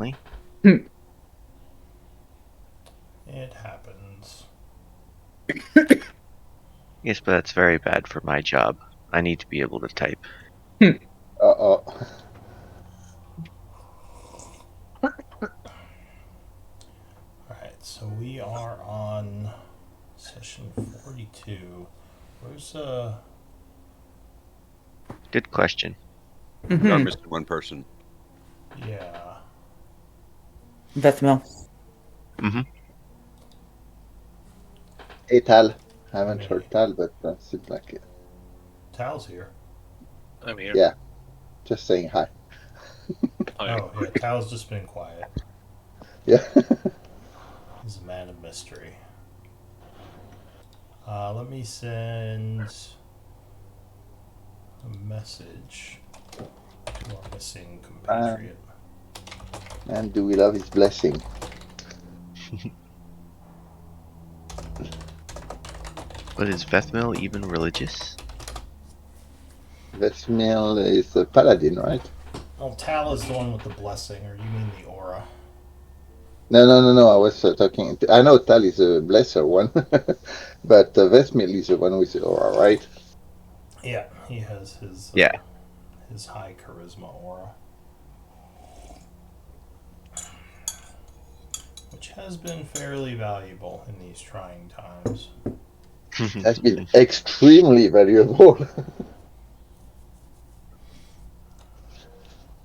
unfortunately. Hmm. It happens. Yes, but that's very bad for my job. I need to be able to type. Uh-oh. Alright, so we are on session 42. Where's, Good question. We are Mm-hmm. missing one person. yeah. Vethmel. Mm-hmm. Hey, Tal. Haven't Me. heard Tal, but seems like it. Tal's here. I'm here. Yeah, just saying hi. Hi. Oh, yeah, Tal's just been quiet. Yeah. He's a man of mystery. Let me send a message to our missing compatriot. And do we love his blessing? But is Vethmil even religious? Vesmil is a paladin, right? Well, Tal is the one with the blessing, or you mean the aura? No. I was talking. I know Tal is a blesser one, but Vesmil is the one with the aura, right? Yeah, he has Yeah. his high charisma aura, which has been fairly valuable in these trying times. Has been extremely valuable.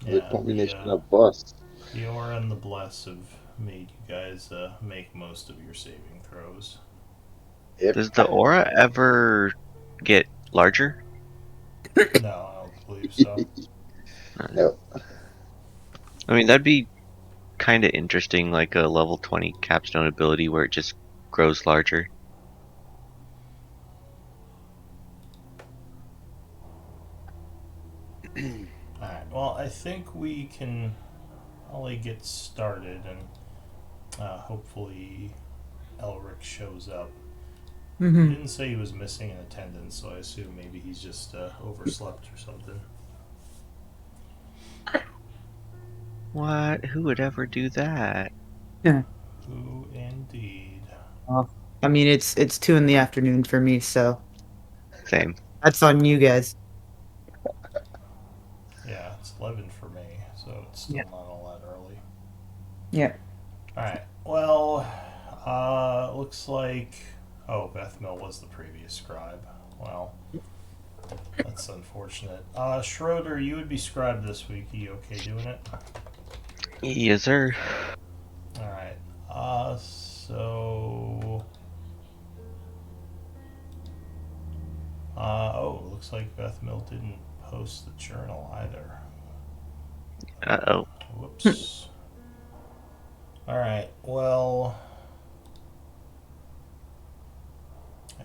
The Yeah, combination of boss. the aura and the bless have made you guys make most of your saving throws. Yep. Does the aura ever get larger? No, I don't believe so. No. I mean, that'd be kind of interesting, like a level 20 capstone ability where it just grows larger. Alright, well, I think we can probably get started, and hopefully Elric shows up. He Mm-hmm. didn't say he was missing in attendance, so I assume maybe he's just overslept or something. What? Who would ever do that? Who indeed? Well, I mean, it's 2 in the afternoon for me, so Same. that's on you guys. Yeah, it's 11 for me, so it's still Yeah. not all that early. Yeah. Alright, well, looks like. Oh, Bethmil was the previous scribe. Well, that's unfortunate. Schroeder, you would be scribe this week. Are you okay doing it? Yes, sir. Alright, so. Oh, looks like Bethmil didn't post the journal either. Uh-oh. Whoops. Alright, well.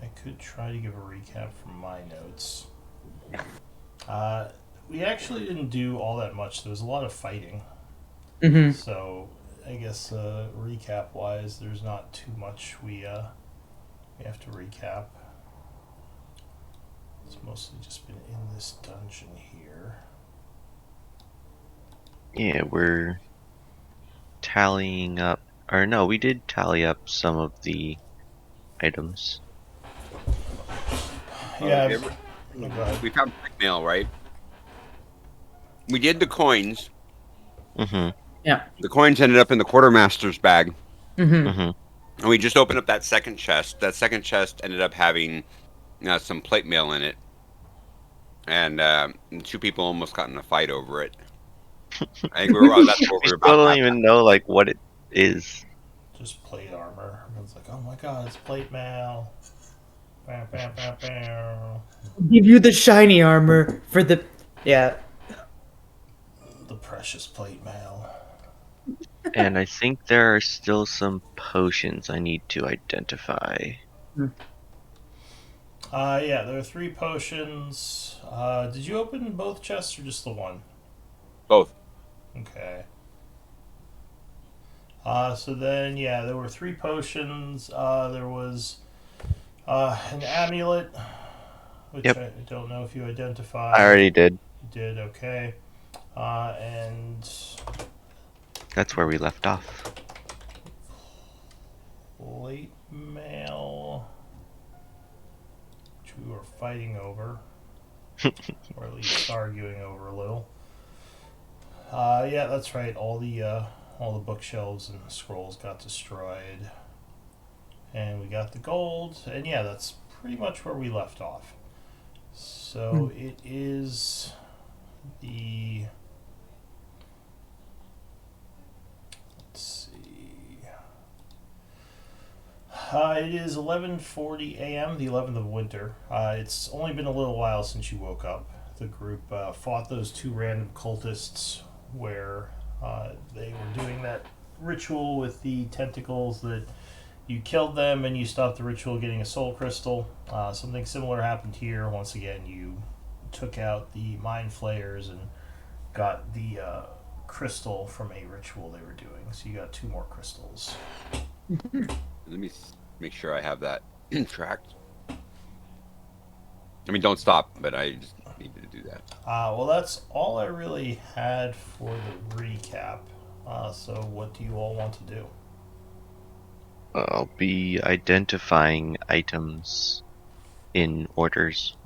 I could try to give a recap from my notes. We actually didn't do all that much. There was a lot of fighting. Mm-hmm. So, I guess recap wise, there's not too much we have to recap. It's mostly just been in this dungeon here. Yeah, we're tallying up. Or no, we did tally up some of the items. Yeah, Okay, go ahead. we found mail, right? We did the coins. Mm-hmm. Yeah. The coins ended up in the quartermaster's bag, Mm-hmm. Mm-hmm. and we just opened up that second chest. That second chest ended up having some plate mail in it, and two people almost got in a fight over it. I think we were that's where We we were still about don't that. even know like what it is. Just plate armor. Everyone's like, oh my god, it's plate mail. Bam, bam, bam, bam. Give you the shiny armor for the. Yeah. The precious plate mail. And I think there are still some potions I need to identify. Yeah, there are 3 potions. Did you open both chests or just the one? Both. Okay. So then, yeah, there were 3 potions. There was an amulet, which Yep. I don't know if you identified. I already did. You did, okay. And That's where we left off. Late mail, which we were fighting over, or at least arguing over a little. Yeah, that's right. All the bookshelves and scrolls got destroyed, and we got the gold. And yeah, that's pretty much where we left off. So it is the. Let's see. It is 11:40 a.m. the 11th of winter. It's only been a little while since you woke up. The group fought those two random cultists where they were doing that ritual with the tentacles that you killed them and you stopped the ritual getting a soul crystal. Something similar happened here. Once again, you took out the mind flayers and got the crystal from a ritual they were doing. So you got 2 more crystals. Let me make sure I have that tracked. I mean, don't stop, but I just needed to do that. Well, that's all I really had for the recap. So what do you all want to do? I'll be identifying items in orders.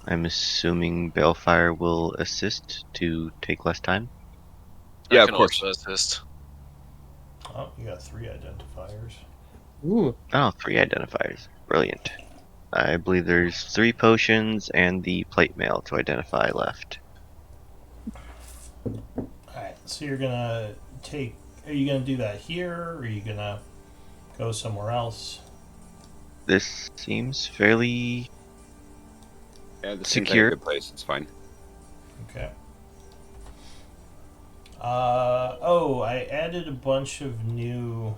I'm assuming Balefire will assist to take less time. Yeah, I of can course. also assist. Oh, you got 3 identifiers. Ooh. Oh, 3 identifiers. Brilliant. I believe there's 3 potions and the plate mail to identify left. Alright, so you're gonna take. Are you gonna do that here, or are you gonna go somewhere else? This seems fairly Yeah, this seems like a secure. good place. It's fine. Okay. I added a bunch of new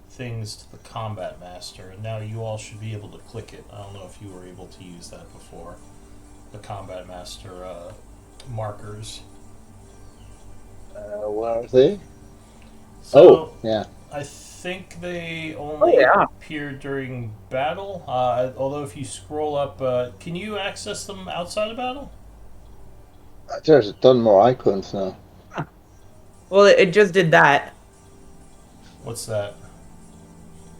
things to the Combat Master, and now you all should be able to click it. I don't know if you were able to use that before. The Combat Master markers. Where are they? So, Oh, yeah. I think they only appear during battle. Although if you scroll up, can you access them outside of battle? There's a ton more icons now. Well, it just did that. What's that?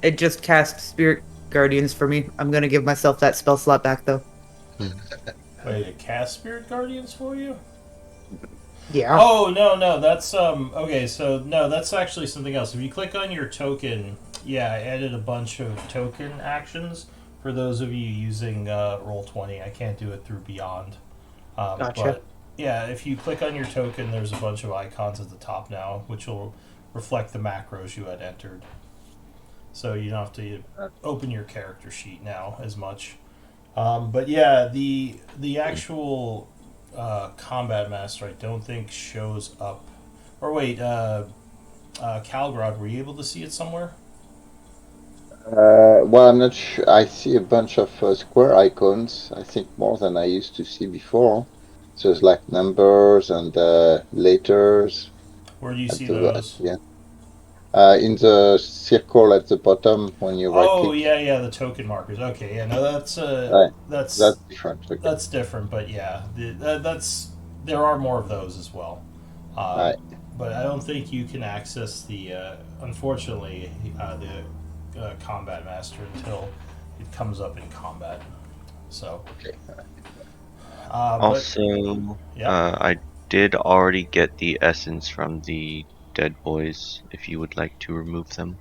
It just cast Spirit Guardians for me. I'm gonna give myself that spell slot back though. Wait, it cast Spirit Guardians for you? Yeah. Oh no, that's okay. So no, that's actually something else. If you click on your token, yeah, I added a bunch of token actions for those of you using Roll20. I can't do it through Beyond. Gotcha. But yeah, if you click on your token, there's a bunch of icons at the top now, which will reflect the macros you had entered. So you don't have to open your character sheet now as much. But yeah, the actual Combat Master I don't think shows up. Or wait, Calgrod, were you able to see it somewhere? Well, I'm not sure. I see a bunch of square icons. I think more than I used to see before. So it's like numbers and letters Where do you at see the those? yeah. In the circle at the bottom when you right Oh click. yeah, the token markers. Okay, yeah, no, Right. that's That's different. Okay. that's different, but yeah, that's there are more of those as well. Um, Right. but I don't think you can access the unfortunately the Combat Master until it comes up in combat. So, Okay. but Also, yeah. I did already get the essence from the dead boys, if you would like to remove them.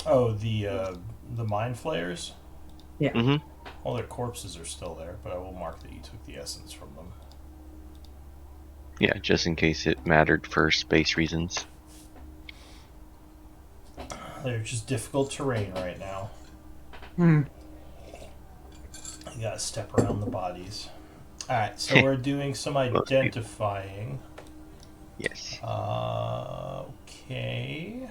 Oh, the mind flayers. Mm-hmm. Well, their corpses are still there, but I will mark that you took the essence from them. Yeah, just in case it mattered for space reasons. They're just difficult terrain right now. Hmm. You gotta step around the bodies. Alright, so we're doing some Most people. identifying. Yes. Okay.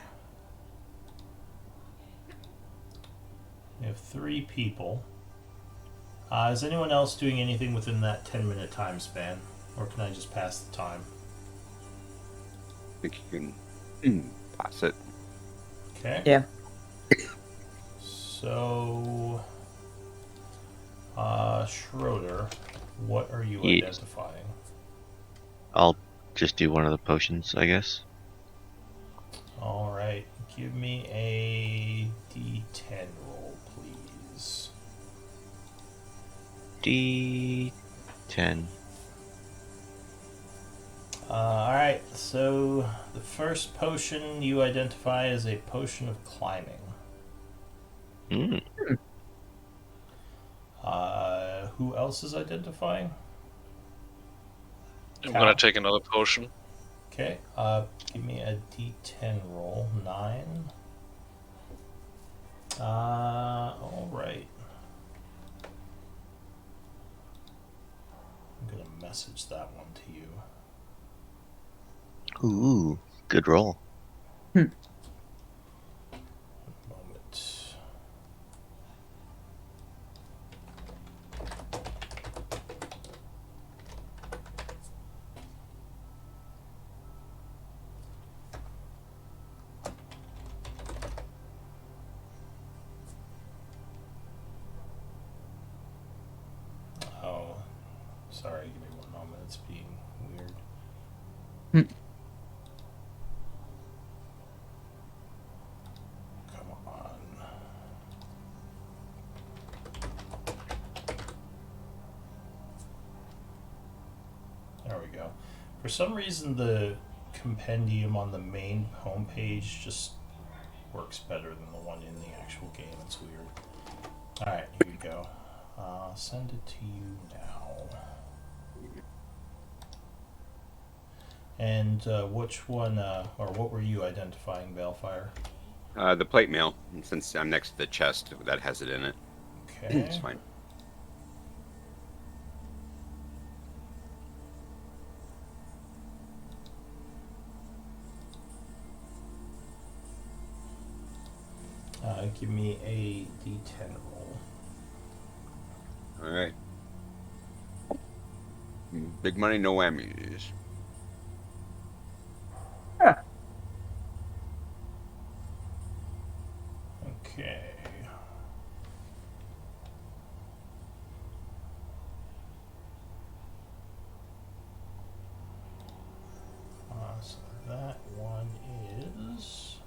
We have 3 people. Is anyone else doing anything within that 10-minute time span? Or can I just pass the time? I think you can pass it. Okay. Yeah. So, Schroeder, what are you Yes. identifying? I'll just do one of the potions, I guess. All right, give me a D10 roll, please. D10. All right, so the first potion you identify as a potion of climbing. Mm. Who else is identifying? I'm Cal. gonna take another potion. Okay, give me a D10 roll. 9. All right. I'm gonna message that one to you. Ooh, good roll. Moment. Oh, sorry. Give me one moment. It's being weird. Come on. There we go. For some reason, the compendium on the main homepage just works better than the one in the actual game. It's weird. Alright, here we go. Send it to you now. And which one, or what were you identifying, Balefire? The plate mail, since I'm next to the chest that has it in it. Okay. It's fine. Give me a D10 roll. All right. Big money, no whammies. Okay. So that one is...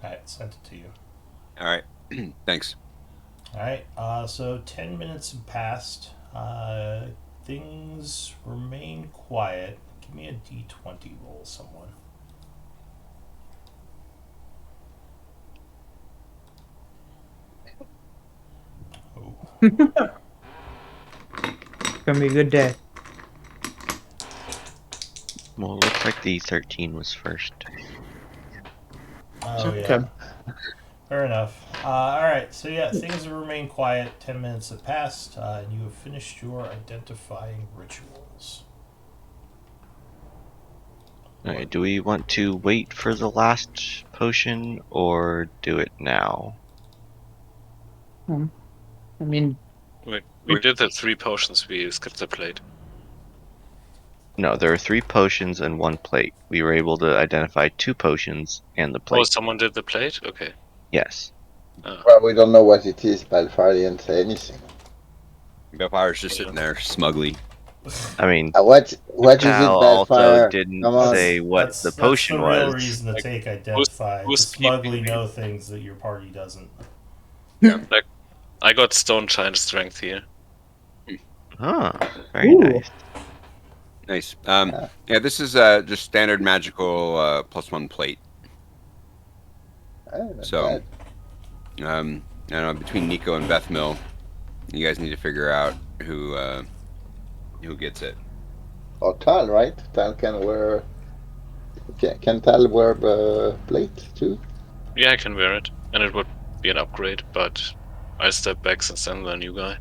Alright, sent it to you. All right. Thanks. Alright, so 10 minutes have passed. Things remain quiet. Give me a D20 roll, someone. Oh. Gonna be a good day. Well, it looks like the 13 was first. Oh, yeah. Okay. Fair enough. Alright, so yeah, things have remained quiet. 10 minutes have passed, and you have finished your identifying rituals. Alright, do we want to wait for the last potion or do it now? I mean, We did the 3 potions. We skipped the plate. No, there are 3 potions and 1 plate. We were able to identify 2 potions and the Oh, plate. someone did the plate. Okay. Yes. Well, we don't know what it is. Balfire didn't say anything. Bellfire's just sitting there smugly. I mean, What is it, Tal also Balfire? didn't Come on. say what the potion that's the real was. reason to Like, take identify. To who's smugly keeping know things that your party doesn't. Like, I got stone giant strength here. Huh. Very Ooh. nice. Nice. Yeah. Yeah, this is just standard magical +1 plate. Not So, bad. I don't know, between Nico and Beth Mill, you guys need to figure out who gets it. Or Tal, right? Tal can wear. Can Tal wear the plate too? Yeah, I can wear it, and it would be an upgrade, but I step back since I'm the new guy.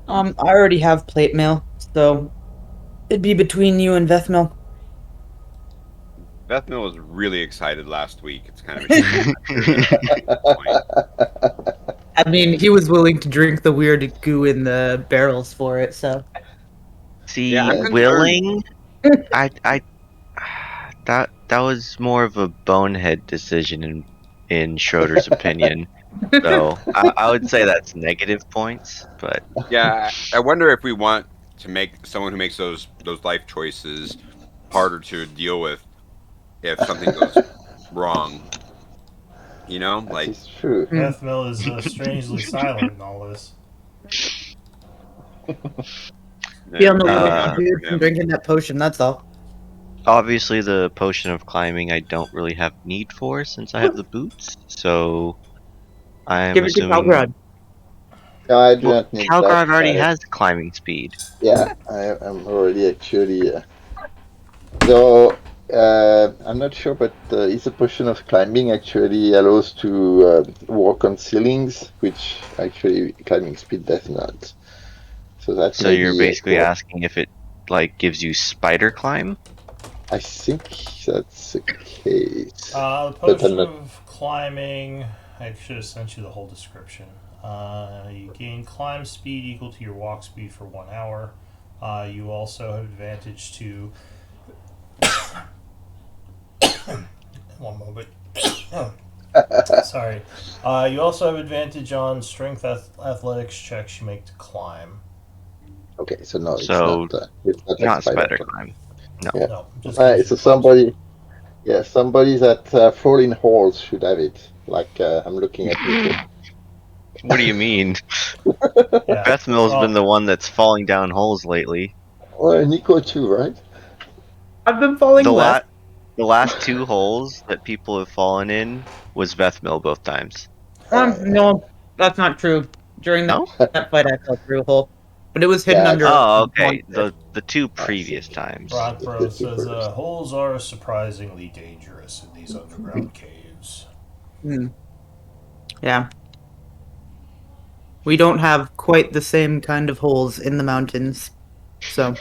I already have plate mail, so it'd be between you and Vethmil. Beth Mill was really excited last week. It's kind of a shame. I mean, he was willing to drink the weird goo in the barrels for it, so. See, Yeah, I'm concerned. willing? I That was more of a bonehead decision in Schroeder's opinion. So I would say that's negative points, but Yeah, I wonder if we want to make someone who makes those life choices harder to deal with if something goes wrong. You know, That like is true. Mm. Bethmil is strangely silent in all this. Feeling a maybe little uh, for confused from him. drinking that potion, that's all. obviously the potion of climbing I don't really have need for since I have the boots. So I'm Give it to assuming Calgrad. No, I do well, not need that. Calgrad already has climbing speed. Yeah, I'm already actually. So I'm not sure, but is a potion of climbing actually allows to walk on ceilings, which actually climbing speed does not. So that So may you're be basically cool. asking if it like gives you spider climb? I think that's the case, The but I'm potion not. of climbing. I should have sent you the whole description. You gain climb speed equal to your walk speed for 1 hour. You also have advantage to. One moment. Sorry. You also have advantage on strength athletics checks you make to climb. Okay, so no, So it's not like not spider spider climb. climb. No. Yeah. No, just gives Right, you so a boost. somebody that fall in holes should have it. Like I'm looking at Nico. What do you mean? Yeah. Beth Mill's been Well, the one that's falling down holes lately. Well, Nico too, right? I've been falling The less. the last two holes that people have fallen in was Beth Mill both times. No, that's not true. During No? that fight, I fell through a hole, but it was hidden Yeah, under a Oh, okay. monster. The two I see. previous times. Rock It's Bro the two says first. holes are surprisingly dangerous in these underground caves. Hmm. Yeah, we don't have quite the same kind of holes in the mountains, so.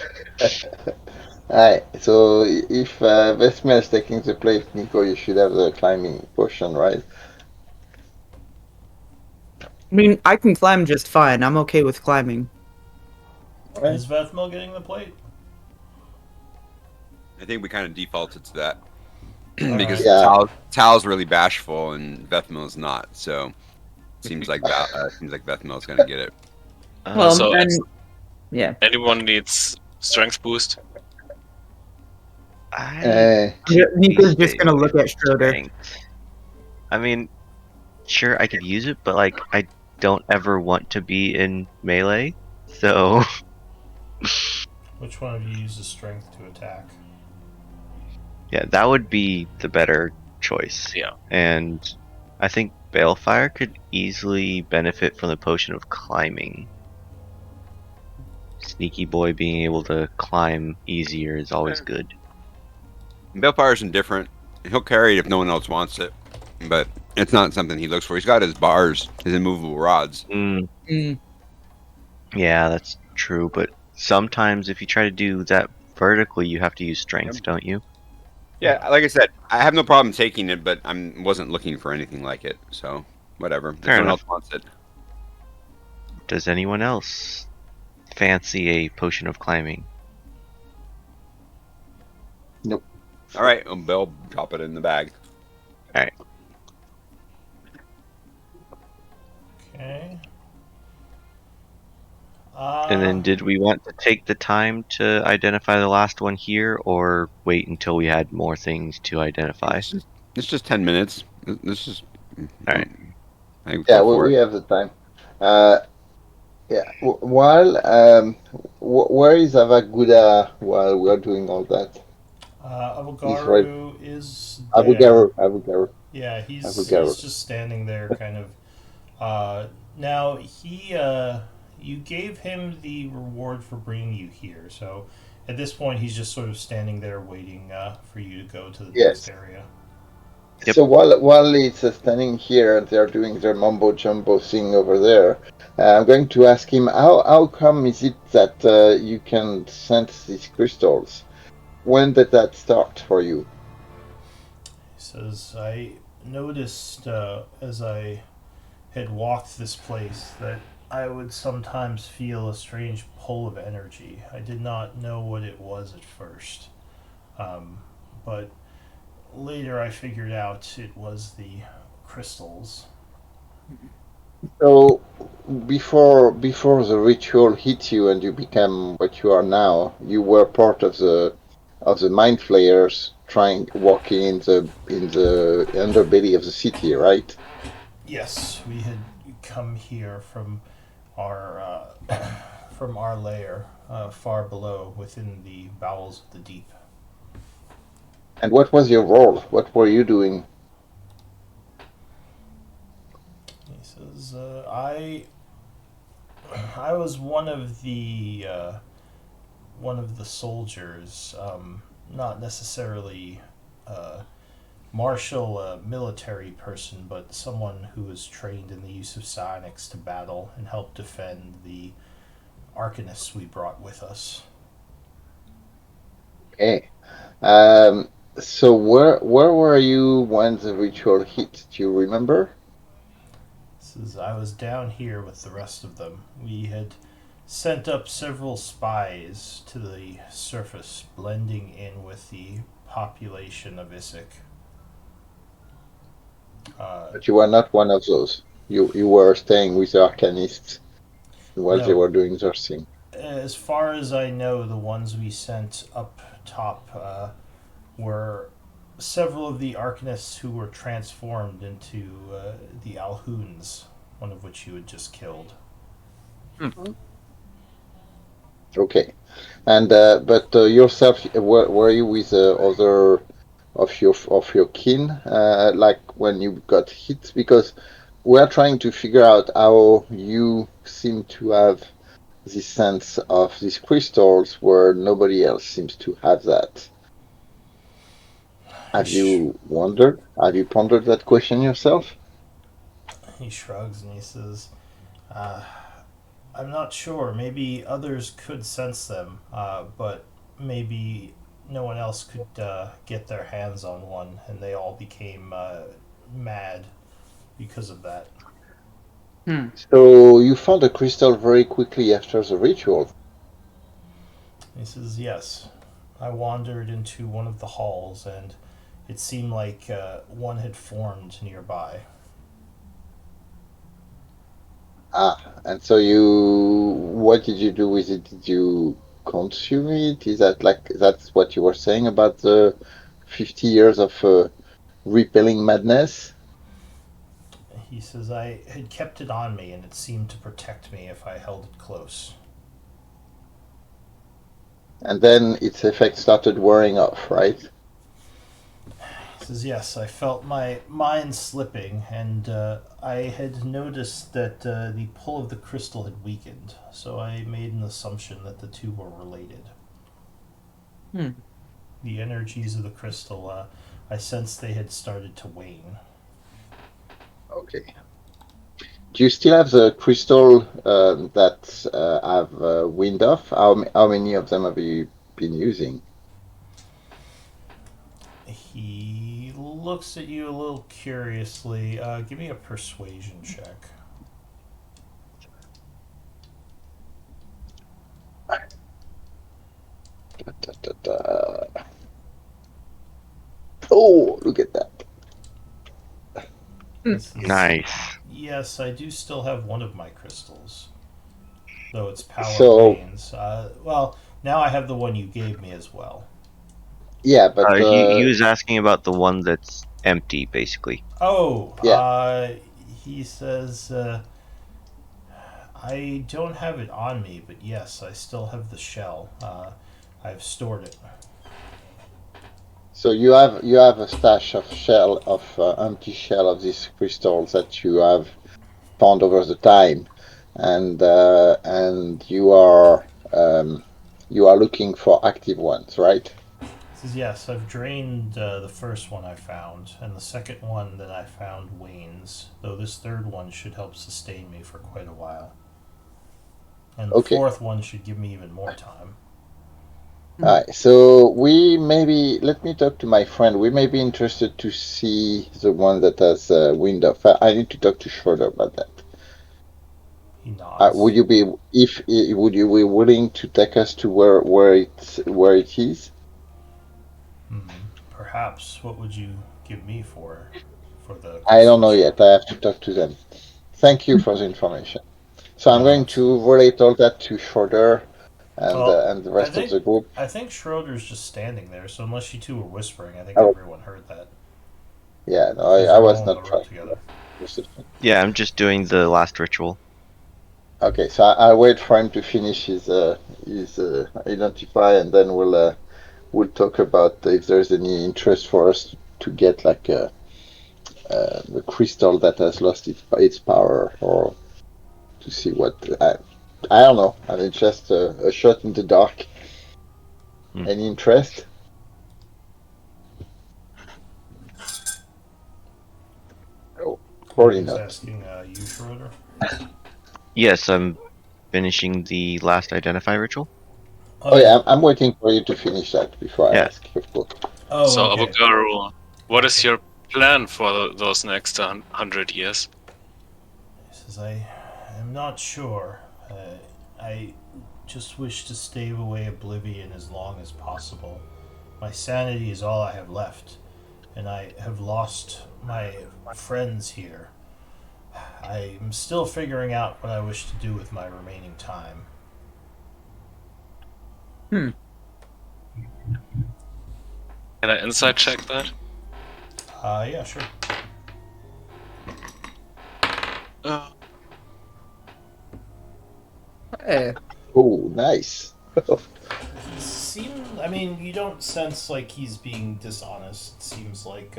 Alright, so if Vesmir is taking the place, Nico, you should have the climbing potion, right? I mean, I can climb just fine. I'm okay with climbing. Right? Is Vethmil getting the plate? I think we kind of defaulted to that All because right. Yeah. Tal's really bashful and Vethmil's not. So seems like Vethmil's gonna get it. Well, So, and yeah, anyone needs strength boost? I typically Nico's just stay gonna away look from at Schroeder. strength. I mean, sure, I could use it, but like, I don't ever want to be in melee. So, Which one of you uses strength to attack? yeah, that would be the better choice. Yeah. And I think Balefire could easily benefit from the potion of climbing. Sneaky boy being able to climb easier is always good. Balefire's indifferent. He'll carry it if no one else wants it, but it's not something he looks for. He's got his bars, his immovable rods. Mm, Mm. yeah, that's true, but sometimes if you try to do that vertically, you have to use strength, don't you? Yeah, like I said, I have no problem taking it, but I wasn't looking for anything like it. So whatever. If Fair someone enough. else wants it, Does anyone else fancy a potion of climbing? Nope. all right. They'll drop it in the bag. Okay. And then did we want to take the time to identify the last one here, or wait until we had more things to identify? It's just 10 minutes. This is All right. I Yeah, go for we it. have the time. Yeah. While where is Avaguda while we are doing all that? He's right. Avogaru is there. Abugaru. Yeah, he's Abugaru. just standing there, kind of. Now you gave him the reward for bringing you here, so at this point he's just sort of standing there waiting for you to go to the next Yes. area. Yep. So while it's standing here and they're doing their mumbo jumbo thing over there, I'm going to ask him how come is it that you can sense these crystals? When did that start for you? He says, I noticed as I had walked this place that I would sometimes feel a strange pull of energy. I did not know what it was at first. But later I figured out it was the crystals. So before the ritual hit you and you became what you are now, you were part of the mind flayers walking in the underbelly of the city, right? Yes, we had come here from our from our lair far below, within the bowels of the deep. And what was your role? What were you doing? He says, I was one of the soldiers, not necessarily martial military person, but someone who was trained in the use of psionics to battle and help defend the arcanists we brought with us. Okay. So where were you when the ritual hit? Do you remember? I was down here with the rest of them. We had sent up several spies to the surface, blending in with the population of Isik. But you were not one of those. You were staying with the Arcanists while they No, were doing their thing. as far as I know, the ones we sent up top were several of the Arcanists who were transformed into the Alhoons, one of which you had just killed. Okay. And but yourself, were you with other of your kin, like when you got hit? Because we are trying to figure out how you seem to have this sense of these crystals where nobody else seems to have that. Have you wondered? Have you pondered that question yourself? He shrugs and he says, I'm not sure. Maybe others could sense them, but maybe no one else could get their hands on one, and they all became mad because of that. So you found a crystal very quickly after the ritual. He says, yes. I wandered into one of the halls, and it seemed like one had formed nearby. And so what did you do with it? Did you consume it? Is that that's what you were saying about the 50 years of repelling madness? He says, I had kept it on me, and it seemed to protect me if I held it close. And then its effect started wearing off, right? He says, yes, I felt my mind slipping, and I had noticed that the pull of the crystal had weakened, so I made an assumption that the two were related. The energies of the crystal, I sensed they had started to wane. Okay. Do you still have the crystal that have wind off? How many of them have you been using? He looks at you a little curiously. Give me a persuasion check. Da, da, da, da. Oh, look at that. Nice. Yes, I do still have one of my crystals, though its power So, wanes. Well, now I have the one you gave me as well. yeah, but He was asking about the one that's empty, basically. Oh, yeah. he says, I don't have it on me, but yes, I still have the shell. I've stored it. So you have a stash of empty shell of these crystals that you have found over the time, and you are looking for active ones, right? He says, yes, I've drained the first one I found, and the second one that I found wanes, though this third one should help sustain me for quite a while. And the Okay. fourth one should give me even more time. All right. So let me talk to my friend. We may be interested to see the one that has wind off. I need to talk to Schroeder about that. He nods. Would you be willing to take us to where it is? perhaps what would you give me for the I don't know crystal? yet. I have to talk to them. Thank you for the information. So I'm No, going it's to relate all that to Schroeder well. and the I rest of think the group. I think Schroeder's just standing there. So unless you two were whispering, I think Oh, everyone heard that yeah, no, because I you're was all in the not room trying together. to. Yeah, I'm just doing the last ritual. Okay, so I'll wait for him to finish his identify, and then we'll talk about if there's any interest for us to get like the crystal that has lost its power, or to see what I don't know. I mean, just a shot in the dark. Hmm. Any interest? Oh, probably Who's not. asking you, Schroeder? Yes, I'm finishing the last identify ritual. Oh, Oh yeah, you. I'm waiting for you to finish that before I Yeah. ask, of course. Oh, So, okay. Avogaru, what is Okay. your plan for those next 100 years? He says, I am not sure. I just wish to stave away oblivion as long as possible. My sanity is all I have left, and I have lost my friends here. I am still figuring out what I wish to do with my remaining time. Hmm. Can I insight check that? Yeah, sure. Uh, Hey. Oh, nice. I mean, you don't sense like he's being dishonest. It seems like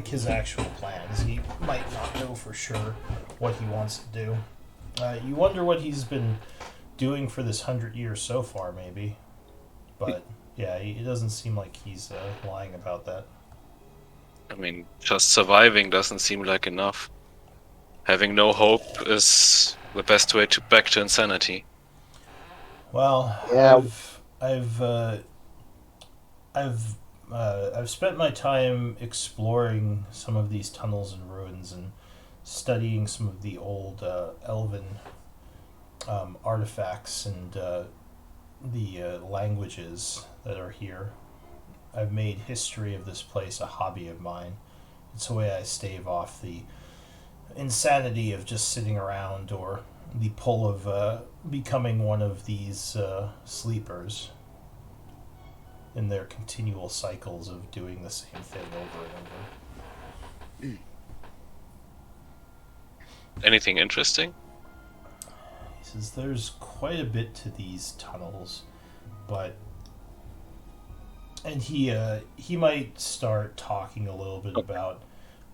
his actual plans. He might not know for sure what he wants to do. You wonder what he's been doing for this 100 years so far, maybe. But yeah, it doesn't seem like he's lying about that. I mean, just surviving doesn't seem like enough. Having no hope is the best way to back to insanity. Well, Yeah, I've spent my time exploring some of these tunnels and ruins and studying some of the old elven artifacts and the languages that are here. I've made history of this place a hobby of mine. It's a way I stave off the insanity of just sitting around or the pull of becoming one of these sleepers in their continual cycles of doing the same thing over and over. Anything interesting? He says there's quite a bit to these tunnels, but and he might start talking a little bit about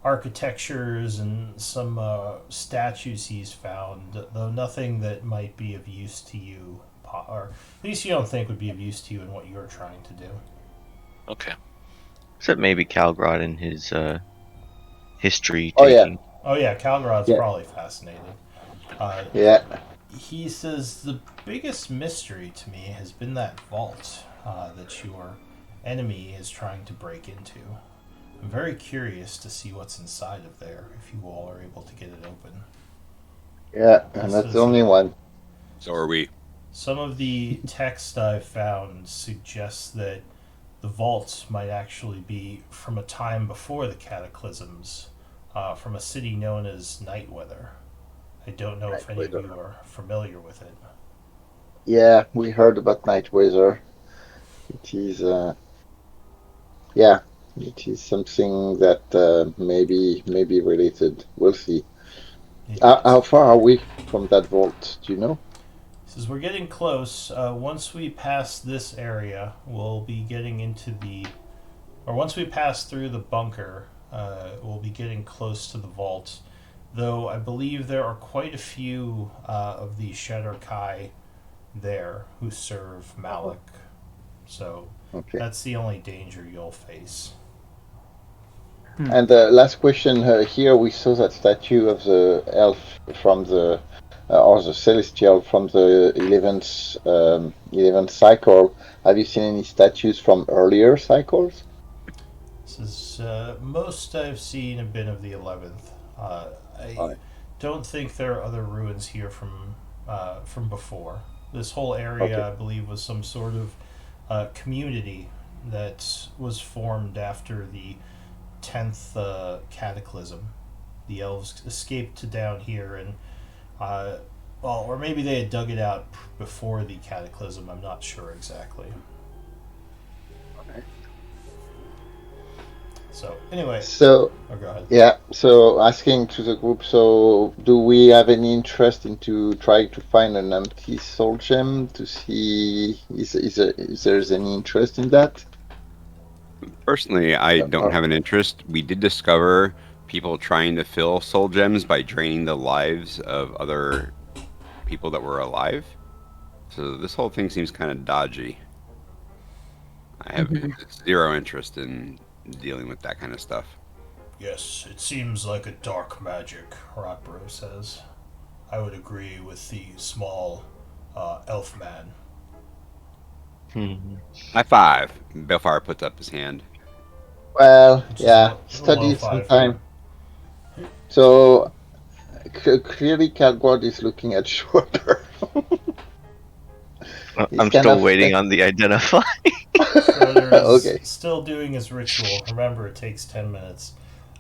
architectures and some statues he's found, though nothing that might be of use to you, or at least you don't think would be of use to you in what you're trying to do. Okay. Except maybe Calgrod and his history oh yeah, taking. Oh yeah, Calgrod's yeah, probably fascinated. Uh, yeah. he says the biggest mystery to me has been that vault that your enemy is trying to break into. I'm very curious to see what's inside of there if you all are able to get it open. Yeah, He and that's the says only one. So are we. some of the text I've found suggests that the vault might actually be from a time before the cataclysms, from a city known as Nightweather. I don't know if any of you are familiar with it. Yeah, we heard about Night Weather. It is, yeah, it is something that maybe related. We'll see. It How is. far are we from that vault? Do you know? Says we're getting close. Once we pass this area, we'll be getting into or once we pass through the bunker, we'll be getting close to the vault. Though I believe there are quite a few of the Shadowkai there who serve Malik. So Okay. that's the only danger you'll face. And the last question here, we saw that statue of the elf from the or the celestial from the 11th cycle. Have you seen any statues from earlier cycles? This is most I've seen have been of the 11th. I Right. don't think there are other ruins here from before. This whole area, Okay. I believe, was some sort of community that was formed after the 10th cataclysm. The elves escaped to down here and, well, or maybe they had dug it out before the cataclysm. I'm not sure exactly. So, anyway. So, Oh, go ahead. yeah, so asking to the group, so do we have any interest into trying to find an empty soul gem to see is there's any interest in that? Personally, I don't have an interest. We did discover people trying to fill soul gems by draining the lives of other people that were alive. So this whole thing seems kind of dodgy. I have zero interest in dealing with that kind of stuff. Yes, it seems like a dark magic, Rotbro says. I would agree with the small elf man. High five. Belfire puts up his hand. Well, Which is yeah, a study low it five sometime. So clearly, Calguard is looking at Schroeder. He's I'm kind still of waiting on the identify. Schroeder is Okay. still doing his ritual. Remember, it takes 10 minutes.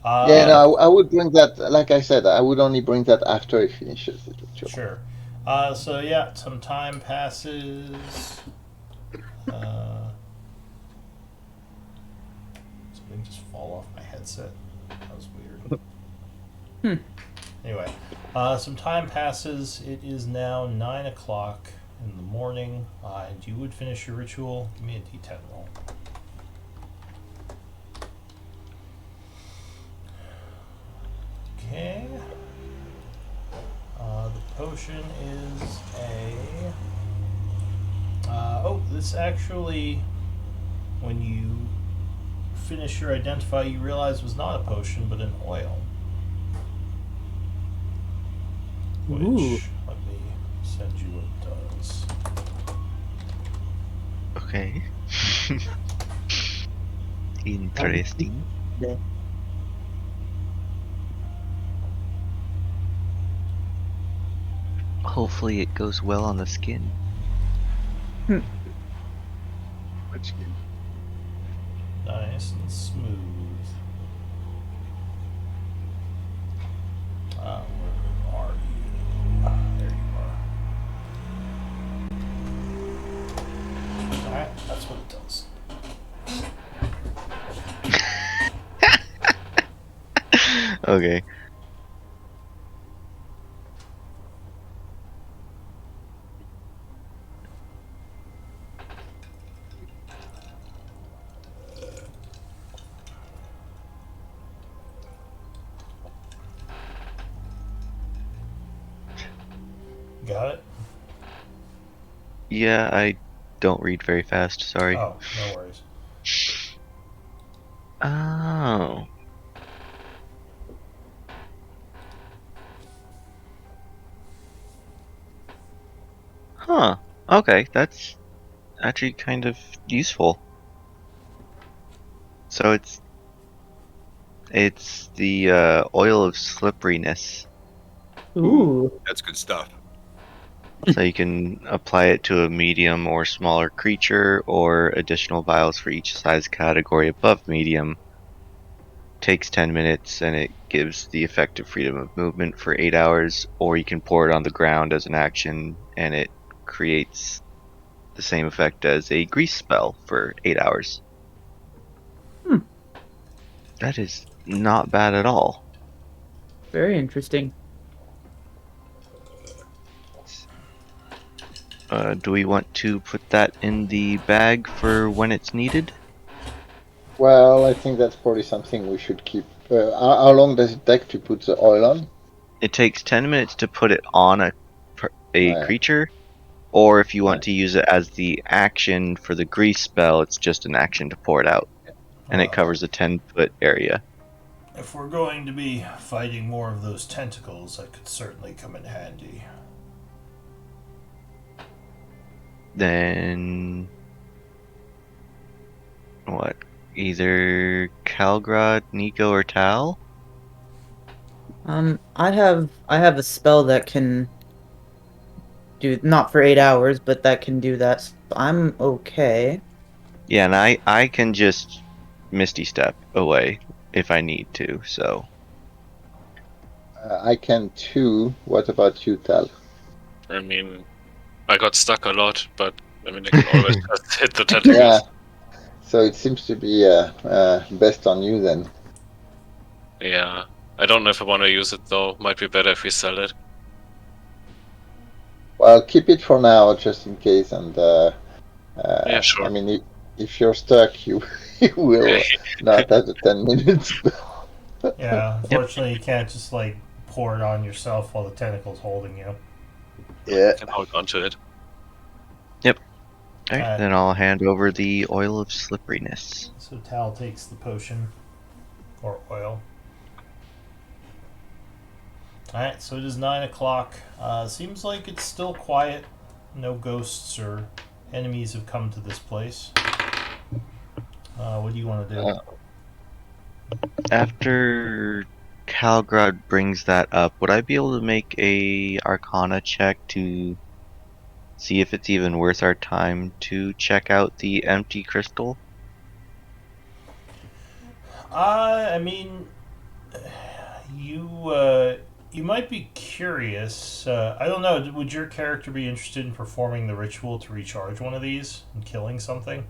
Yeah, no, I would bring that. Like I said, I would only bring that after he finishes the ritual. Sure. So, yeah, some time passes. Something just fall off my headset. That was weird. Anyway, some time passes. It is now 9 o'clock in the morning, and you would finish your ritual. Give me a d10 roll. Okay. The potion is a. This actually, when you finish your identify, you realize was not a potion but an oil. Which, Ooh. let me send you what it does. Okay. Interesting. Hopefully it goes well on the skin. Which game? Nice and smooth. Where are you? There you are. Alright, that's what it does. Okay. Got it? Yeah, I don't read very fast, sorry. Oh, no worries. Oh. Huh. Okay, that's actually kind of useful. So it's the oil of slipperiness. Ooh. That's good stuff. So you can apply it to a medium or smaller creature, or additional vials for each size category above medium. Takes 10 minutes and it gives the effect of freedom of movement for 8 hours, or you can pour it on the ground as an action and it creates the same effect as a grease spell for 8 hours. That is not bad at all. Very interesting. Do we want to put that in the bag for when it's needed? Well, I think that's probably something we should keep. How long does it take to put the oil on? It takes 10 minutes to put it on a Right. creature, or if you want Right. to use it as the action for the grease spell, it's just an action to pour it out. And it Well, covers a 10-foot area. if we're going to be fighting more of those tentacles, that could certainly come in handy. Then what? Either Calgrad, Nico, or Tal? I have a spell that can do not for 8 hours, but that can do that. So I'm okay. Yeah, and I can just Misty Step away if I need to. So I can too. What about you, Tal? I mean, I got stuck a lot, but I mean, I can always just hit the Yeah. tentacles. So it seems to be best on you then. Yeah. I don't know if I want to use it though. Might be better if we sell it. Well, keep it for now, just in case. And Yeah, I sure. mean, if you're stuck, you will not have the 10 minutes. Yeah, unfortunately, you can't just like pour it on yourself while the tentacle's holding you. Yeah. I can hold on to it. yep. All right, Alright. then I'll hand over the oil of slipperiness. So Tal takes the potion or oil. Alright, so it is 9 o'clock. Seems like it's still quiet. No ghosts or enemies have come to this place. What do you want to do? After Calgrad brings that up, would I be able to make a Arcana check to see if it's even worth our time to check out the empty crystal? I mean, you might be curious. I don't know. Would your character be interested in performing the ritual to recharge one of these and killing something?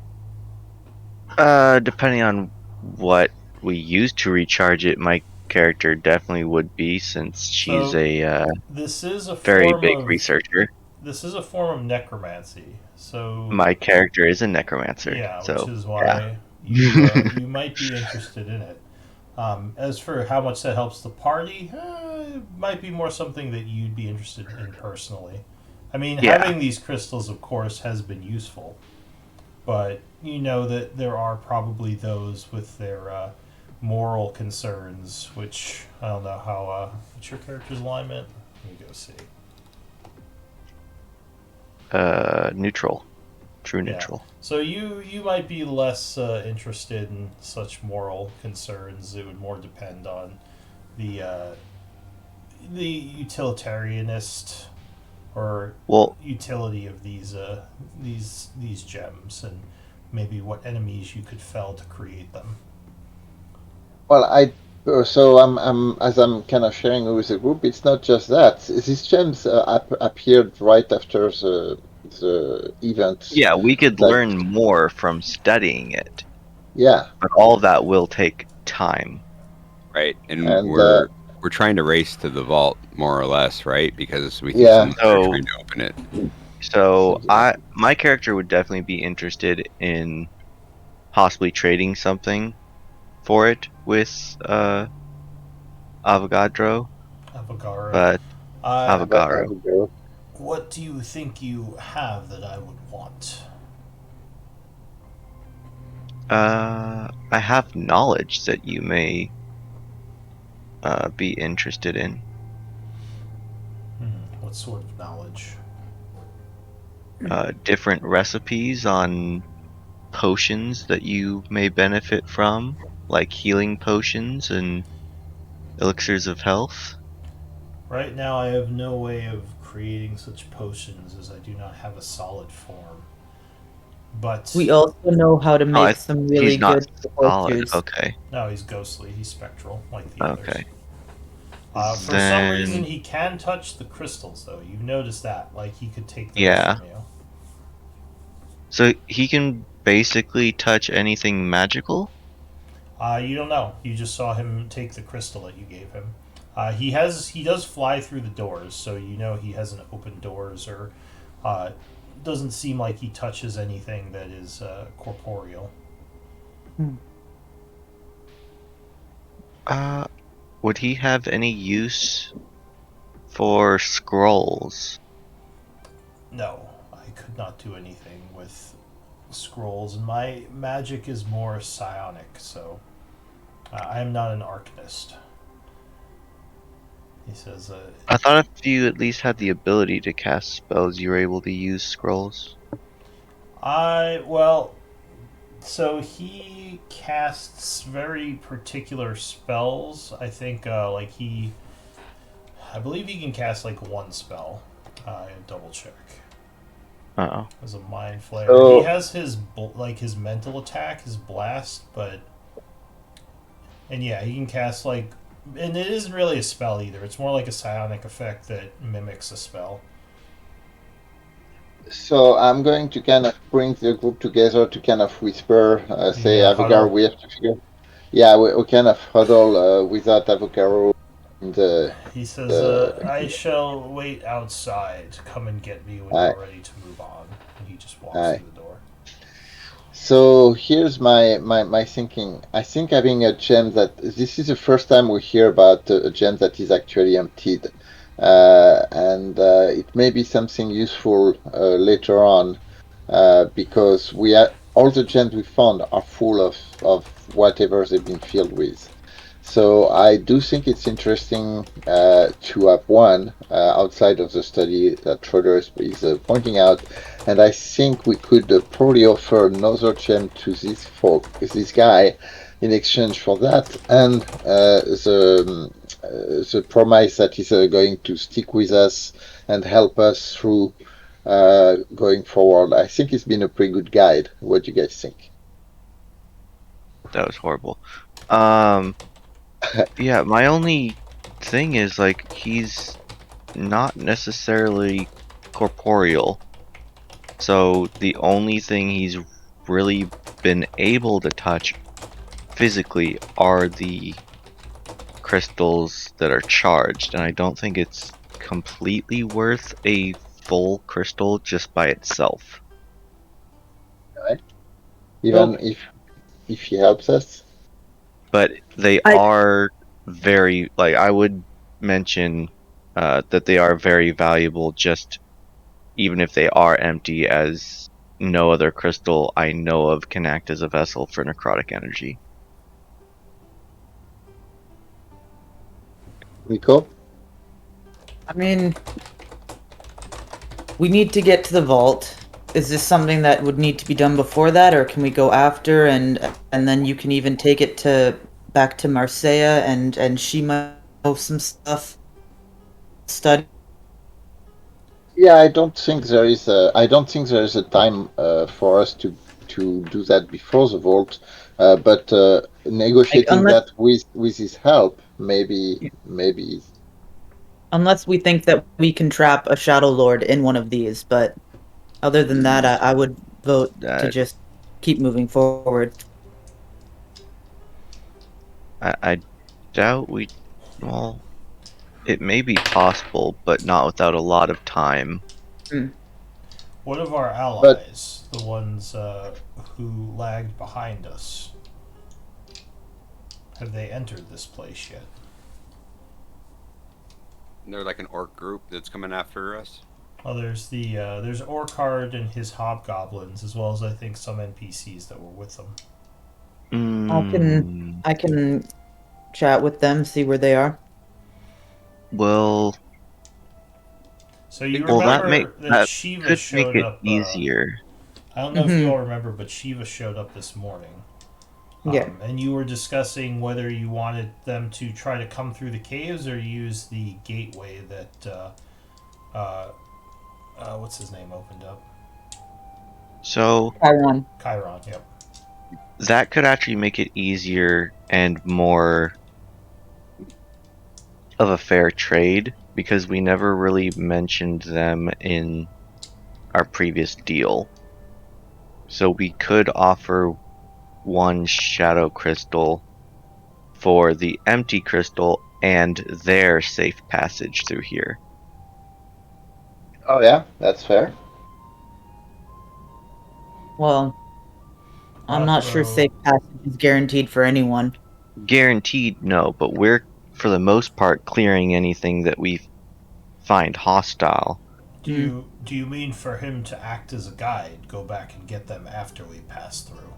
Depending on what we use to recharge it, my character definitely would be, since she's So a this is a very form big of researcher. this is a form of necromancy. So My character is a necromancer, yeah, which so is yeah. why you might be interested in it. As for how much that helps the party, it might be more something that you'd be interested in personally. I mean, Yeah. having these crystals, of course, has been useful, but you know that there are probably those with their moral concerns, which I don't know how. What's your character's alignment? Let me go see. Neutral. True Yeah. neutral. So you might be less interested in such moral concerns. It would more depend on the utilitarianist or Well, utility of these gems and maybe what enemies you could fell to create them. Well, so as I'm kind of sharing with the group, it's not just that. These gems appeared right after the event. yeah, we could Like, learn more from studying it, yeah, but all of that will take time. Right, and and we're trying to race to the vault more or less, right? Because we think Yeah. someone's So- trying to open it. So So- my character would definitely be interested in possibly trading something for it with Avogadro, Avogara. but Avogaro. What do you think you have that I would want? I have knowledge that you may be interested in. What sort of knowledge? Different recipes on potions that you may benefit from, like healing potions and elixirs of health. Right now, I have no way of creating such potions as I do not have a solid form. But We also know how to Oh, make some really he's not good horse solid. shoes. Okay. no, he's ghostly. He's spectral, like the Okay. others. For some Then- reason, he can touch the crystals, though. You've noticed that. Like, he could take those Yeah. from you. So he can basically touch anything magical? You don't know. You just saw him take the crystal that you gave him. He does fly through the doors, so you know he hasn't opened doors or doesn't seem like he touches anything that is corporeal. Would he have any use for scrolls? No, I could not do anything with scrolls, and my magic is more psionic, so I am not an arcanist. He says, I thought if you at least had the ability to cast spells, you were able to use scrolls. So he casts very particular spells. I think, I believe he can cast like one spell. Double check. Uh-oh. as a mind flare. He So has his his mental attack, his blast, and yeah, he can cast and it isn't really a spell either. It's more like a psionic effect that mimics a spell. So I'm going to kind of bring the group together to kind of whisper, say, Yeah, Avogar, huddle. we have to figure. Yeah, we kind of huddle without Avogar and He says, the. "I shall wait outside. Come and get me when I, you're ready to move on." And he just walks I. through the door. So here's my thinking. I think having a gem that this is the first time we hear about a gem that is actually emptied, and it may be something useful later on, because all the gems we found are full of whatever they've been filled with. So I do think it's interesting to have one outside of the study that Schroeder is pointing out, and I think we could probably offer another gem to this guy, in exchange for that, and the promise that he's going to stick with us and help us through going forward. I think it's been a pretty good guide. What do you guys think? That was horrible. Um, yeah, my only thing is like he's not necessarily corporeal. So the only thing he's really been able to touch physically are the crystals that are charged, and I don't think it's completely worth a full crystal just by itself. Right? Even Well, if he helps us. But they I are very, like, I would mention that they are very valuable just even if they are empty, as no other crystal I know of can act as a vessel for necrotic energy. Rico? I mean, we need to get to the vault. Is this something that would need to be done before that, or can we go after and then you can even take it to back to Marseille and she might know some stuff study? Yeah, I don't think there is a time for us to do that before the vault. But Like negotiating unless that with his help, maybe. unless we think that we can trap a Shadow Lord in one of these, but other than that, I would vote to That just keep moving forward. I doubt we. Well, it may be possible, but not without a lot of time. Hmm. What of our But allies, the ones who lagged behind us? Have they entered this place yet? They're like an orc group that's coming after us. Well, there's Orcard and his hobgoblins, as well as I think some NPCs that were with them. I can Mm, I can chat with them, see where they are. well, So you well, remember that that Shiva could make showed it up. easier. I don't know if you Mm-hmm. all remember, but Shiva showed up this morning. Yeah. And you were discussing whether you wanted them to try to come through the caves or use the gateway that what's his name opened up. So Chiron. Chiron. Yep. that could actually make it easier and more of a fair trade because we never really mentioned them in our previous deal. So we could offer one shadow crystal for the empty crystal and their safe passage through here. oh yeah, that's fair. Well, I'm not sure Rothro, safe passage is guaranteed for anyone. Guaranteed, no, but we're, for the most part, clearing anything that we find hostile. Hmm. do you mean for him to act as a guide, go back and get them after we pass through?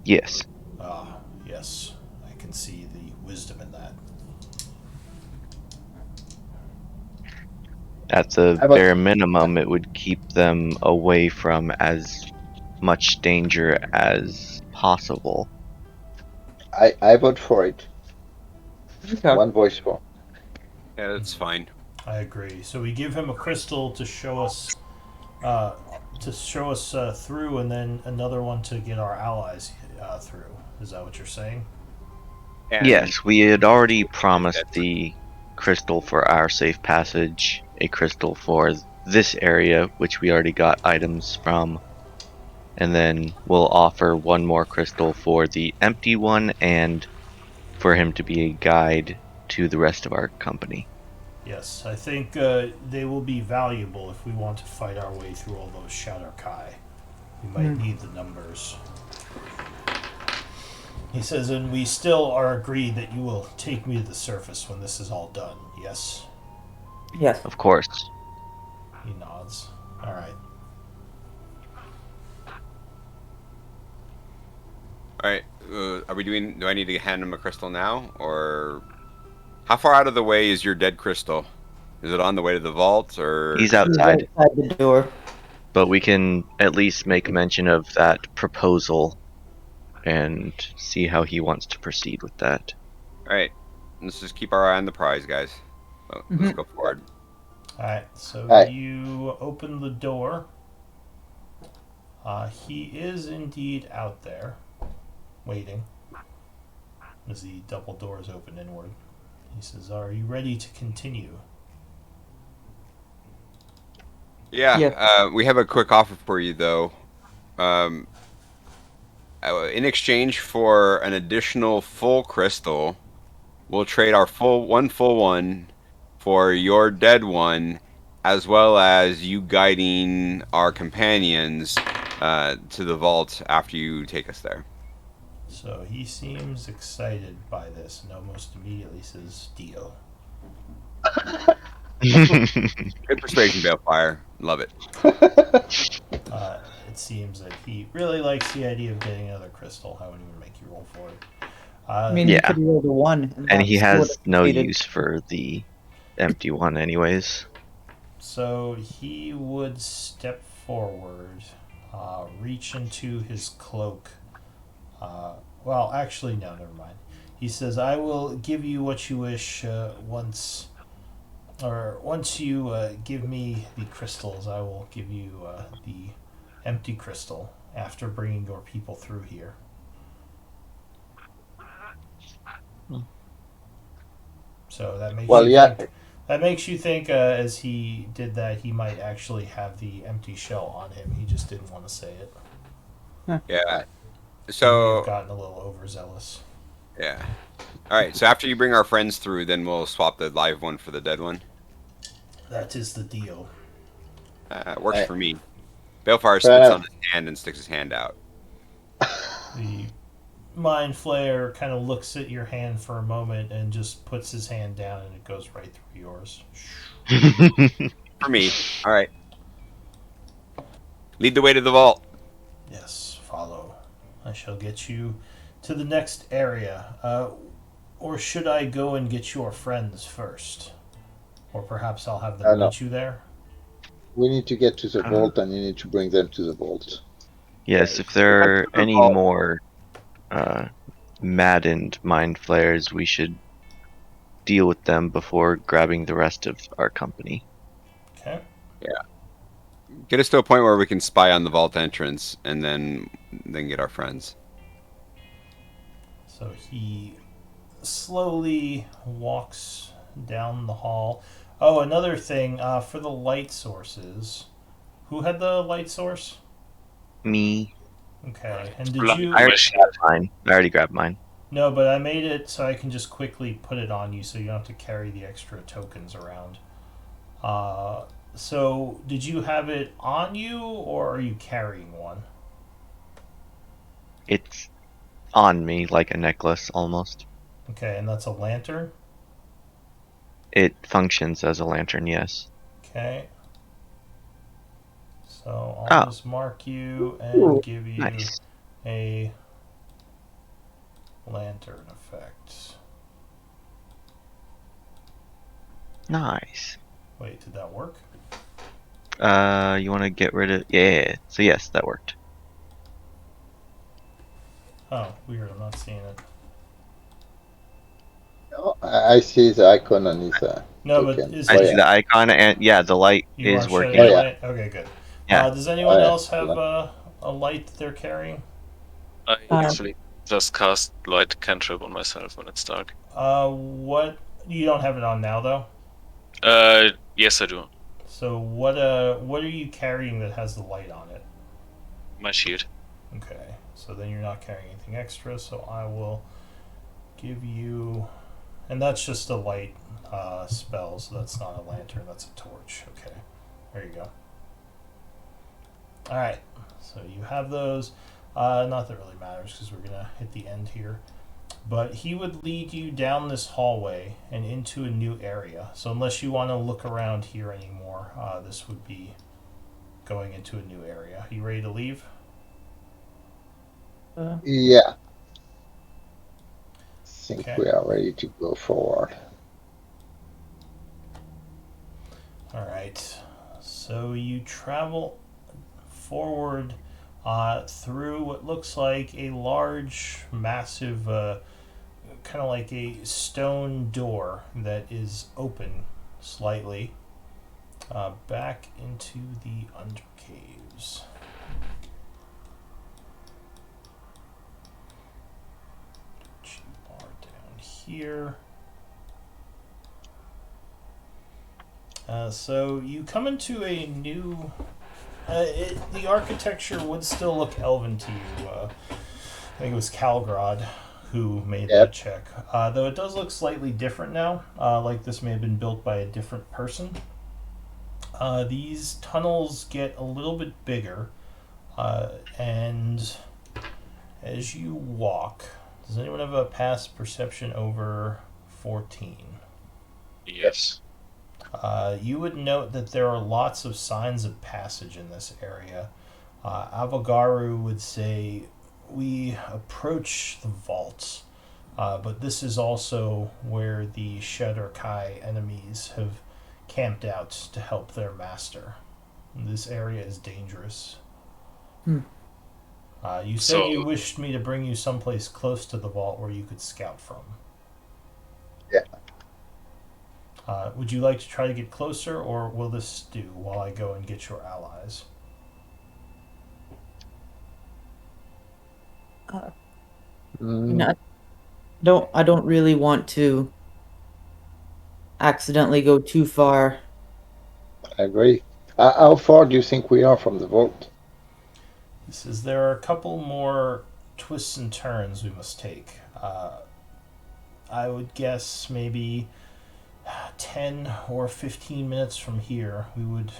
Yes. Ah, yes, I can see the wisdom in that. At the I vote. bare minimum, it would keep them away from as much danger as possible. I vote for it. Okay. One voice for. Yeah, that's fine. I agree. So we give him a crystal to show us to show us through, and then another one to get our allies through. Is that what you're saying? And Yes, we had already promised the crystal for our safe passage, a crystal for this area, which we already got items from, and then we'll offer one more crystal for the empty one and for him to be a guide to the rest of our company. Yes, I think they will be valuable if we want to fight our way through all those Shadow Kai. We might need the numbers. He says, and we still are agreed that you will take me to the surface when this is all done. Yes? Yes. Of course. He nods. All right. all right, are we doing? Do I need to hand him a crystal now, or how far out of the way is your dead crystal? Is it on the way to the vault, or He's He's outside, outside the door. but we can at least make mention of that proposal and see how he wants to proceed with that. all right? Let's just keep our eye on the prize, guys. Let's go forward. All right. So Alright. you open the door. He is indeed out there, waiting. As the double doors open inward. He says, "Are you ready to continue?" Yeah, Yeah. we have a quick offer for you, though. In exchange for an additional full crystal, we'll trade our full one for your dead one, as well as you guiding our companions to the vault after you take us there. So he seems excited by this and almost immediately says, "Deal." Good persuasion, Balefire. Love it. It seems that he really likes the idea of getting another crystal. I wouldn't even make you roll for it. I mean, Yeah. he could roll the 1. And he that's what has it no stated. use for the empty one anyways. So he would step forward, reach into his cloak. Well, actually, no, never mind. He says, "I will give you what you wish once you give me the crystals. I will give you the empty crystal after bringing your people through here." So that makes Well, you yeah. think. That makes you think, as he did that, he might actually have the empty shell on him. He just didn't want to say it. Yeah. He may So have gotten a little overzealous. yeah. All right. So after you bring our friends through, then we'll swap the live one for the dead one. That is the deal. Works Right. for me. Balefire Fair spits enough. on his hand and sticks his hand out. The Mind Flayer kind of looks at your hand for a moment and just puts his hand down, and it goes right through yours. For me. All right. Lead the way to the vault. Yes, follow. I shall get you to the next area. Or should I go and get your friends first? Or perhaps I'll have them No. meet you there? We need to get to the vault, and you need to bring them to the vault. Yes, if there are any more maddened mind flayers, we should deal with them before grabbing the rest of our company. Okay. Get us to a point where we can spy on the vault entrance, and then get our friends. So he slowly walks down the hall. Oh, another thing for the light sources. Who had the light source? Me, Okay, and did Blood you? I already machine. grabbed mine. I already grabbed mine. No, but I made it so I can just quickly put it on you, so you don't have to carry the extra tokens around. So did you have it on you, or are you carrying one? It's on me like a necklace almost. Okay, and that's a lantern. It functions as a lantern, yes. Okay. So I'll Oh. just mark you and Ooh, give you Nice. a lantern effect. Nice. Wait, did that work? You want to get rid of... Yeah, so yes, that worked. Oh, weird. I'm not seeing it. Oh, I see the icon on his No, but token. is I Oh, see yeah. the icon, and yeah, the light you is are working. shutting Oh, the yeah. light? Okay, good. Yeah. Does anyone Yeah. else have a light that they're carrying? I Um, actually just cast light cantrip on myself when it's dark. What you don't have it on now though. Yes, I do. So what are you carrying that has the light on it? My shield. Okay, so then you're not carrying anything extra. So I will give you, and that's just a light spell. So that's not a lantern. That's a torch. Okay, there you go. All right, so you have those. Not that it really matters because we're gonna hit the end here. But he would lead you down this hallway and into a new area. So unless you want to look around here anymore, this would be going into a new area. You ready to leave? Yeah. I think Okay. we are ready to go forward. All right. So you travel forward through what looks like a large, massive, kind of like a stone door that is open slightly back into the undercaves. Bar down here. So you come into a new. The architecture would still look elven to you. I think it was Calgrod who made that Yep. check. Though it does look slightly different now, like this may have been built by a different person. These tunnels get a little bit bigger, and as you walk, does anyone have a past perception over 14? Yes. You would note that there are lots of signs of passage in this area. Avogaru would say we approach the vaults, but this is also where the Shadowstalkers enemies have camped out to help their master. This area is dangerous. Hmm. You said So- you wished me to bring you someplace close to the vault where you could scout from. Yeah. Would you like to try to get closer, or will this do while I go and get your allies? Mm, No, I don't really want to accidentally go too far. I agree. How far do you think we are from the vault? He says there are a couple more twists and turns we must take. I would guess maybe 10 or 15 minutes from here, we would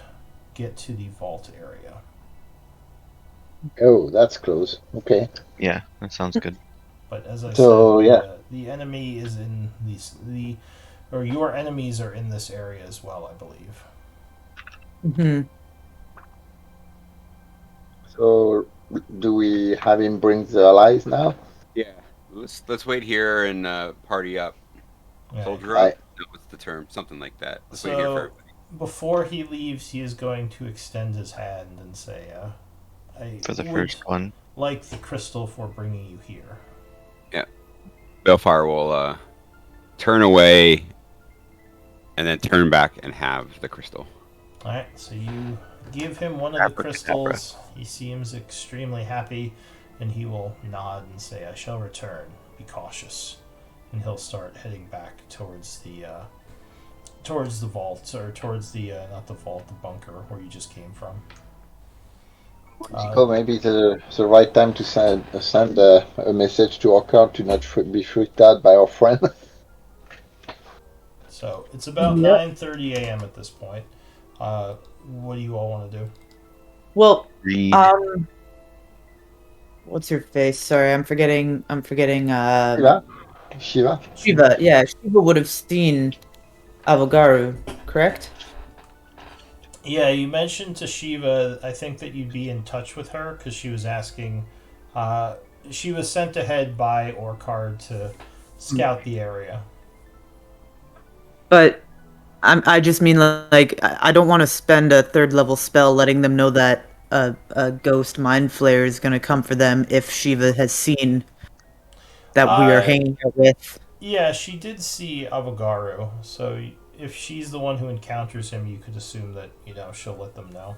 get to the vault area. Oh, that's close. Okay. Yeah, that sounds good. But as I So, said, yeah. the enemy is in or your enemies are in this area as well, I believe. Hmm. So, do we have him bring the allies now? Yeah. Let's wait here and party up. Yeah. Soldier I up? No, what's the term? Something like that. Let's wait here for So everybody. before he leaves, he is going to extend his hand and say, "I For the would first one. like the crystal for bringing you here." Balefire will turn away and then turn back and have the crystal. All right, so you give him one of the Abracadabra. crystals. He seems extremely happy, and he will nod and say, "I shall return. Be cautious." And he'll start heading back towards the vault, or towards the not the vault, the bunker where you just came from. Whimsical, maybe the right time to send a message to our card to not be freaked out by our friend. So it's about Yep. 9:30 a.m. at this point. What do you all want to do? Well, Read. what's her face? Sorry, I'm forgetting. Shiva? Shiva? Shiva. Yeah, Shiva would have seen Avogaru, correct? Yeah, you mentioned to Shiva, I think that you'd be in touch with her because she was asking. She was sent ahead by Orcard to scout the area. But I just mean like I don't want to spend a third level spell letting them know that a ghost mind flayer is gonna come for them if Shiva has seen that we are Uh, hanging out with. Yeah, she did see Avogaru, so if she's the one who encounters him, you could assume that she'll let them know.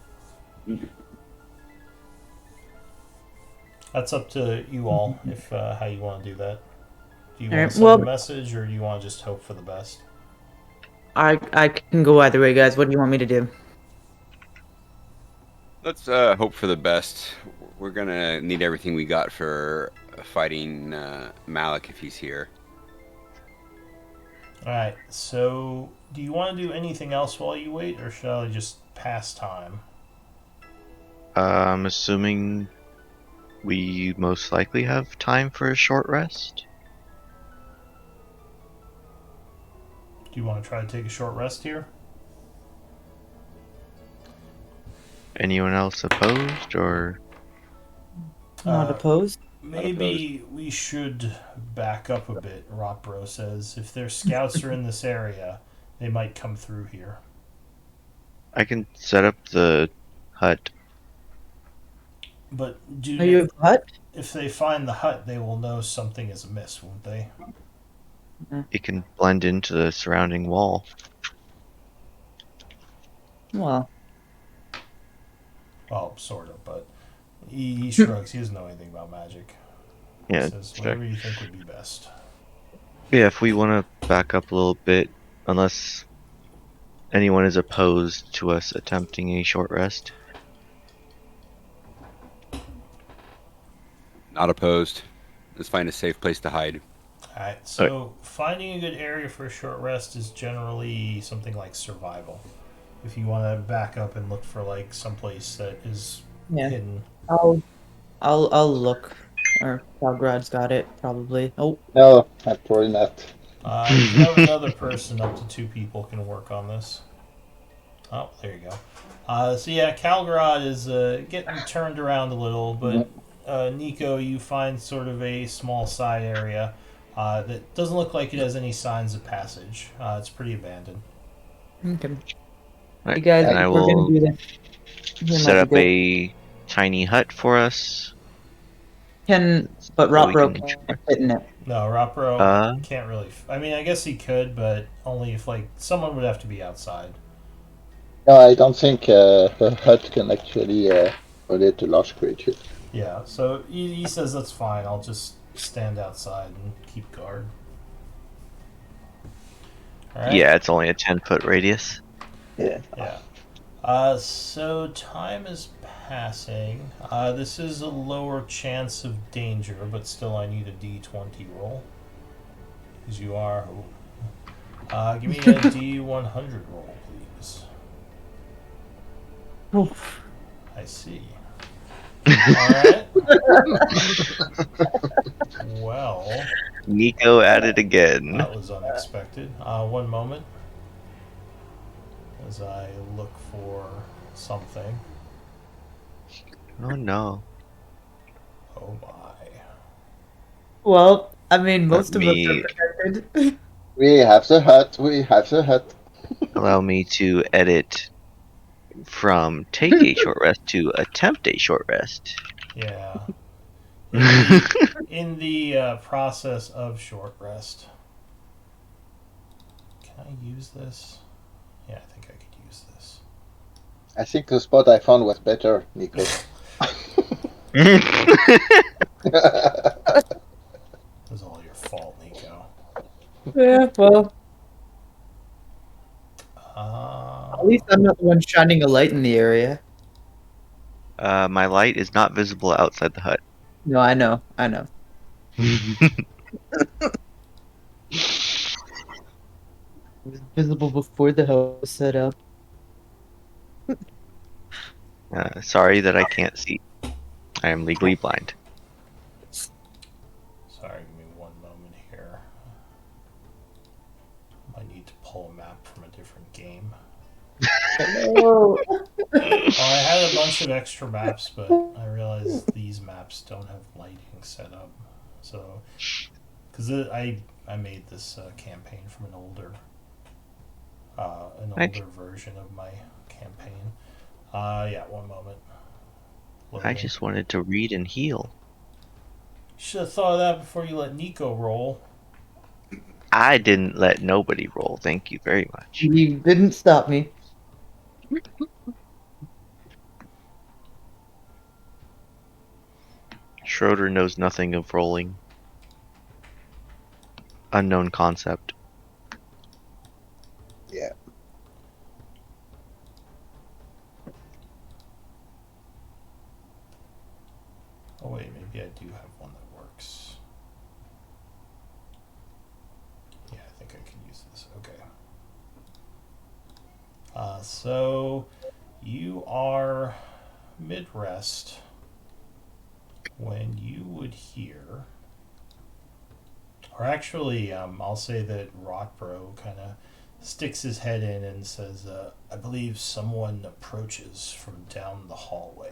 That's up to you all if how you want to do that. Do you All want right. to send Well, a message or do you want to just hope for the best? I can go either way, guys. What do you want me to do? Let's hope for the best. We're gonna need everything we got for fighting Malik if he's here. All right. So, do you want to do anything else while you wait, or shall I just pass time? I'm assuming we most likely have time for a short rest. Do you want to try to take a short rest here? Anyone else opposed, or Not Uh, opposed. Maybe we should back up a bit, Rockbro says. If their scouts are in this area, they might come through here. I can set up the hut. But Are you what? if they find the hut, they will know something is amiss, won't they? It can blend into the surrounding wall. Well, Well, sort of, but he shrugs. He doesn't know anything about magic. He Yeah, says, sure. whatever you think would be best. Yeah, if we want to back up a little bit, unless anyone is opposed to us attempting a short rest. Not opposed. Let's find a safe place to hide. Alright, so finding a good area for a short rest is generally something like survival. If you want to back up and look for like someplace that is yeah. hidden. I'll look. Or Calgrad's got it probably. Oh, No, probably not. You can have another person, up to 2 people, can work on this. Oh, there you go. So yeah, Calgrad is getting turned around a little, but Nico, you find sort of a small side area that doesn't look like it has any signs of passage. It's pretty abandoned. okay. Right, You guys, and I we're gonna will do this. Here set might up be a tiny hut for us. but so we Rotbro can can't fit in it. No, Ropro Uh, can't really. I mean, I guess he could, but only if like someone would have to be outside. No, I don't think a hut can actually relate to large creatures. Yeah, so he says that's fine. I'll just stand outside and keep guard. All right. Yeah, it's only a 10-foot radius. Yeah. Yeah. So time is passing. This is a lower chance of danger, but still I need a D20 roll. Because you are. Give me a D100 roll, please. Oof. I see. Alright. Well, Nico at it again. that was unexpected. One moment. As I look for something. Oh no. Oh my. Well, I mean, Let most of us are me protected. We have the hut. We have the hut. allow me to edit from take a short rest to attempt a short rest. Yeah. In the process of short rest. Can I use this? Yeah, I think I could use this. I think the spot I found was better, Nico. It was all your fault, Nico. Yeah, well, Uh, at least I'm not the one shining a light in the area. My light is not visible outside the hut. No, I know. It was visible before the house was set up. Sorry that I can't see. I am legally blind. sorry, give me one moment here. I need to pull a map from a different game. Oh. I had a bunch of extra maps, but I realized these maps don't have lighting set up. So, because I made this campaign from an older version of my campaign. Yeah, one moment. I Loading. just wanted to read and heal. Should have thought of that before you let Nico roll. I didn't let nobody roll. Thank you very much. You didn't stop me. Schroeder knows nothing of rolling. Unknown concept. Yeah. Oh wait, maybe I do have one that works. Yeah, I think I can use this. Okay. So you are mid-rest when you would hear, or actually, I'll say that Rockbro kind of sticks his head in and says, "I believe someone approaches from down the hallway."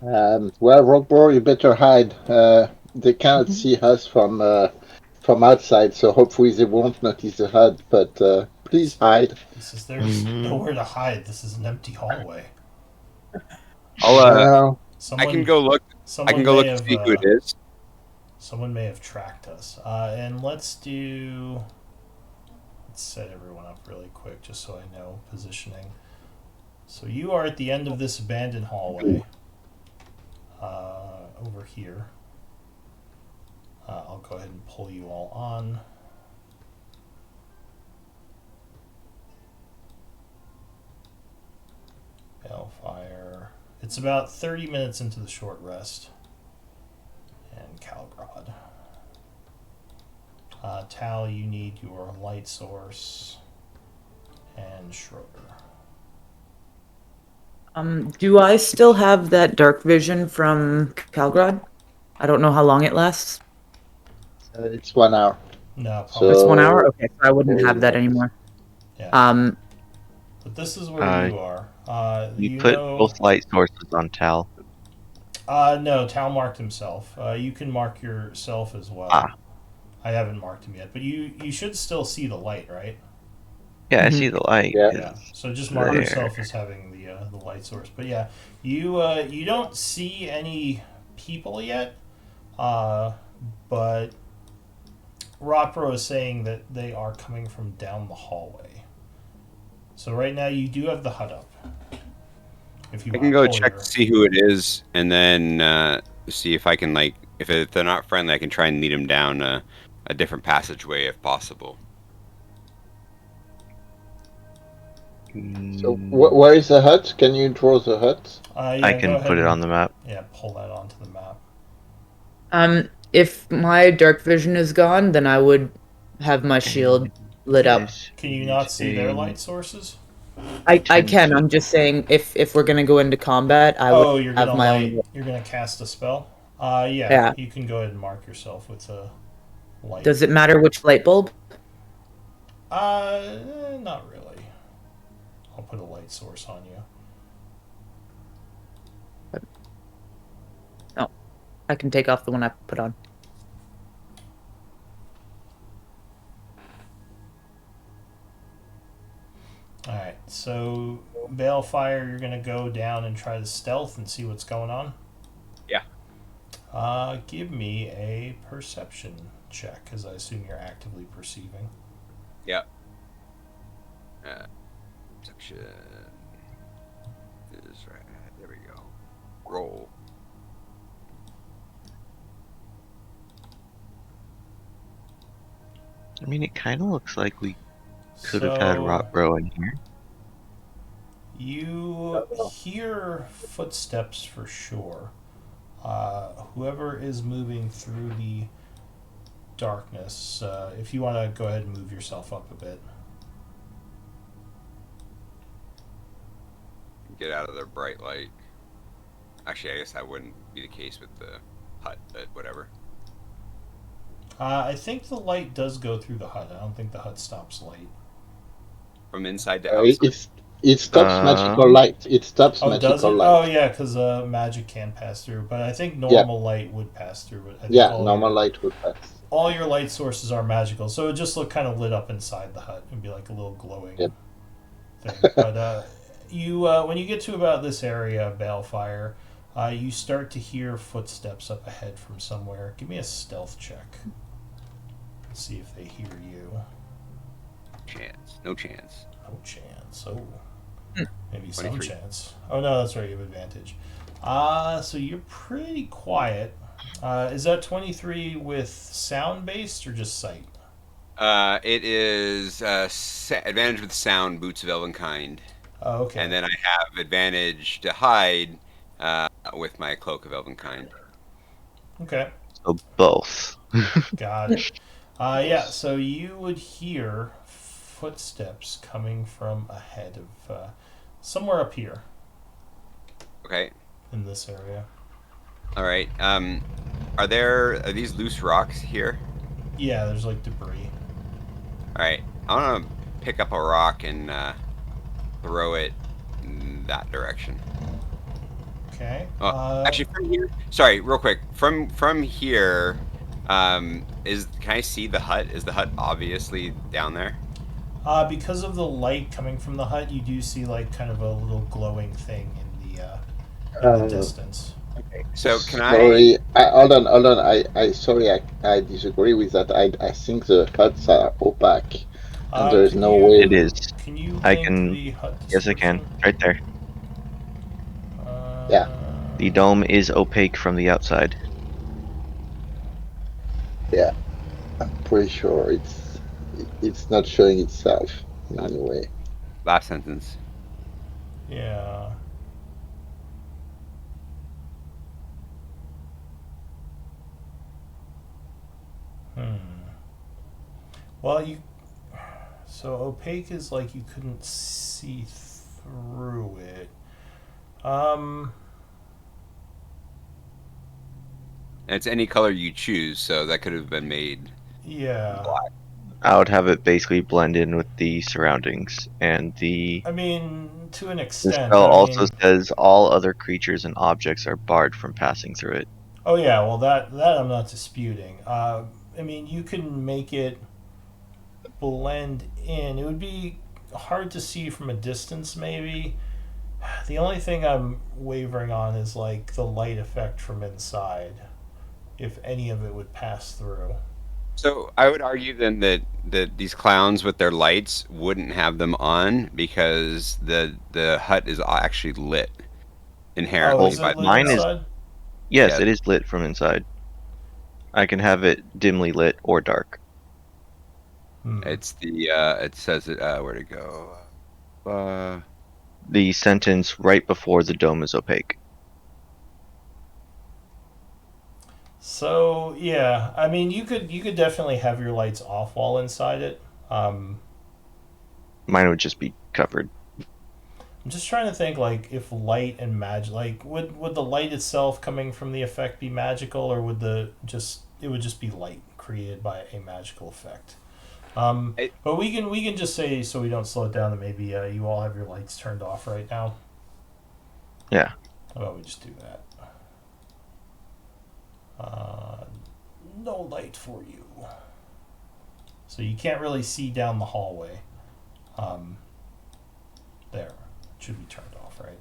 Well, Rockbro, you better hide. They can't see us from outside, so hopefully they won't notice the HUD. But please hide. He says, "There's nowhere to hide. This is an empty hallway." Well, I can Someone, go look. I can someone go may look and have, see who it is. someone may have tracked us. And let's set everyone up really quick just so I know positioning. So you are at the end of this abandoned hallway. Over here. I'll go ahead and pull you all on. Balefire. It's about 30 minutes into the short rest. And Calgrod. Tal, you need your light source. And Schroeder. Do I still have that dark vision from Calgrod? I don't know how long it lasts. it's 1 hour. No, probably. It's 1 hour? So, Okay, so I wouldn't have that anymore. Yeah. Um, But this is where you are. You You put know. both light sources on Tal. No, Tal marked himself. You can mark yourself as well. Ah. I haven't marked him yet, but you should still see the light, right? Yeah, I Mhm. see the light. Yeah. Yeah. So just mark there. yourself as having the light source. But yeah, you don't see any people yet, but Rockbro is saying that they are coming from down the hallway. So right now you do have the HUD up. If you I want can to go pull check your to see who it is, and then see if I can if they're not friendly, I can try and lead them down a different passageway if possible. So where is the hut? Can you draw the hut? yeah, I go can ahead put it and- on the map. Yeah, pull that onto the map. if my dark vision is gone, then I would have my shield lit up. Can you not see their light sources? I can. Attention. I'm just saying, if we're gonna go into combat, I would You're have gonna my light. own. You're gonna cast a spell. Yeah. You can go ahead and mark yourself with a light. Does it matter which light bulb? Not really. I'll put a light source on you. No, I can take off the one I put on. Alright, so Balefire, you're gonna go down and try to stealth and see what's going on? Yeah. Give me a perception check, because I assume you're actively perceiving. Yep. Section is right. There we go. Roll. I mean, it kind of looks like we could have had Rockbro in here. You hear footsteps for sure. Whoever is moving through the darkness, if you want to go ahead and move yourself up a bit. Get out of their bright light. Actually, I guess that wouldn't be the case with the hut, but whatever. I think the light does go through the hut. I don't think the hut stops light. From inside to outside. It stops magical light. It stops Oh, magical does it? light. Oh, yeah, because magic can pass through. But I think normal light would pass through. But I think normal light would pass. All your light sources are magical, so it would just look kind of lit up inside the hut. It'd be like a little glowing thing. But when you get to about this area, Balefire, you start to hear footsteps up ahead from somewhere. Give me a stealth check. Let's see if they hear you. Chance. No chance. No chance. Oh. Maybe some 23. chance. Oh, no, that's right. You have advantage. So you're pretty quiet. Is that 23 with sound based or just sight? It is advantage with sound, boots of elvenkind, Oh, and okay. then I have advantage to hide with my cloak of elvenkind. Okay. So both. Got it. Yeah, so you would hear footsteps coming from ahead of somewhere up here Okay. in this area. All right. Are these loose rocks here? Yeah, there's like debris. All right. I want to pick up a rock and throw it in that direction. Okay. Actually, from here. Sorry, real quick. From here, is can I see the hut? Is the hut obviously down there? Because of the light coming from the hut, you do see like kind of a little glowing thing in the Uh, distance. So can I? Sorry, hold on. Sorry, I disagree with that. I think the huts are opaque, and there is Can no It way. is. can you I link can. the hut Yes, I can. description? It's right there. Uh, Yeah, The dome is opaque from the outside. yeah. I'm pretty sure it's not showing itself in any way. Last sentence. yeah. Hmm. Well, you. So opaque is like you couldn't see through it. Um. And it's any color you choose, so that could have been made Yeah. black. I would have it basically blend in with the surroundings, and I mean, to an the extent, spell but I also mean, says all other creatures and objects are barred from passing through it. oh yeah, well that I'm not disputing. I mean, you can make it blend in. It would be hard to see from a distance, maybe. The only thing I'm wavering on is like the light effect from inside, if any of it would pass through. So I would argue then that these clowns with their lights wouldn't have them on because the hut is actually lit Oh, inherently Well, is by it the lit mine is, inside? yes, yeah. it is lit from inside. I can have it dimly lit or dark. Hmm. It's the it says it where to go. Uh, The sentence right before the dome is opaque. So yeah, I mean, you could definitely have your lights off while inside it. Um, Mine would just be covered. I'm just trying to think like if light and magic, like would the light itself coming from the effect be magical, or would the just it would just be light created by a magical effect? I, But we can just say, so we don't slow it down, that maybe you all have your lights turned off right now. Yeah. How about we just do that? Uh, no light for you. So you can't really see down the hallway. Um, there. It should be turned off, right?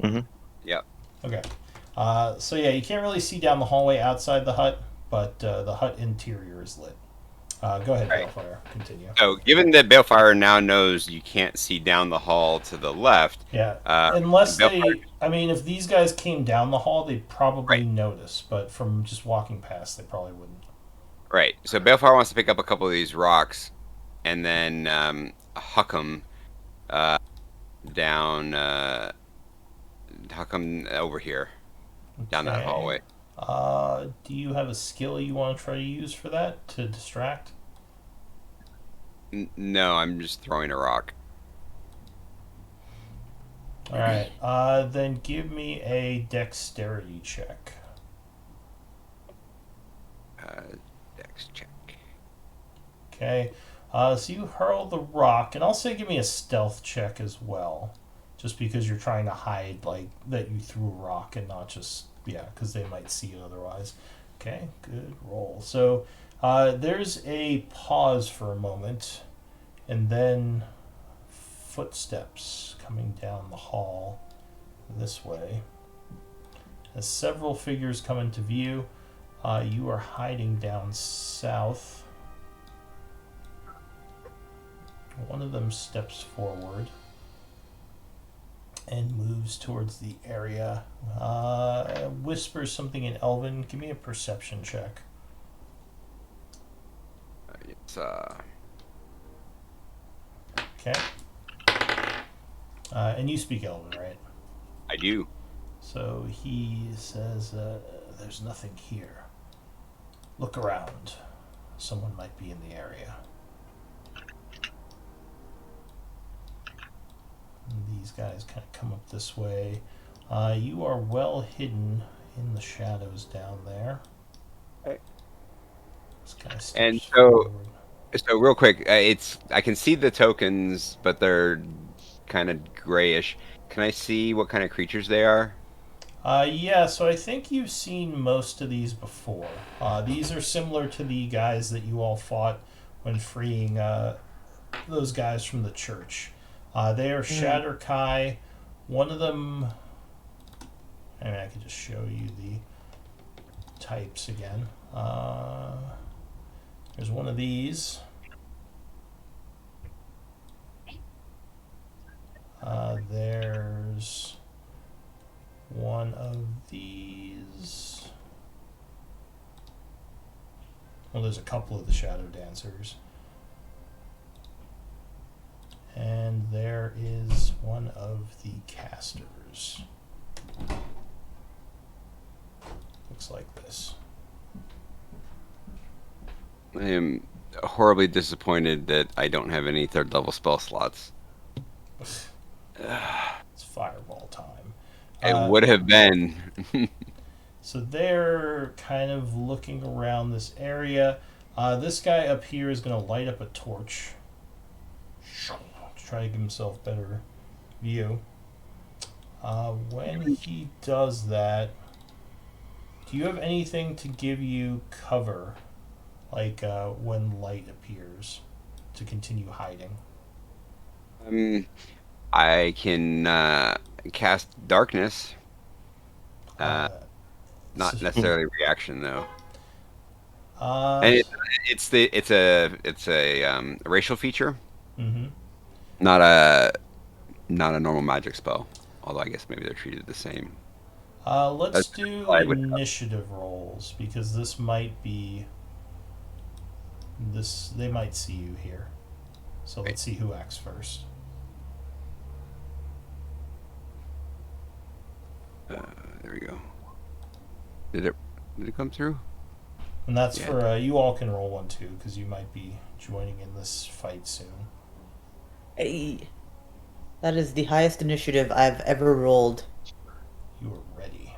hmm yeah. Okay. So yeah, you can't really see down the hallway outside the hut, but the hut interior is lit. Go ahead, Right. Balefire. Continue. So given that Balefire now knows you can't see down the hall to the left, Yeah. uh, Unless Balefire I mean, if these guys came down the hall, they'd probably right. notice, but from just walking past, they probably wouldn't. Right. So Balefire wants to pick up a couple of these rocks and then huck them uh, down, huck 'em over here down that Okay. hallway. Do you have a skill you want to try to use for that to distract? No, I'm just throwing a rock. All right. Then give me a dexterity check. Uh, Dex check. Okay. So you hurl the rock, and I'll say give me a stealth check as well, just because you're trying to hide like that you threw a rock and not just because they might see it otherwise. Okay, good roll. So there's a pause for a moment, and then footsteps coming down the hall this way. As several figures come into view, you are hiding down south. One of them steps forward, and moves towards the area. Whispers something in Elven. Give me a perception check. It's Okay. And you speak Elven, right? I do. So he says, "There's nothing here. Look around. Someone might be in the area." And these guys kind of come up this way. You are well hidden in the shadows down there. Right. This guy steps And so, forward. so real quick, it's I can see the tokens, but they're kind of grayish. Can I see what kind of creatures they are? Yeah, so I think you've seen most of these before. These are similar to the guys that you all fought when freeing those guys from the church. They are Shatter Kai. One of them. I mean, I could just show you the types again. There's one of these. There's one of these. Well, there's a couple of the Shadow Dancers. And there is one of the casters. Looks like this. I am horribly disappointed that I don't have any third level spell slots. It's fireball time. It would have been. So they're kind of looking around this area. This guy up here is going to light up a torch to try to give himself better view. When he does that, do you have anything to give you cover, like when light appears, to continue hiding? I can cast darkness. Uh, Not so- necessarily reaction though. Uh, And it's a racial feature, mhm. not a normal magic spell. Although I guess maybe they're treated the same. Let's That's do why I would- initiative rolls because this might be this. They might see you here, so let's see who acts first. There we go. Did it come through? And that's Yeah. for you all can roll one too because you might be joining in this fight soon. Hey, that is the highest initiative I've ever rolled. You are ready.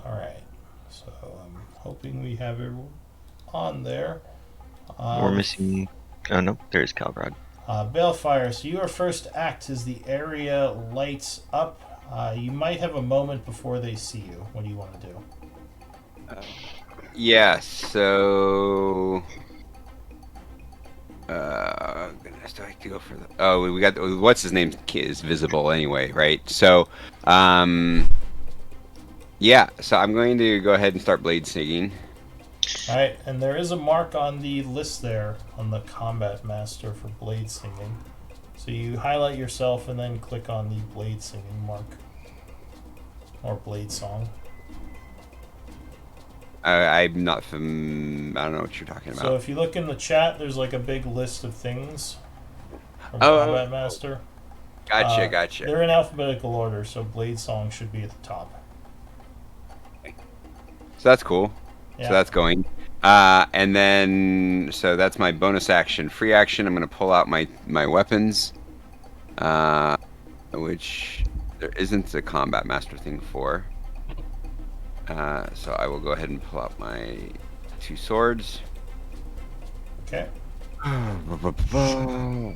All right. So I'm hoping we have everyone on there. We're missing. Oh no, there's Calrod. Balefire, so your first act as the area lights up. You might have a moment before they see you. What do you want to do? Yeah. So. Goodness, do I have to go for the? Oh, we got what's his name is visible anyway, right? So, yeah. So I'm going to go ahead and start blade singing. Alright, and there is a mark on the list there on the Combat Master for blade singing. So you highlight yourself and then click on the blade singing mark. Or blade song. I'm not I don't know what you're talking about. So if you look in the chat, there's like a big list of things from Oh. Combat Master. Gotcha. They're in alphabetical order, so blade song should be at the top. So that's cool. Yeah. So that's going. And then, so that's my bonus action. Free action, I'm going to pull out my weapons, which there isn't a combat master thing for. So I will go ahead and pull out my 2 swords. Okay. All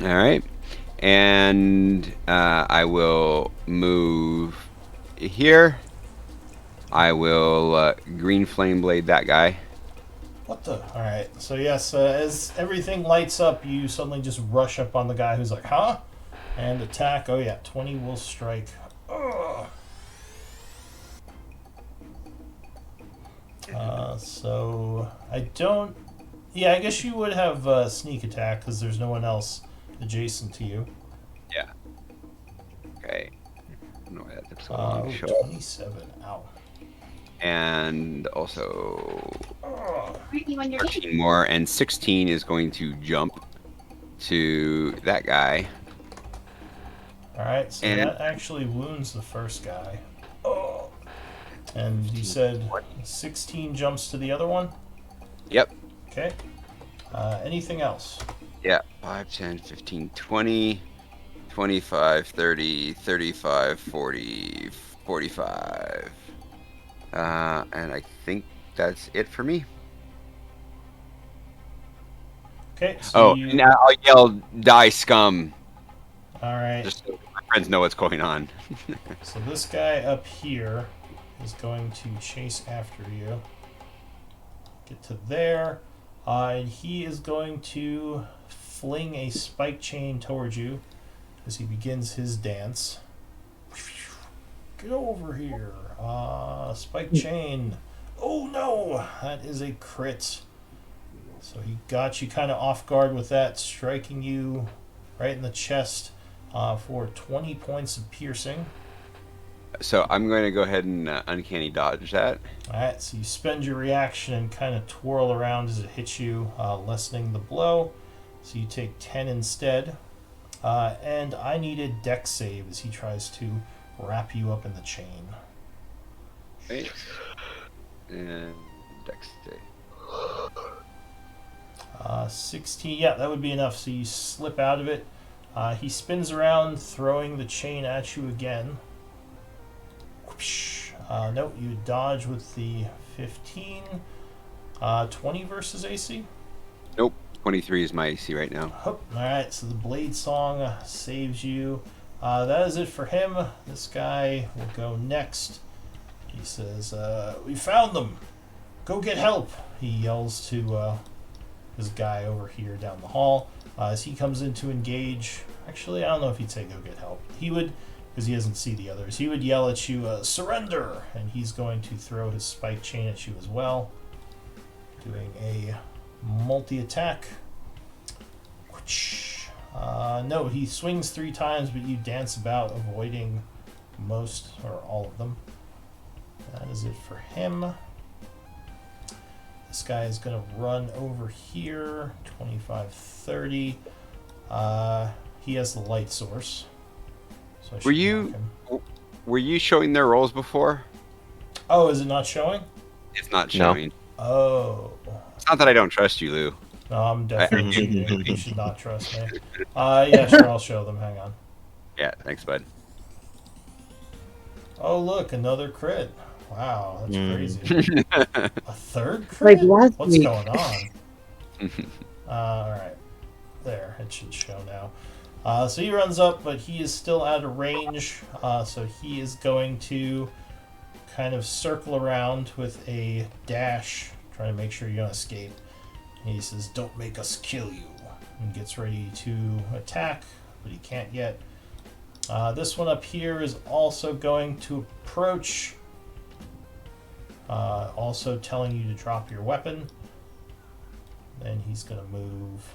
right. And I will move here. I will green flame blade that guy. What the? Alright, so yes, as everything lights up, you suddenly just rush up on the guy who's like, huh? And attack. Oh, yeah, 20 will strike. Ugh. So I don't. Yeah, I guess you would have sneak attack because there's no one else adjacent to you. Yeah. Okay. I don't know why that took so long to show up. 27. Ow. And also Oh. 13 more, and 16 is going to jump to that guy. Alright, so And that actually wounds the first guy. Oh. And you said 16 jumps to the other one? yep. Okay. Anything else? Yeah. 5, 10, 15, 20, 25, 30, 35, 40, 45. And I think that's it for me. Okay, so Oh, now I'll yell, "Die, scum!" Alright. Just so my friends know what's going on. So this guy up here is going to chase after you. Get to there. And he is going to fling a spike chain towards you as he begins his dance. Get over here. Spike chain. Oh no! That is a crit. So he got you kind of off guard with that, striking you right in the chest for 20 points of piercing. So I'm going to go ahead and uncanny dodge that. Alright, so you spend your reaction and kind of twirl around as it hits you, lessening the blow. So you take 10 instead. And I need a dex save as he tries to wrap you up in the chain. Right. And dex save. 16, yeah, that would be enough. So you slip out of it. He spins around, throwing the chain at you again. Nope, you dodge with the 15. 20 versus AC? Nope. 23 is my AC right now. Alright, so the Blade Song saves you. That is it for him. This guy will go next. He says, we found them. Go get help. He yells to this guy over here down the hall. As he comes in to engage, actually, I don't know if he'd say go get help. He would, because he doesn't see the others, he would yell at you, surrender! And he's going to throw his spike chain at you as well. Doing a multi-attack. No, he swings 3 times, but you dance about, avoiding most or all of them. That is it for him. This guy is going to run over here, 25, 30. He has the light source. So I should mark him. Were you showing their rolls before? Oh, is it not showing? It's not No. showing. Oh. It's not that I don't trust you, Lou. No, I'm definitely cheating. You should not trust me. Yeah, sure, I'll show them. Hang on. Yeah, thanks, bud. Oh, look, another crit. Wow, that's crazy. A third Like crit? last What's week. going on? Alright. There, it should show now. So he runs up, but he is still out of range. So he is going to kind of circle around with a dash, trying to make sure you don't escape. And he says, "Don't make us kill you." And gets ready to attack, but he can't yet. This one up here is also going to approach. Also telling you to drop your weapon. Then he's going to move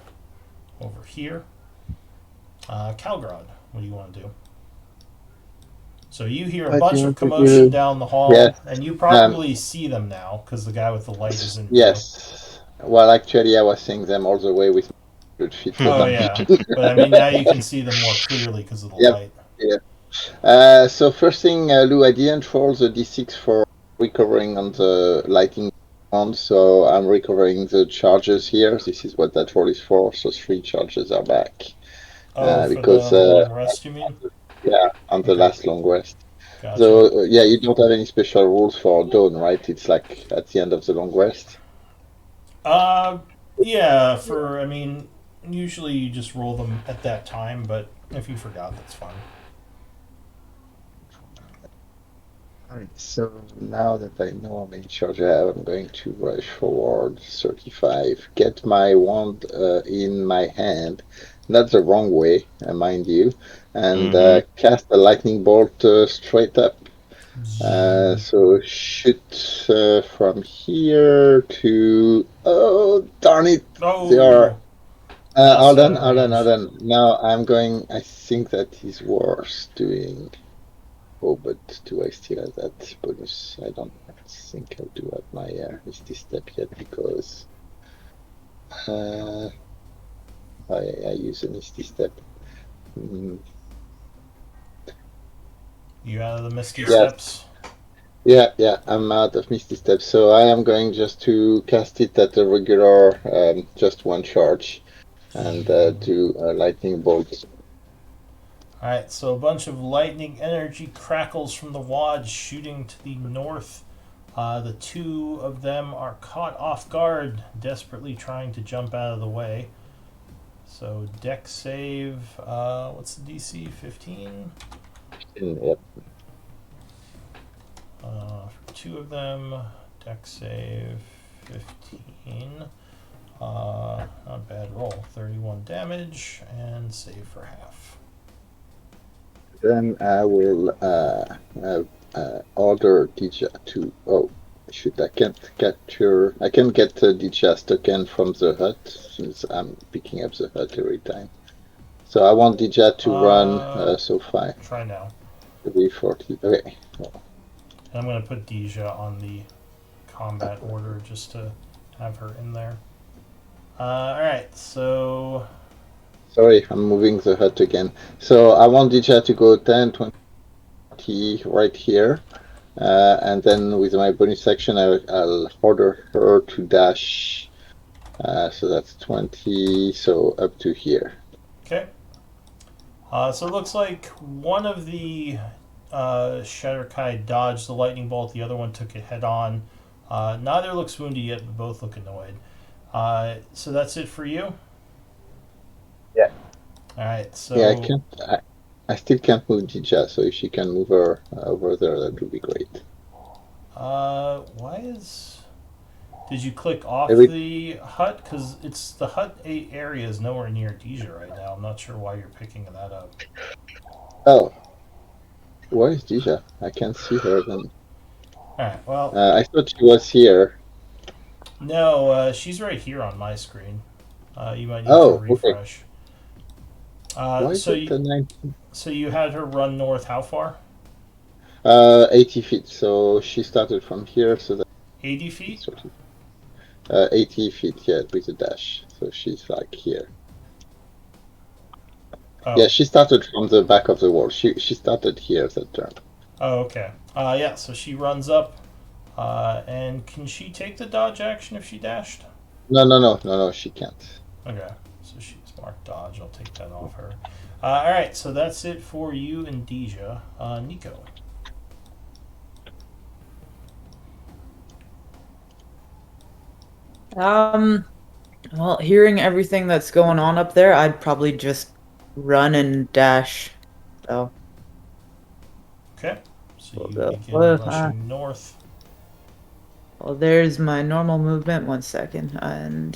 over here. Calgrod, what do you want to do? So you hear a What bunch do you of want to commotion do? down the hall, Yes. and you probably see them now because the guy with the light is in. Yes. Well, actually, I was seeing them all the way with 100 feet. Oh yeah, but I mean now you can see them more clearly because of the Yep. light. Yeah. So first thing, Lou, I didn't roll the d6 for recovering on the lighting one, so I'm recovering the charges here. This is what that roll is for. So 3 charges are back. Oh, for because the long rest, you mean? yeah, on the Okay. last long rest. Gotcha. So yeah, you don't have any special rules for dawn, right? It's like at the end of the long rest. Yeah. I mean, usually you just roll them at that time, but if you forgot, that's fine. Alright, so now that I know how many charges I have, I'm going to rush forward 35, get my wand in my hand, not the wrong way, mind you, and cast a lightning bolt straight up So shoot from here to. Oh, darn it! They are. Oh, outside of Hold range. on. Now I'm going. I think that is worth doing. Oh, but do I still have that bonus? I don't think I do have my Misty Step yet because uh, I use a Misty Step. Mm, You out of the Misty yes, Steps? yeah, I'm out of Misty Step, so I am going just to cast it at a regular, just one charge, and do a lightning bolt. Alright, so a bunch of lightning energy crackles from the wads shooting to the north. The two of them are caught off guard, desperately trying to jump out of the way. So, deck save. What's the DC? 15? Yep. For two of them, deck save 15. Not a bad roll. 31 damage and save for half. Then I will order Dija to. Oh, shoot! I can't capture. I can get Dija's token from the hut since I'm picking up the hut every time. So I want Dija to run. So far, Try now. 340. Okay. And I'm going to put Deja on the combat order just to have her in there. Alright, so. Sorry, I'm moving the hut again. So I want Dija to go 10, 20 right here. And then with my bonus action, I'll order her to dash. So that's 20, so up to here. Okay. So it looks like one of the Shatterkai dodged the lightning bolt, the other one took it head on. Neither looks wounded yet, but both look annoyed. So that's it for you? Yeah. Alright, so. Yeah, I can't. I still can't move Dija, so if she can move her over there, that would be great. Why is. Did you click off Every the hut? Because it's the hut area is nowhere near Deja right now. I'm not sure why you're picking that up. Oh, where is Dija? I can't see her then. Alright, well, I thought she was here. no, she's right here on my screen. You might need to Oh, okay. refresh. Why is So it you, the 19? so you had her run north how far? 80 feet. So she started from here, so 80 feet? that's 80 feet, yeah, with a dash. So she's like here. Yeah, Oh. she started from the back of the wall. She started here that turn. Oh, okay. Yeah, so she runs up. And can she take the dodge action if she dashed? No, she can't. Okay, so she's marked dodge. I'll take that off her. Alright, so that's it for you and Deja. Nico. Well, hearing everything that's going on up there, I'd probably just run and dash. So Okay, so we'll you go. begin rushing north. Well, there's my normal movement. 1 second, and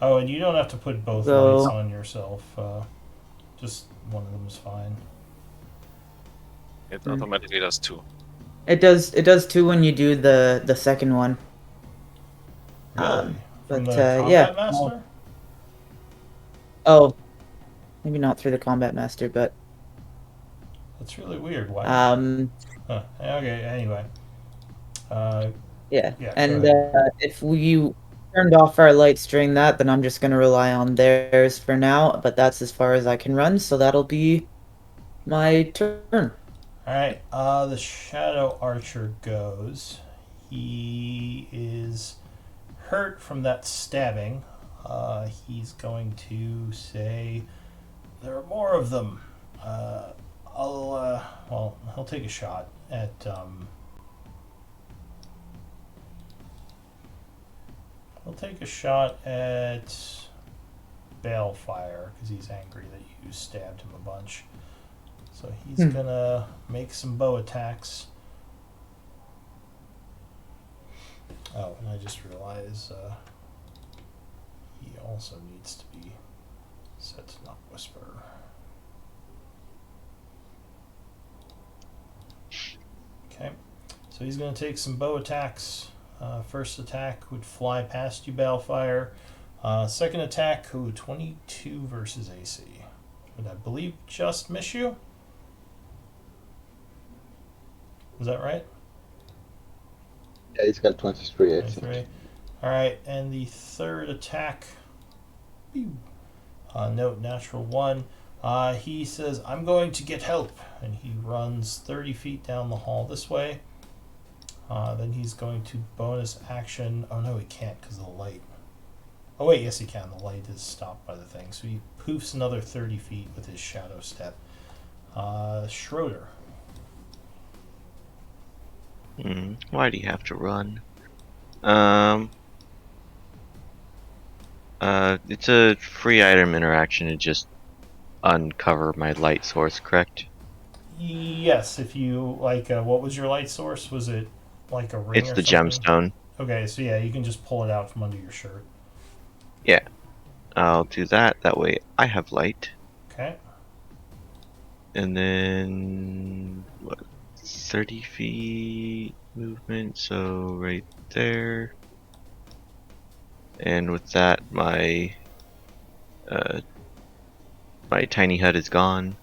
Oh, and you don't have to put both go. lights on yourself. Just one of them is fine. It automatically does two. It does. It does too when you do the second one. Really? From But the yeah. combat master? Oh, maybe not through the combat master, but That's really weird. Why? Huh, okay. Anyway. yeah. Yeah. And Go ahead. if we turned off our lights during that, then I'm just gonna rely on theirs for now. But that's as far as I can run, so that'll be my turn. All right. The shadow archer goes. He is hurt from that stabbing. He's going to say, "There are more of them." He'll take a shot at. He'll take a shot at Balefire because he's angry that you stabbed him a bunch. So he's gonna make some bow attacks. Oh, and I just realized he also needs to be set to not whisper. So he's going to take some bow attacks. First attack would fly past you, Balefire. Second attack, 22 versus AC. Would I believe just miss you? Is that right? Yeah, he's got 23, I think. 23. Alright, and the third attack. Note, natural 1. He says, I'm going to get help. And he runs 30 feet down the hall this way. Then he's going to bonus action. Oh no, he can't because of the light. Oh wait, yes he can. The light is stopped by the thing. So he poofs another 30 feet with his shadow step. Schroeder. Why do you have to run? It's a free item interaction to just uncover my light source, correct? Yes, if you like, what was your light source? Was it like a ring It's or the something? gemstone. Okay, so yeah, you can just pull it out from under your shirt. Yeah, I'll do that. That way I have light. Okay. And then, what, 30 feet movement, so right there. And with that, my tiny hut is gone.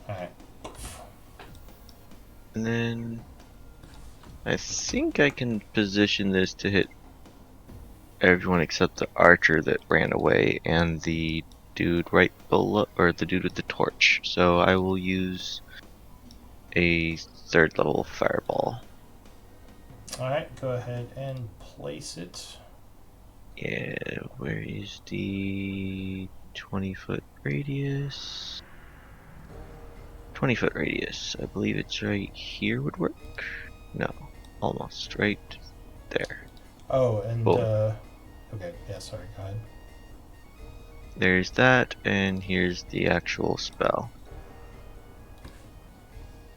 Alright. And then I think I can position this to hit everyone except the archer that ran away and the dude right below, or the dude with the torch. So I will use a 3rd level fireball. Alright, go ahead and place it. Yeah, where is the 20-foot radius? 20-foot radius. I believe it's right here would work. No, almost right there. Oh, and Boom. okay, yeah, sorry, go ahead. There's that, and here's the actual spell.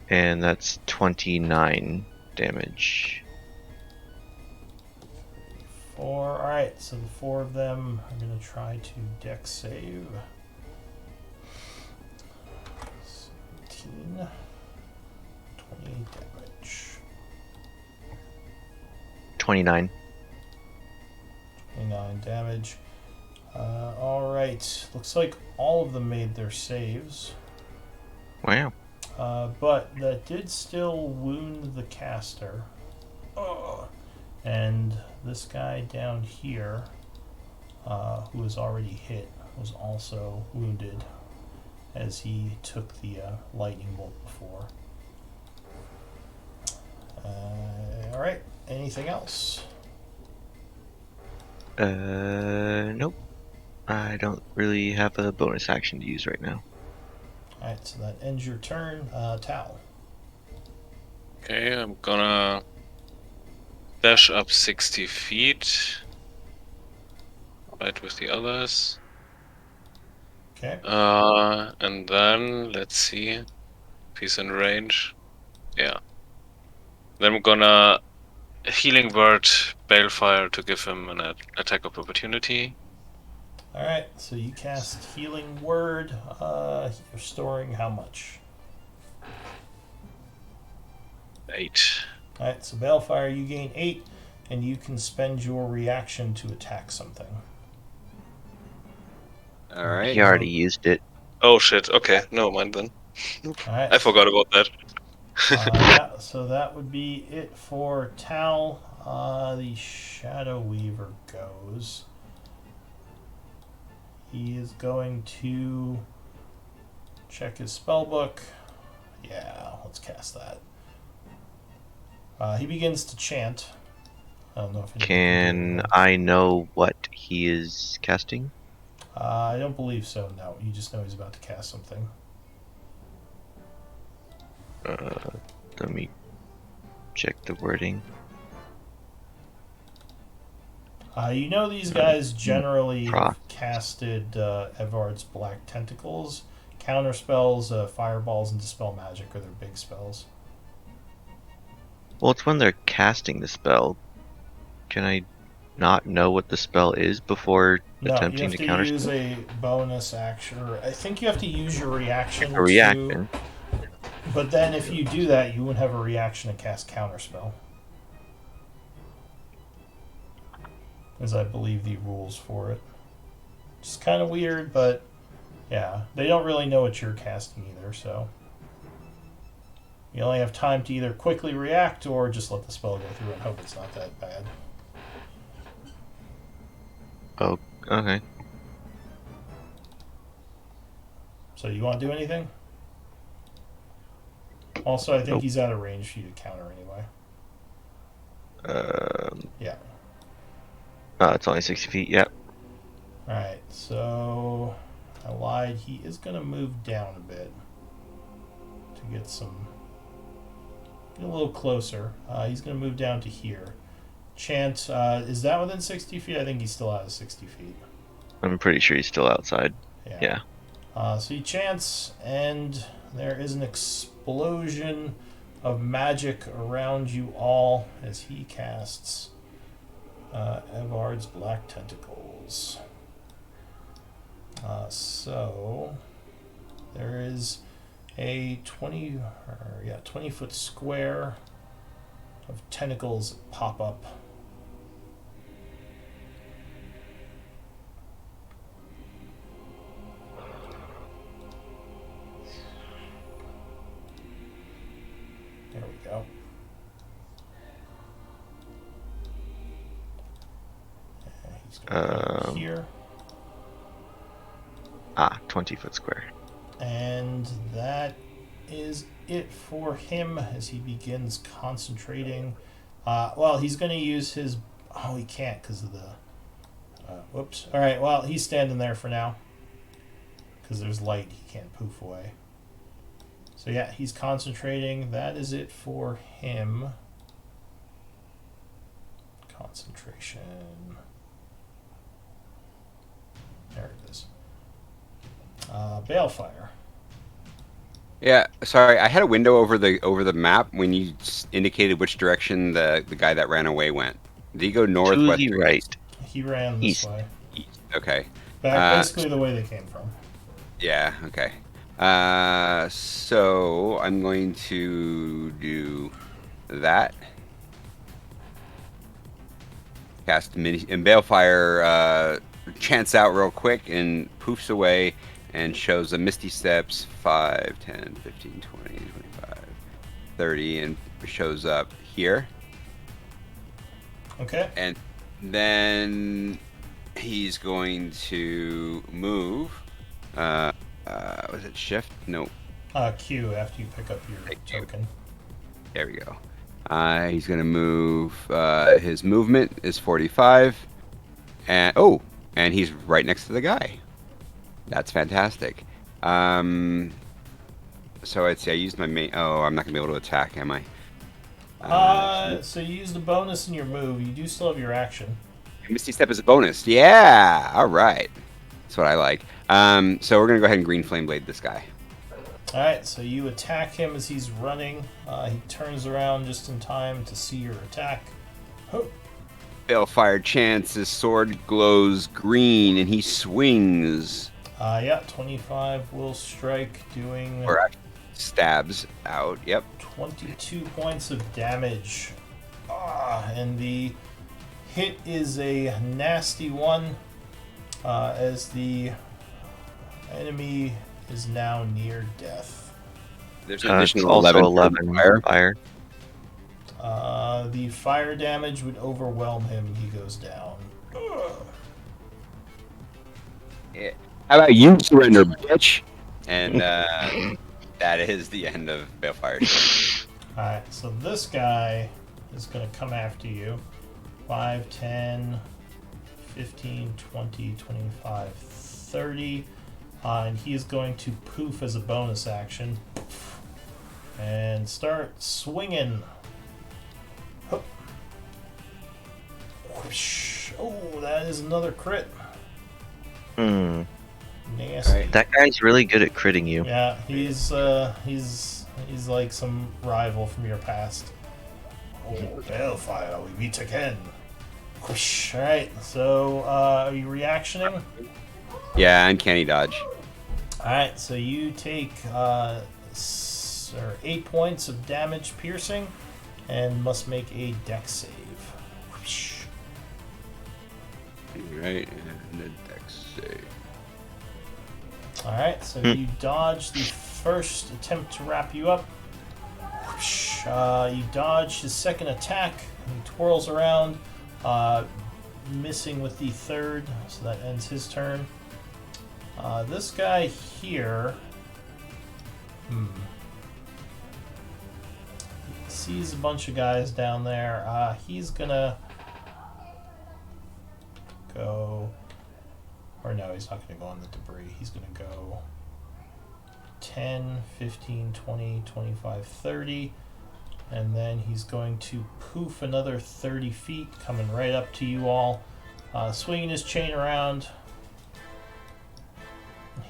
And that's 29 damage. 4. Alright, so the 4 of them are going to try to dex save. 17. 28 damage. 29. 29 damage. Alright, looks like all of them made their saves. Wow. But that did still wound the caster. And this guy down here, who was already hit, was also wounded as he took the lightning bolt before. Alright, anything else? Nope. I don't really have a bonus action to use right now. Alright, so that ends your turn. Tal. Okay, I'm gonna dash up 60 feet. Right with the others. Okay. And then, let's see if he's in range. Yeah. Then I'm gonna Healing Word Balefire to give him an attack of opportunity. Alright, so you cast Healing Word. You're storing how much? 8. Alright, so Balefire, you gain 8, and you can spend your reaction to attack something. All right. He already used it. Oh shit, okay, no mind then. Alright. I forgot about that. Yeah, so that would be it for Tal. The Shadow Weaver goes. He is going to check his spell book. Yeah, let's cast that. He begins to chant. I don't know if Can I know what he is casting? I don't believe so. No, you just know he's about to cast something. Let me check the wording. You know these guys generally Proc. have casted Evard's Black Tentacles. Counter spells, fireballs, and dispel magic are their big spells. Well, it's when they're casting the spell. Can I not know what the spell is before attempting to you have to use counterspell? a bonus action. Or I think you have to use your reaction A reaction. But then if you do that, you wouldn't have a reaction to cast Counterspell. As I believe the rules for it. It's kind of weird, but yeah. They don't really know what you're casting either, so... You only have time to either quickly react or just let the spell go through and hope it's not that bad. Oh, okay. So you want to do anything? Also, I think Nope. he's out of range for you to counter anyway. Yeah. It's only 60 feet. Yep. Alright, so... I lied. He is going to move down a bit. To get some... Get a little closer. He's going to move down to here. Chant, is that within 60 feet? I think he's still out of 60 feet. I'm pretty sure he's still outside. Yeah. So he chants, and there is an explosion of magic around you all as he casts Evard's Black Tentacles. So there is a 20 foot square of tentacles that pop up. There we go. And he's going to go here. 20-foot square. And that is it for him as he begins concentrating. Well, he's going to use his... Oh, he can't because of the... whoops. Alright, well, he's standing there for now. Because there's light, he can't poof away. So yeah, he's concentrating. That is it for him. Concentration. There it is. Balefire. Yeah, sorry. I had a window over the map when you indicated which direction the guy that ran away went. Did he go north, To west, the or right. east? He ran this East. way. East. Okay. Basically the way they came from. Yeah. Okay. So I'm going to do that. Cast mini and Balefire chants out real quick and poofs away and shows the Misty Steps 5, 10, 15, 20, 25, 30 and shows up here. Okay. And then he's going to move. Was it shift? No. Q after you pick up your token. There we go. He's going to move. His movement is 45. And he's right next to the guy. That's fantastic. So I'd say I used my main... Oh, I'm not going to be able to attack, am I? So you use the bonus in your move. You do still have your action. Misty Step is a bonus. Yeah! All right. That's what I like. So we're going to go ahead and Green Flame Blade this guy. Alright, so you attack him as he's running. He turns around just in time to see your attack. Oh. Balefire chants, his sword glows green, and he swings. Yeah, 25 will strike, doing... Or actually stabs out, yep. 22 points of damage. And the hit is a nasty one, as the enemy is now near death. There's an It's additional also 11 fire. The fire damage would overwhelm him. He goes down. Yeah. How about you surrender, bitch? And that is the end of Balefire. Alright, so this guy is going to come after you. 5, 10, 15, 20, 25, 30. And he is going to poof as a bonus action. And start swinging. Hup. Whoosh. Oh, that is another crit. Hmm. Nasty. Right. That guy's really good at critting you. Yeah, he's like some rival from your past. Oh, Balefire, we meet again. Whoosh. Alright, so are you reactioning? Yeah, uncanny dodge. Alright, so you take or 8 points of damage piercing, and must make a dex save. Whoosh. Alright, and a dex save. Alright, so you dodge the first attempt to wrap you up. Whoosh. You dodge his second attack. He twirls around, missing with the third, so that ends his turn. This guy here, he sees a bunch of guys down there. He's gonna go, or no, he's not gonna go on the debris. He's gonna go 10, 15, 20, 25, 30. And then he's going to poof another 30 feet, coming right up to you all, swinging his chain around.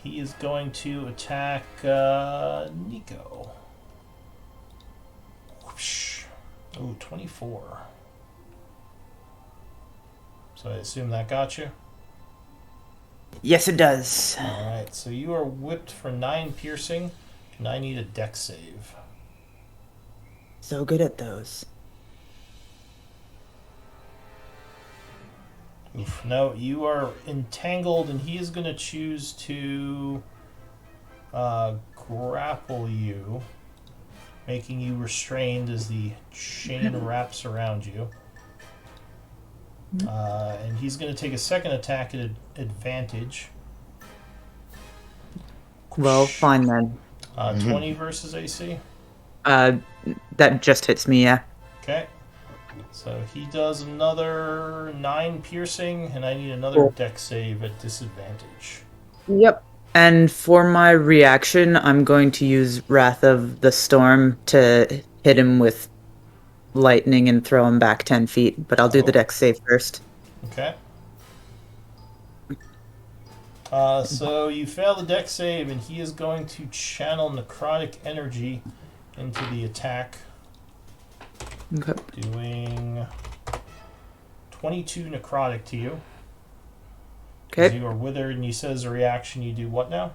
He is going to attack Nico. Whoosh. Ooh, 24. So I assume that got you? Yes, it does. Alright, so you are whipped for 9 piercing, and I need a dex save. So good at those. Oof. No, you are entangled, and he is going to choose to grapple you, making you restrained as the chain wraps around you. And he's going to take a second attack at advantage. Well, fine then. 20 versus AC. That just hits me, yeah. Okay. So he does another 9 piercing, and I need another Cool. dex save at disadvantage. Yep. And for my reaction, I'm going to use Wrath of the Storm to hit him with lightning and throw him back 10 feet, but I'll do the dex save first. Okay. So you fail the dex save, and he is going to channel necrotic energy into the attack, Okay. doing 22 necrotic to you. Because Okay. you are withered, and he says a reaction, you do what now?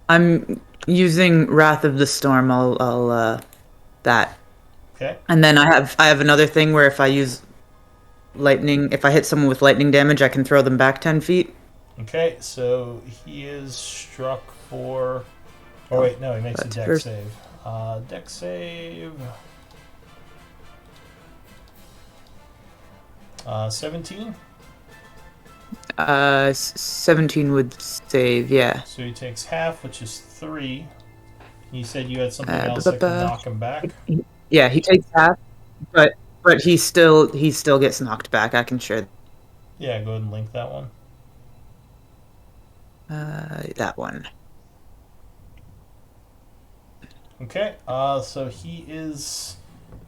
I'm using Wrath of the Storm. I'll that. Okay. And then I have another thing where if I use lightning, if I hit someone with lightning damage, I can throw them back 10 feet. Okay, so he is struck for... Oh, wait, no, he makes a That's dex first. save. Dex save... 17? 17 would save, yeah. So he takes half, which is 3. You said you had something Uh, else that could ba-ba-ba. knock him back? Yeah, he takes half, but he still gets knocked back. I can share Yeah, go ahead and link that one. that one. Okay, so he is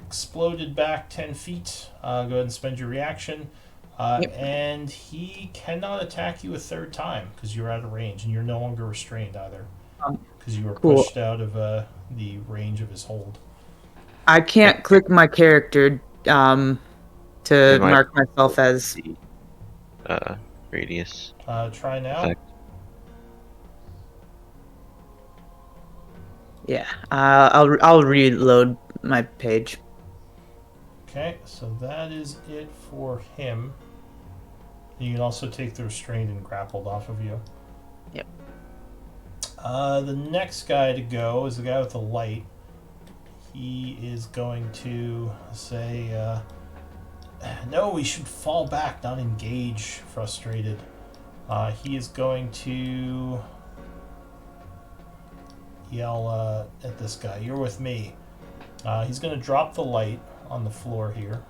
exploded back 10 feet. Go ahead and spend your reaction. Yep. And he cannot attack you a third time because you're out of range, and you're no longer restrained either because you were Cool. pushed out of the range of his hold. I can't click my character to It might- mark myself as. Radius. Try now. Effect. Yeah, I'll reload my page. Okay, so that is it for him. You can also take the restrained and grappled off of you. Yep. The next guy to go is the guy with the light. He is going to say, no, we should fall back, not engage, frustrated. He is going to yell at this guy, you're with me. He's going to drop the light on the floor here.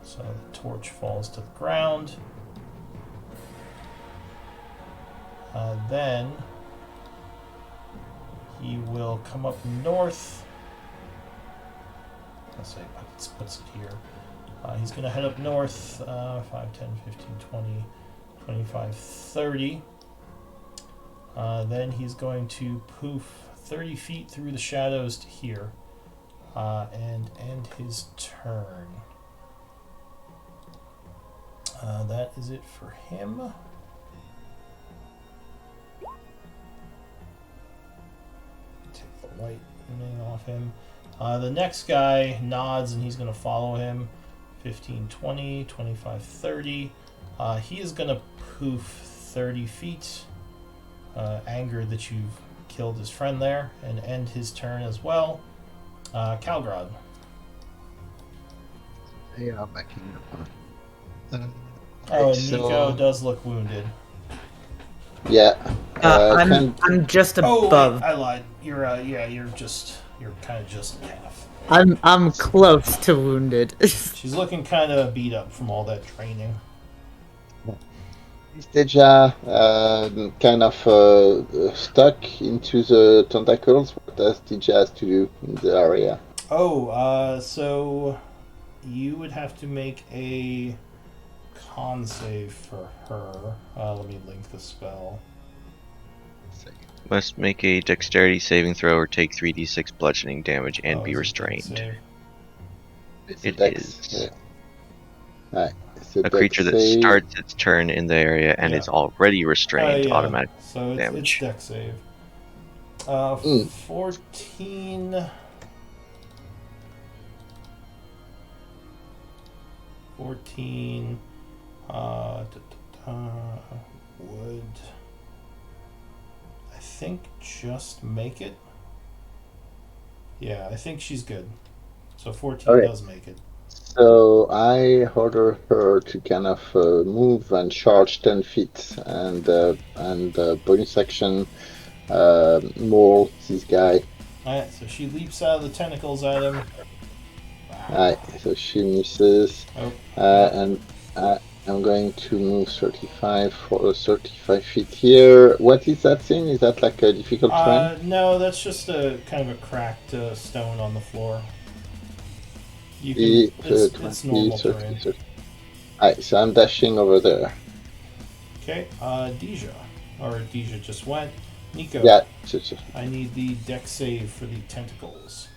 So the torch falls to the ground. Then he will come up north. Let's say puts it here. He's going to head up north 5, 10, 15, 20, 25, 30. Then he's going to poof 30 feet through the shadows to here and end his turn. That is it for him. light remaining off him. The next guy nods and he's going to follow him. 15, 20, 25, 30. He is going to poof 30 feet. Angered that you've killed his friend there, and end his turn as well. Calgrad. They are backing up. Oh, and so- Nico does look wounded. Yeah. I'm just above. Wait, I lied. You're you're kind of just half. I'm close to wounded. She's looking kind of beat up from all that training. Is Deja kind of stuck into the tentacles? What does Deja has to do in the area? Oh, so you would have to make a con save for her. Let me link the spell. Must make a dexterity saving throw or take 3d6 bludgeoning damage and be It's a dex restrained. save. It's It dex. is. Yeah. Alright. A creature that starts its turn in the area and Yeah. is already restrained Yeah. automatically. So it's damage. dex save. 14. 14. Would I think just make it? Yeah, I think she's good. So 14 Okay. does make it. So I order her to kind of move and charge 10 feet and bonus action maul this guy. Alright, so she leaps out of the tentacles at him. Alright, so she misses. Oh. And I'm going to move 35 feet here. What is that thing? Is that like a difficult terrain? No, that's just a kind of a cracked stone on the floor. You can, it's normal terrain. Alright, so I'm dashing over there. Okay, Deja. Or Deja just went. Nico, Yeah, I need the dex save for the tentacles.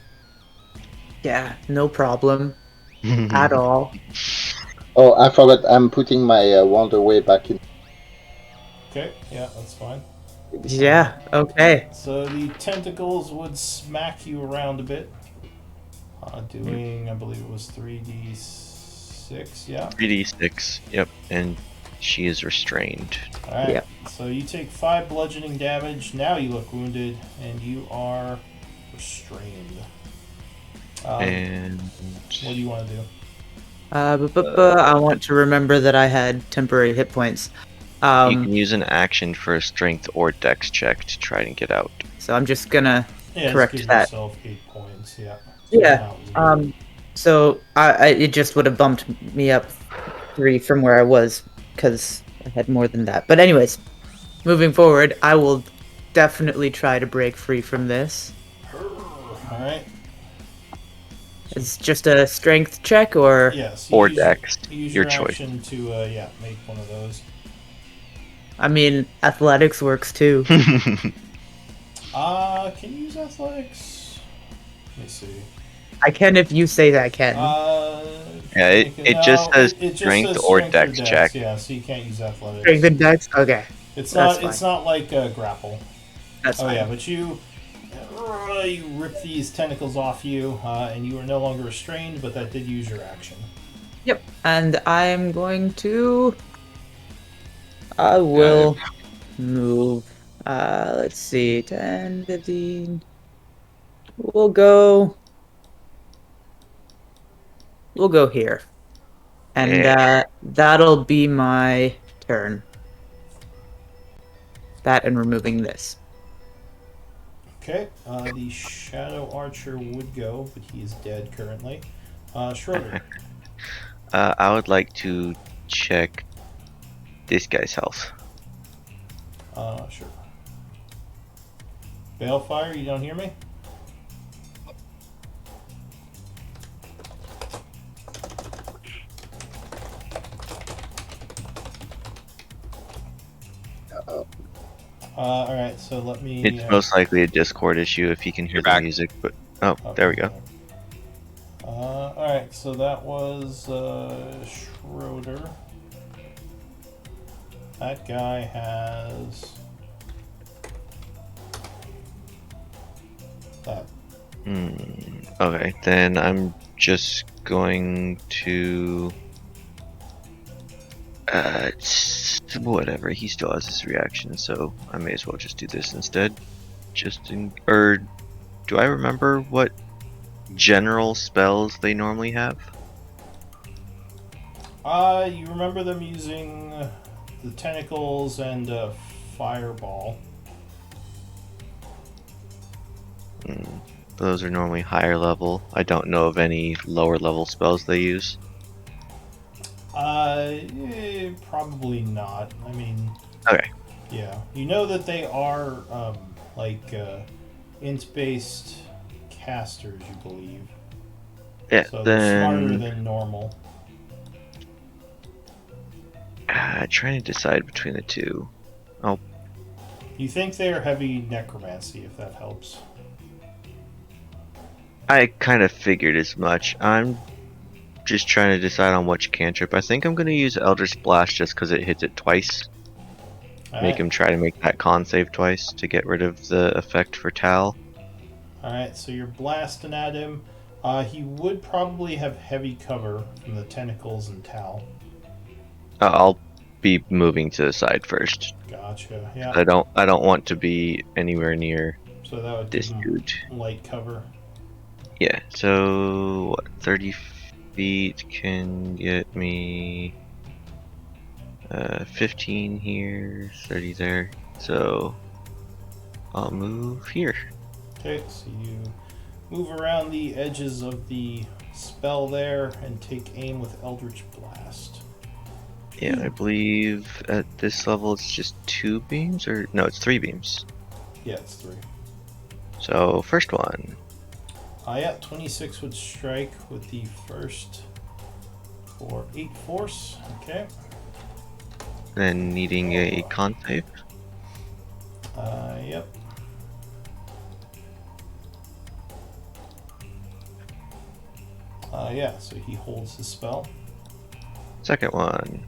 Yeah, no problem at all. Oh, I forgot. I'm putting my wand away back in. Okay, yeah, that's fine. Yeah, okay. So the tentacles would smack you around a bit. Doing, I believe it was 3d6, yeah. 3d6, yep, and she is restrained. Alright, Yep. so you take 5 bludgeoning damage. Now you look wounded, and you are restrained. And What do you want to do? I want to remember that I had temporary hit points. you can use an action for a strength or dex check to try and get out. So I'm just gonna Yeah, correct just give that. yourself 8 points, yeah. Yeah. So it just would have bumped me up 3 from where I was because I had more than that. But anyways, moving forward, I will definitely try to break free from this. Alright. It's just a strength check, or Yes. Or dex, Use your your choice. action to, make one of those. I mean, athletics works too. Can you use athletics? Let me see. I can if you say that I can. Yeah, it just says strength or dex check. Yeah, so you can't use athletics. Strength and dex. Okay, It's That's not. It's not like grapple. that's Oh fine. yeah, but you rip these tentacles off you, and you are no longer restrained. But that did use your action. Yep, and I'm going to. I will move. Let's see, 10, 15. We'll go. We'll go here, and that'll be my turn. That and removing this. Okay. The shadow archer would go, but he is dead currently. Schroeder. I would like to check this guy's health. Sure. Balefire, you don't hear me? Alright, so let me... It's most likely a Discord issue if he can hear You're the back. music, but oh, there we go. Alright, so that was Schroeder. That guy has that. Okay, then I'm just going to. Whatever. He still has his reaction, so I may as well just do this instead. Or do I remember what general spells they normally have? You remember them using the tentacles and fireball. Those are normally higher level. I don't know of any lower level spells they use. Probably not. I mean, Okay. yeah. You know that they are like int-based casters, you believe. Yeah, So they're smarter then than normal. trying to decide between the two. Oh, You think they are heavy necromancy, if that helps. I kind of figured as much. I'm just trying to decide on which cantrip. I think I'm going to use Eldritch Blast just because it hits it twice. Make Alright. him try to make that con save twice to get rid of the effect for Tal. Alright, so you're blasting at him. He would probably have heavy cover from the tentacles and Tal. I'll be moving to the side first. Gotcha. Yeah. I don't want to be anywhere near So that would give this him dude. light cover. Yeah, so what, 30 feet can get me 15 here, 30 there. So I'll move here. Okay, so you move around the edges of the spell there and take aim with Eldritch Blast. Yeah, I believe at this level it's just 2 beams, or no, it's 3 beams. Yeah, it's 3. So first one. Yeah, 26 would strike with the first for 8 force. Okay. Then needing a con save. Yep. Yeah, so he holds the spell. Second one.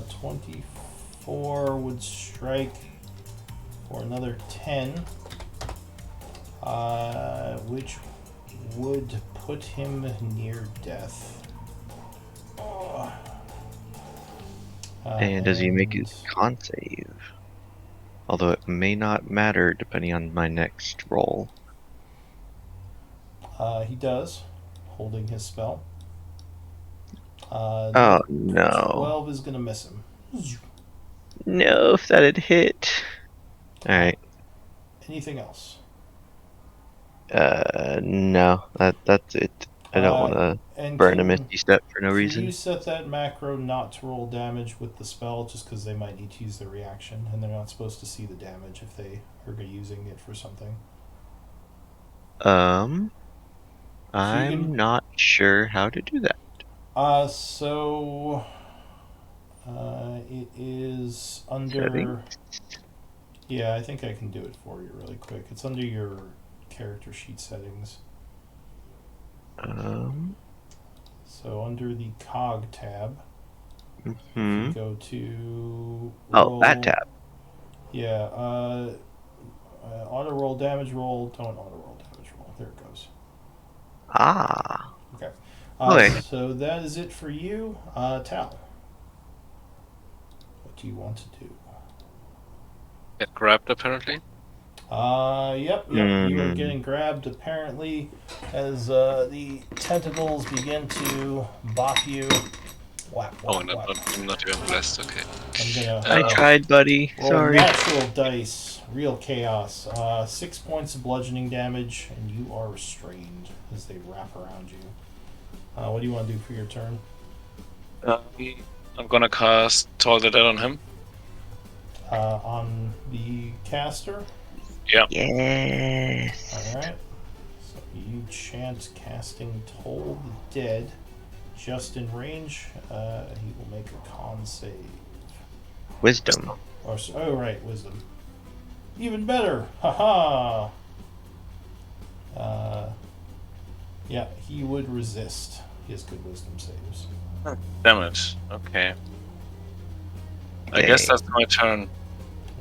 24 would strike for another 10, which would put him near death. And does he make his con save? Although it may not matter depending on my next roll. He does, holding his spell. Oh no. 12 is going to miss him. No, if that had hit. Alright. Anything else? No. That's it. I don't want to And burn a Misty Step for no can reason. you set that macro not to roll damage with the spell just because they might need to use their reaction and they're not supposed to see the damage if they are using it for something? I'm not sure how to do that. It is under. Settings? Yeah, I think I can do it for you really quick. It's under your character sheet settings. So under the cog tab, if you go to roll, that tab. Yeah, auto roll damage roll. Don't auto roll damage roll. There it goes. Ah. Okay. Okay. So that is it for you, Tal. What do you want to do? Get grabbed, apparently. Yep. You are getting grabbed apparently as the tentacles begin to bop you. Whap, whap, Oh, whap. I'm not even blessed. Okay. I'm I gonna tried, buddy. roll Sorry. natural dice, real chaos. 6 points of bludgeoning damage, and you are restrained as they wrap around you. What do you want to do for your turn? I'm gonna cast Toll the Dead on him. On the caster. Yeah. Yes. All right. So you chant casting Toll the Dead, just in range. He will make a con save. Wisdom. Oh right, wisdom. Even better. Haha. Yeah, he would resist. He has good wisdom saves. Damn it. Okay. I guess that's my turn.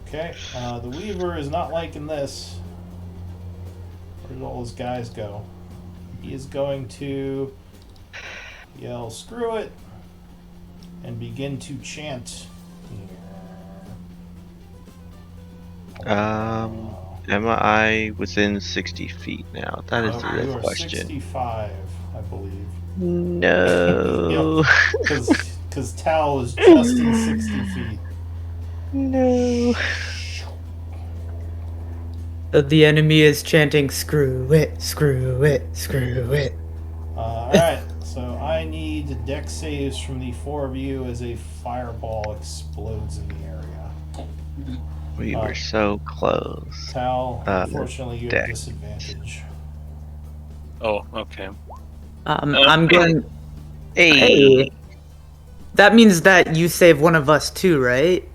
Okay. The Weaver is not liking this. Where did all his guys go? He is going to yell, "Screw it!" and begin to chant. Am I within 60 feet now? That is the real You are question. 65, I believe. No. Because Tal is just in 60 feet. No. The enemy is chanting, "Screw it, screw it, screw it." Alright, so I need deck saves from the four of you as a fireball explodes in the area. We were so close. Tal, unfortunately, you have deck. disadvantage. Oh, okay. I'm going. Hey. Hey. That means that you save one of us too, right?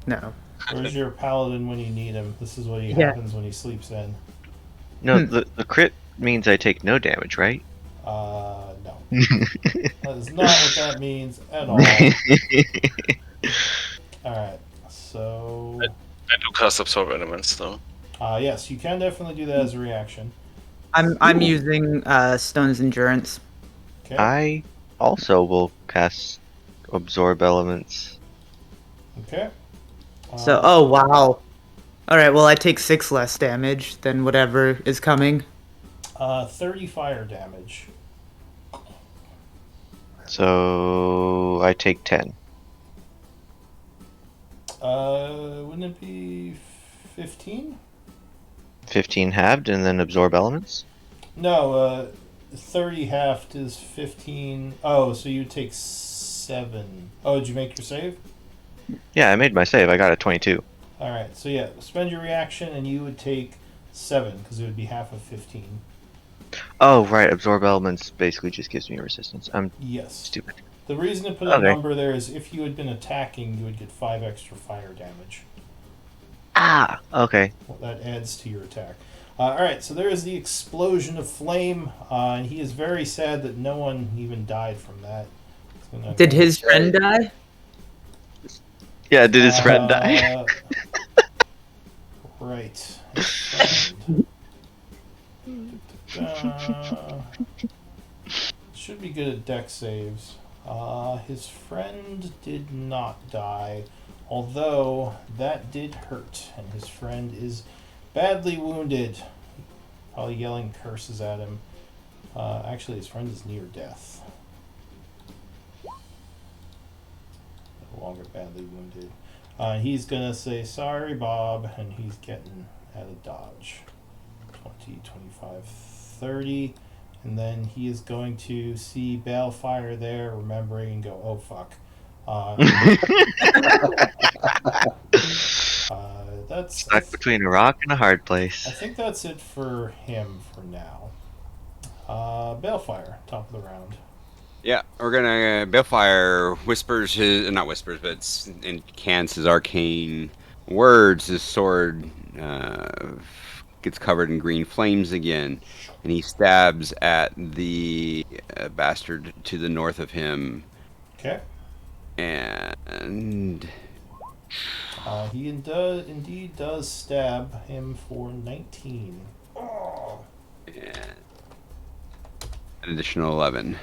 No. Where's your paladin when you need him? This is what Yeah. happens when he sleeps in. No, the crit means I take no damage, right? No. That is not what that means at all. Alright, so. I do cast Absorb Elements, though. Yes, you can definitely do that as a reaction. I'm using Stone's Endurance. Okay. I also will cast Absorb Elements. Okay. So, oh wow. All right, well I take 6 less damage than whatever is coming. 30 fire damage. So I take 10. Wouldn't it be 15? 15 halved and then Absorb Elements? No, 30 halved is 15. Oh, so you take 7. Oh, did you make your save? Yeah, I made my save. I got a 22. Alright, so yeah, spend your reaction and you would take 7, because it would be half of 15. Oh, right. Absorb Elements basically just gives me a resistance. I'm Yes. stupid. The reason to put a number there is if you had been attacking, you would get 5 extra fire damage. Ah, okay. Well, that adds to your attack. Alright, so there is the explosion of flame, and he is very sad that no one even died from that. Did his friend die? Yeah, did his friend die? Right. His friend. Should be good at deck saves. His friend did not die, although that did hurt, and his friend is badly wounded. Probably yelling curses at him. Actually, his friend is near death. No longer badly wounded. He's gonna say, "Sorry, Bob," and he's getting out of dodge. 20, 25, 30. And then he is going to see Balefire there, remembering, and go, "Oh, fuck." That's Stuck between a rock and a hard place. I think that's it for him for now. Balefire, top of the round. Yeah, we're gonna Balefire whispers his not whispers, but incants his arcane words. His sword gets covered in green flames again, and he stabs at the bastard to the north of him. Okay. And He indeed does stab him for 19. Oh. an additional 11.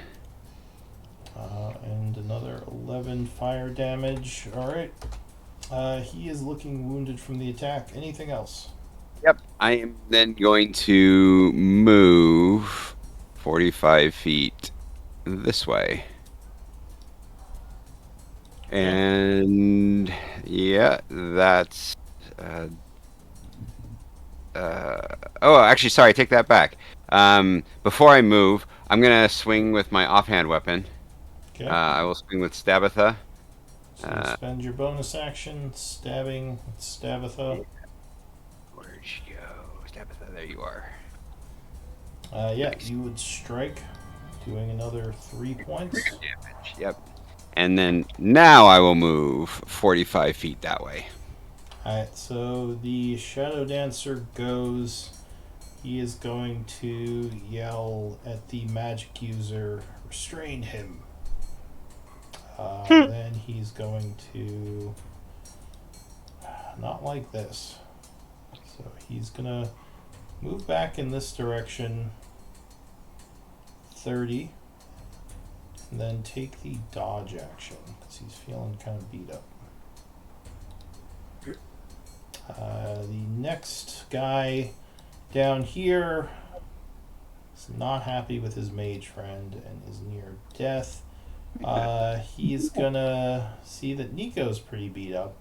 And another 11 fire damage. Alright. He is looking wounded from the attack. Anything else? Yep. I am then going to move 45 feet this way. And yeah, that's oh, actually, sorry, take that back. Before I move, I'm gonna swing with my offhand weapon. Okay. I will swing with Stabatha. So you spend your bonus action stabbing with Stabatha. Where'd she go? Stabatha, there you are. Yeah, you would strike, doing another 3 points. Damage. Yep. And then now I will move 45 feet that way. Alright, so the Shadow Dancer goes. He is going to yell at the magic user, "Restrain him." Then he's going to. Not like this. So he's gonna Move back in this direction 30. And then take the dodge action, because he's feeling kind of beat up. The next guy down here is not happy with his mage friend and is near death. He's gonna see that Nico's pretty beat up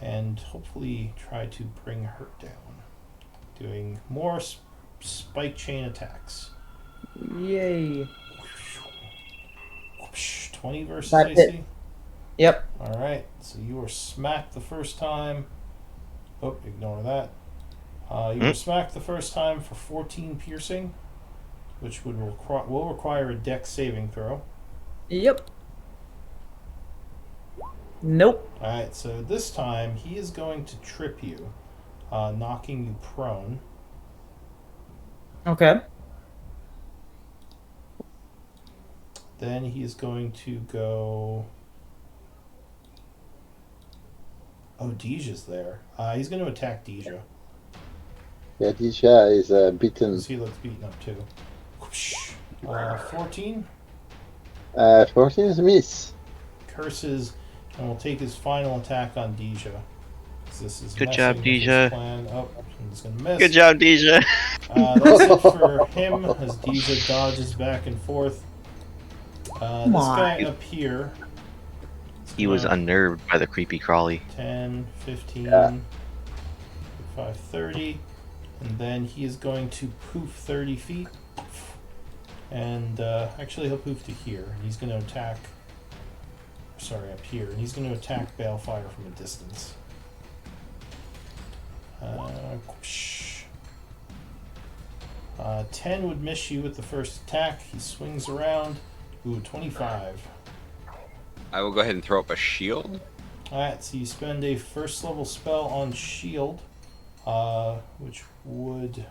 and hopefully try to bring her down, doing more spike chain attacks. Yay. 20 versus That's AC? it. Yep. Alright, so you were smacked the first time. Oh, ignore that. You were smacked the first time for 14 piercing, which will require a dex saving throw. Yep. Nope. Alright, so this time he is going to trip you, knocking you prone. Okay. Then he is going to go. Oh, Deja's there. He's going to attack Deja. Yeah, Deja is beaten. He looks beaten up too. 14. 14 is a miss. Curses, and will take his final attack on Deja. This is Good messing job, with his Deja. plan. Oh, he's going to miss. Good job, Deja. That's it for him as Deja dodges back and forth. This guy up here. He was unnerved by the creepy crawly. 10, 15, Yeah. 5, 30. And then he is going to poof 30 feet. And actually, he'll poof to here. And he's going to attack. Sorry, up here. And he's going to attack Balefire from a distance. 10 would miss you with the first attack. He swings around. Ooh, 25. I will go ahead and throw up a shield. Alright, so you spend a first level spell on shield, which would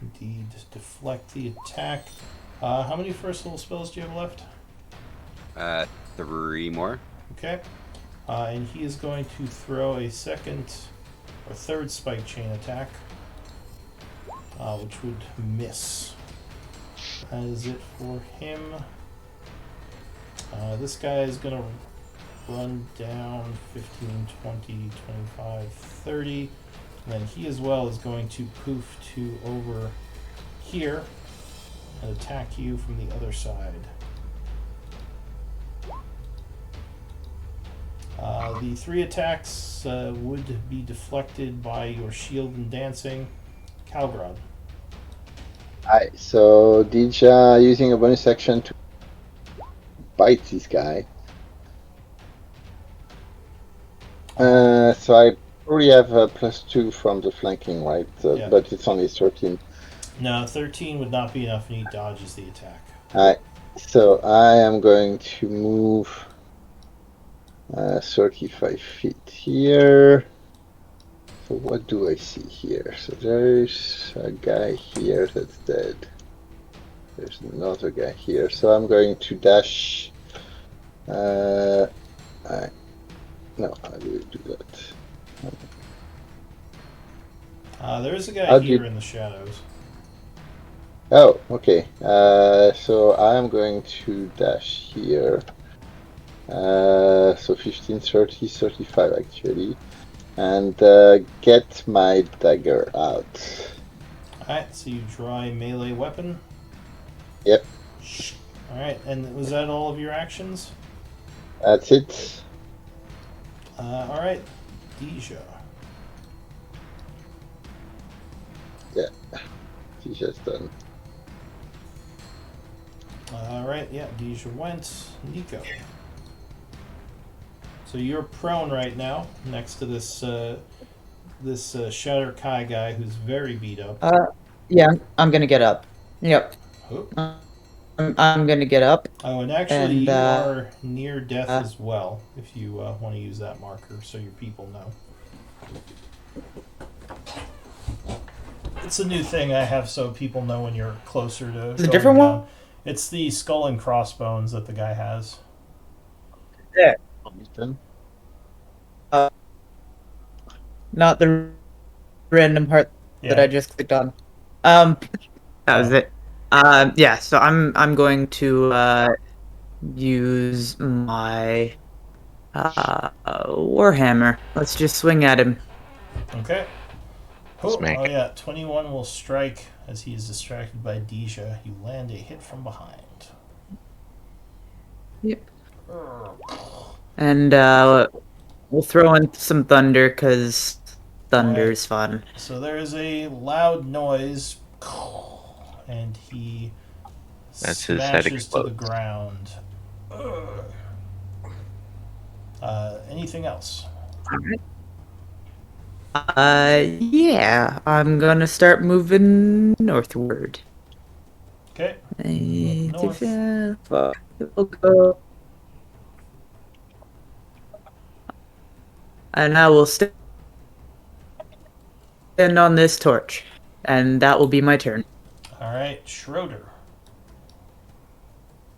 indeed deflect the attack. How many first level spells do you have left? 3 more. Okay. And he is going to throw a second or third spike chain attack, which would miss. That is it for him. This guy is going to run down 15, 20, 25, 30. And then he as well is going to poof to over here and attack you from the other side. The 3 attacks would be deflected by your shield and dancing. Calgrad. Alright, so Deja using a bonus action to bite this guy. So I already have a +2 from the flanking, right? Yeah. But it's only 13. No, 13 would not be enough, and he dodges the attack. Alright, so I am going to move 35 feet here. So what do I see here? So there's a guy here that's dead. There's another guy here. So I'm going to dash. No, I will do that. There is a guy How here did- in the shadows. Oh, okay. So I'm going to dash here. So 15, 30, 35 actually. And get my dagger out. Alright, so you draw a melee weapon. Yep, Alright, and was that all of your actions? that's it. Alright, Deja. She's just done. Alright, yeah, Deja went. Nico. So you're prone right now, next to this Shatter Kai guy who's very beat up. Yeah, I'm gonna get up. Yep. Oh. I'm gonna get up. Oh, and actually, And, you are near death as well, if you want to use that marker, so your people know. It's a new thing I have, so people know when you're closer to. It's a different going down. one? It's the skull and crossbones that the guy has. There. Done. Not the random heart that Yeah. I just clicked on. That was Oh. it. Yeah. So I'm going to use my warhammer. Let's just swing at him. Okay. Oh, Smack oh it. yeah, 21 will strike as he is distracted by Deja. You land a hit from behind. Yep. And we'll throw in some thunder because Alright, thunder's fun. so there is a loud noise, and he That's his head smashes to the explodes. ground. Anything else? Yeah, I'm gonna start moving northward. Okay, move up north. We'll go, and I will stand on this torch, and that will be my turn. Alright, Schroeder.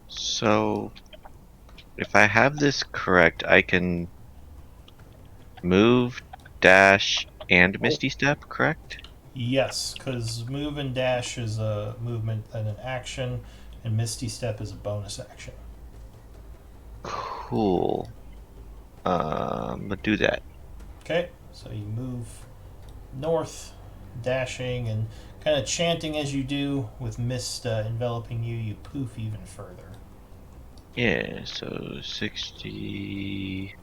So, if I have this correct, I can move, dash, and Misty Step, correct? Yes, because move and dash is a movement and an action, and Misty Step is a bonus action. Cool. But do that. Okay, so you move north, dashing and kind of chanting as you do, with mist enveloping you. You poof even further. Yeah, so 60.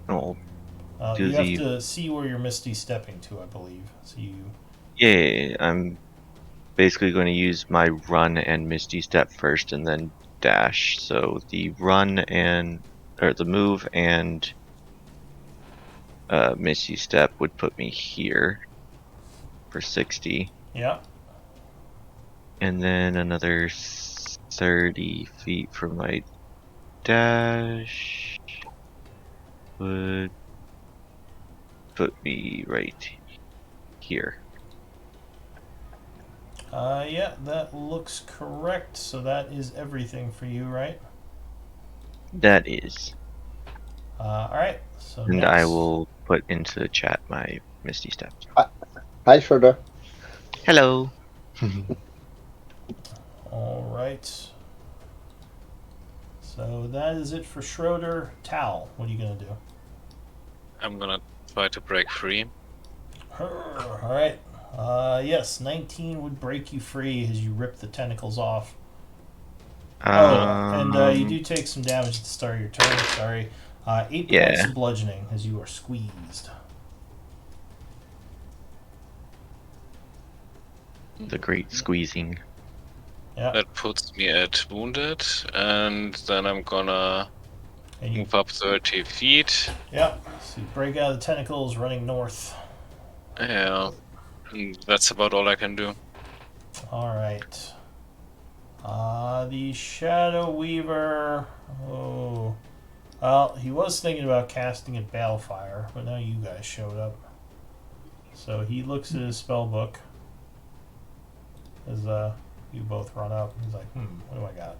Oh, do You have the. to see where you're misty stepping to, I believe. So you. Yeah, I'm basically going to use my run and Misty Step first and then dash. So the run and. Or the move and Misty Step would put me here for 60. Yeah. And then another 30 feet for my dash would put me right here. Yeah, that looks correct. So that is everything for you, right? That is. All right. So And I next. will put into the chat my Misty Step. Hi, Schroeder. Hello. All right. So that is it for Schroeder. Tal, what are you gonna do? I'm gonna try to break free. All right. Yes, 19 would break you free as you rip the tentacles off. And you do take some damage at the start of your turn. Sorry. 8 points Yeah, of bludgeoning as you are squeezed. the great squeezing. Yeah. That puts me at wounded, and then I'm gonna And you, move up 30 feet. yeah. So you break out of the tentacles, running north. Yeah, and that's about all I can do. All right. The Shadow Weaver. Oh. Well, he was thinking about casting at Balefire, but now you guys showed up. So he looks at his spell book as you both run up. He's like, what do I got?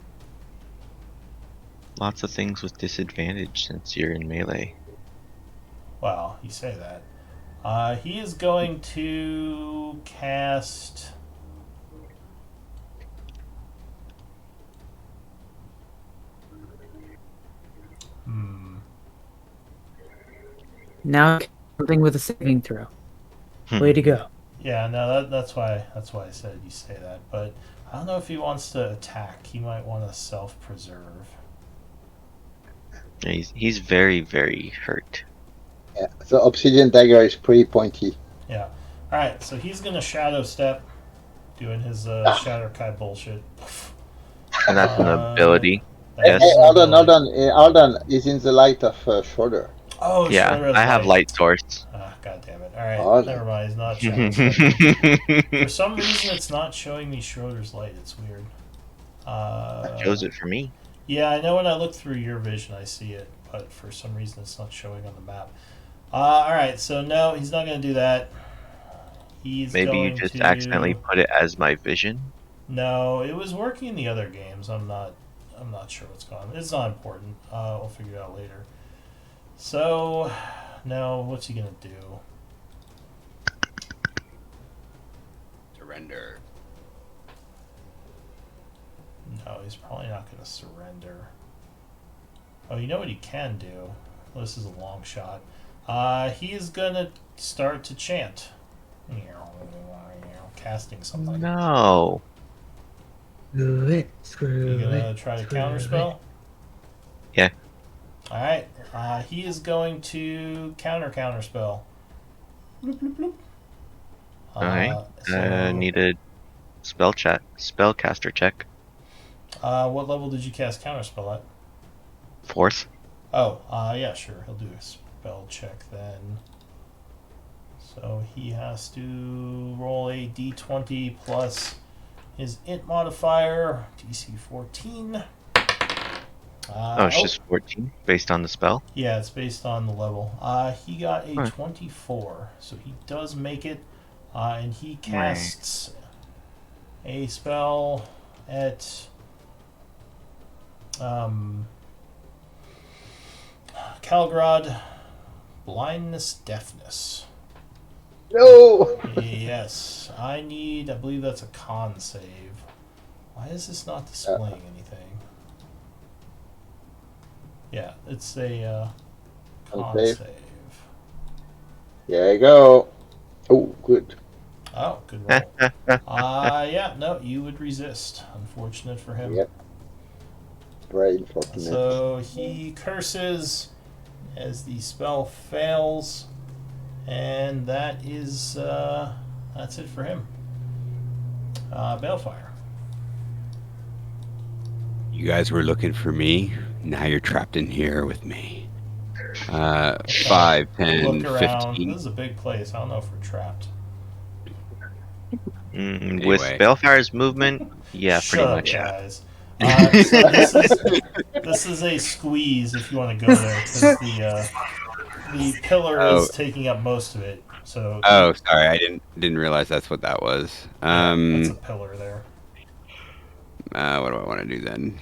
Lots of things with disadvantage since you're in melee. Well, you say that. He is going to cast. Now something with a saving throw. Way to go. Yeah, no, that's why I said you say that. But I don't know if he wants to attack. He might want to self-preserve. He's very, very hurt. Yeah, the obsidian dagger is pretty pointy. Yeah. All right, so he's gonna shadow step, doing his Shatterkai bullshit. And that's an ability. That Hey, is Yes. an hold on, ability. hold on. He's in the light of Schroeder. Oh, Yeah, Schroeder has I have light source. Ah, god damn it. Alright, Oh, never mind. He's not shadow stepping. For some reason, it's not showing me Schroeder's light. It's weird. Shows it for me. Yeah, I know when I look through your vision, I see it, but for some reason, it's not showing on the map. Alright, so no, he's not going to do that. He's Maybe you going just to... accidentally put it as my vision. No, it was working in the other games. I'm not sure what's going on. It's not important. We'll figure it out later. So, now, what's he going to do? surrender. No, he's probably not going to surrender. Oh, you know what he can do? Well, this is a long shot. He is going to start to chant. Casting something. No. Screw it. You Screw going to it. try to screw counterspell? Yeah. Alright. He is going to counterspell. Bloop, bloop, bloop. Alright. So, Need a spellcaster check. what level did you cast counterspell at? 4th. Oh, yeah, sure. He'll do a spell check then. So he has to roll a d20 plus his int modifier, DC 14. Oh, it's just 14 based on the spell. Yeah, it's based on the level. He got a Huh. 24, so he does make it, and he Meh. casts a spell at Calgrad, blindness, deafness. No! Yes, I believe that's a con save. Why is this not displaying anything? Yeah, it's a con save. save. Here I go. Oh, good. Oh, good roll. Yeah, no, you would resist. Unfortunate for him. Yep. Very unfortunate. So he curses as the spell fails, and that is that's it for him. Balefire. You guys were looking for me. Now you're trapped in here with me. 5, 10, Look around. 15. This is a big place. I don't know if we're trapped. With Anyway. Balefire's movement, yeah, Shut pretty up, much. guys. So this is a squeeze if you want to go there because the pillar is taking up most of it. So Oh, sorry, I didn't realize that's what that was. that's a pillar there. What do I want to do then?